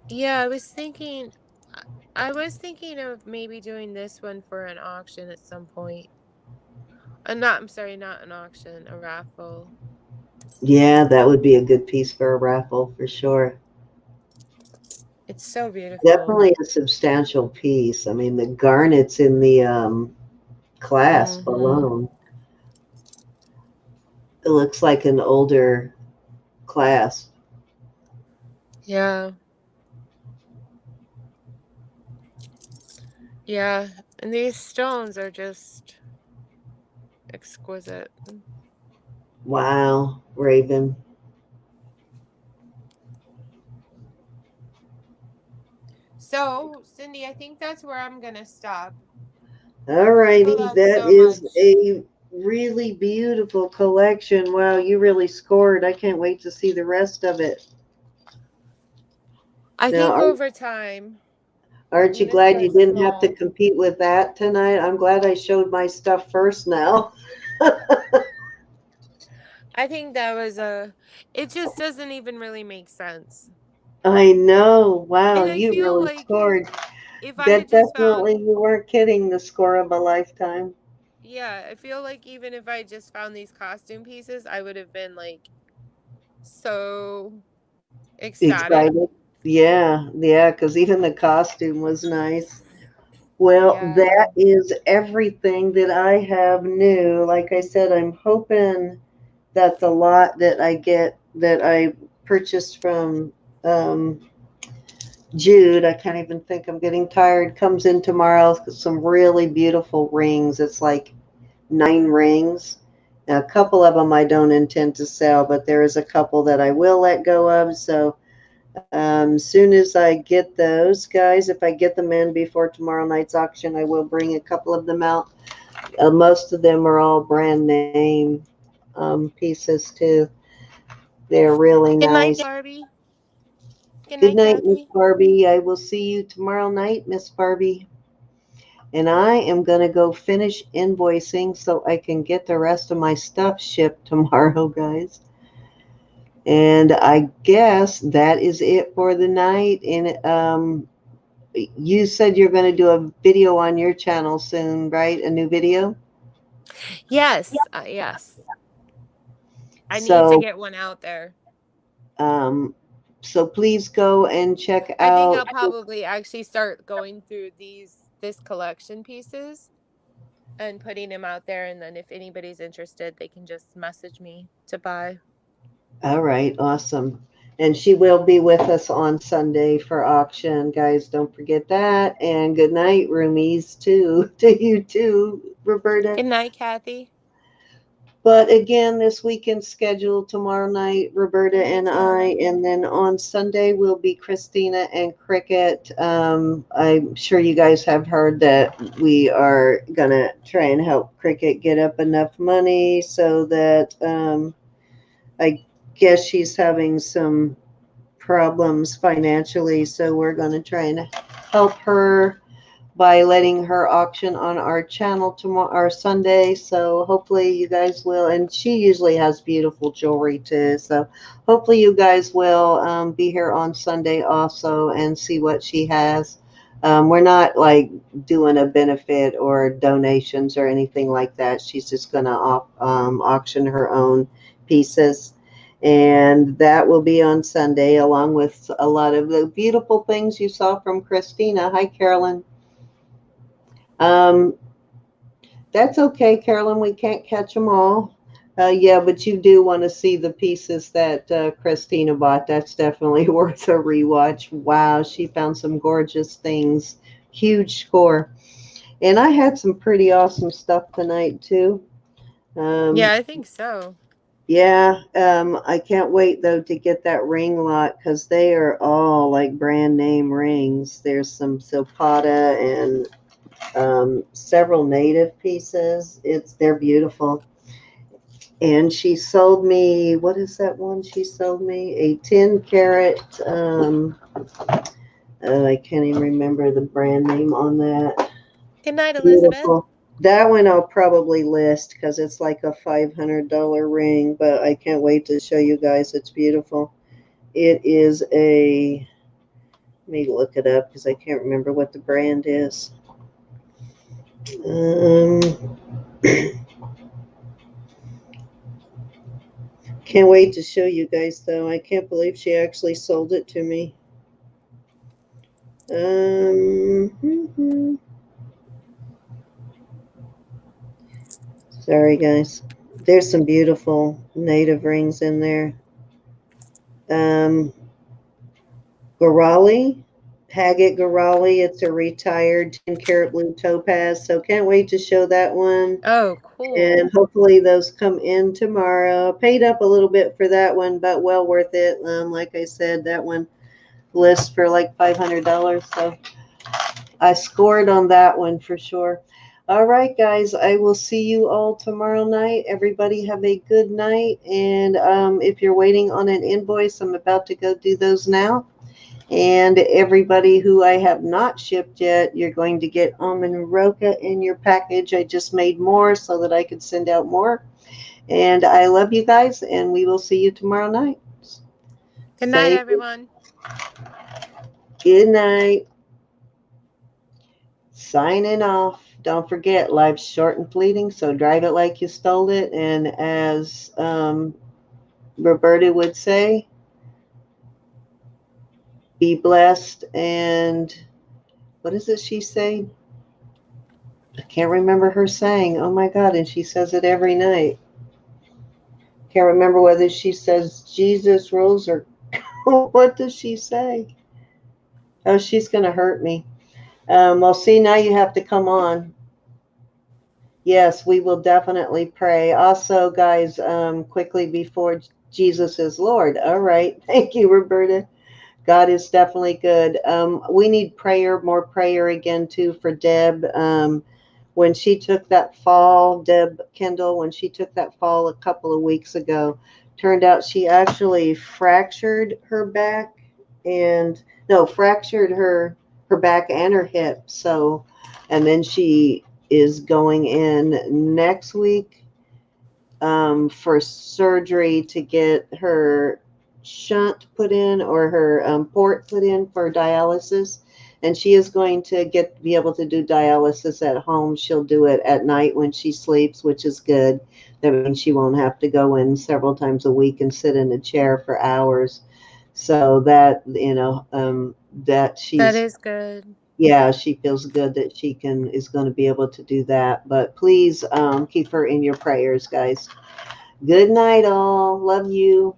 Yeah, I was thinking of maybe doing this one for an auction at some point. I'm sorry, not an auction, a raffle. Yeah, that would be a good piece for a raffle for sure. It's so beautiful. Definitely a substantial piece. I mean, the garnets in the clasp Mhm. alone, it looks like an older clasp. Yeah. Yeah, and these stones are just exquisite. Wow, Raven. So, Cindy, I think that's where I'm gonna stop. All I righty, love that so is much. a really beautiful collection. Wow, you really scored. I can't wait to see the rest of it. I Now, think over time, aren't you even if glad they're you didn't have to small, compete with that tonight? I'm glad I showed my stuff first now. I think that was a. It just doesn't even really make sense. I know. Wow, And I you feel really like scored. if I That had just definitely, found, you weren't kidding, the score of a lifetime. yeah, I feel like even if I just found these costume pieces, I would have been like so ecstatic. Excited. Yeah, yeah, because even the costume was nice. Well, Yeah. that is everything that I have new. Like I said, I'm hoping that the lot that I get that I purchased from um, Jude, I can't even think, I'm getting tired, comes in tomorrow with some really beautiful rings. It's like 9 rings. Now, a couple of them I don't intend to sell, but there is a couple that I will let go of. So, soon as I get those guys, if I get them in before tomorrow night's auction, I will bring a couple of them out. Most of them are all brand name pieces too. They're really Good night, nice. Barbie. Good Good night, night, Miss Kathy. Barbie. I will see you tomorrow night, Miss Barbie. And I am going to go finish invoicing so I can get the rest of my stuff shipped tomorrow, guys. And I guess that is it for the night. And you said you're going to do a video on your channel soon, right? A new video? Yes, yes. I need to So, get one out there. um, so please go and check I think out. I'll probably actually start going through this collection pieces and putting them out there, and then if anybody's interested, they can just message me to buy. All right, awesome. And she will be with us on Sunday for auction, guys. Don't forget that. And good night, roomies, too, to you too, Roberta. Good night, Kathy. But again, this weekend scheduled tomorrow night, Roberta Me and I, too. and then on Sunday will be Christina and Cricket. I'm sure you guys have heard that we are gonna try and help Cricket get up enough money so that I guess she's having some problems financially, so we're going to try and help her by letting her auction on our channel tomorrow or Sunday. So hopefully you guys will, and she usually has beautiful jewelry too. So hopefully you guys will be here on Sunday also and see what she has. We're not like doing a benefit or donations or anything like that. She's just going to auction her own pieces. And that will be on Sunday, along with a lot of the beautiful things you saw from Christina. Hi, Carolyn. Um, that's okay, Carolyn. We can't catch them all. Yeah, but you do want to see the pieces that Christina bought. That's definitely worth a rewatch. Wow, she found some gorgeous things. Huge score. And I had some pretty awesome stuff tonight, too. Yeah, Um, I think so. yeah, I can't wait, though, to get that ring lot because they are all like brand name rings. There's some Silpata and several native pieces. They're beautiful. And she sold me, what is that one she sold me? A 10 carat, I can't even remember the brand name on that. Good night, Elizabeth. Beautiful. That one I'll probably list because it's like a $500 ring, but I can't wait to show you guys. It's beautiful. It is a, let me look it up because I can't remember what the brand is. Um, can't wait to show you guys though. I can't believe she actually sold it to me. Sorry, guys. There's some beautiful native rings in there. Um, Gorali, Haggett Gorali. It's a retired 10 karat blue topaz. So can't wait to show that one. Oh, And cool. hopefully those come in tomorrow. Paid up a little bit for that one, but well worth it. Like I said, that one lists for like $500. So I scored on that one for sure. All right, guys, I will see you all tomorrow night. Everybody have a good night. And if you're waiting on an invoice, I'm about to go do those now. And everybody who I have not shipped yet, you're going to get almond roca in your package. I just made more so that I could send out more. And I love you guys, and we will see you tomorrow night. Good night, Say everyone. good night. Signing off. Don't forget, life's short and fleeting, so drive it like you stole it. And as Roberta would say, be blessed. And what does it she say? I can't remember her saying. Oh my God. And she says it every night. Can't remember whether she says Jesus rules or what does she say? Oh, she's going to hurt me. Well, see, now you have to come on. Yes, we will definitely pray. Also, guys, quickly before Jesus is Lord. All right. Thank you, Roberta. God is definitely good. We need prayer, more prayer again, too, for Deb. When she took that fall, Deb Kendall, when she took that fall a couple of weeks ago, turned out she actually fractured her back and no, fractured her back and her hip. So, and then she is going in next week for surgery to get her shunt put in or her port put in for dialysis. And she is going to be able to do dialysis at home. She'll do it at night when she sleeps, which is good. That means she won't have to go in several times a week and sit in a chair for hours. So that, that That she's, is good. yeah, she feels good that she is going to be able to do that. But please keep her in your prayers, guys. Good night, all. Love you.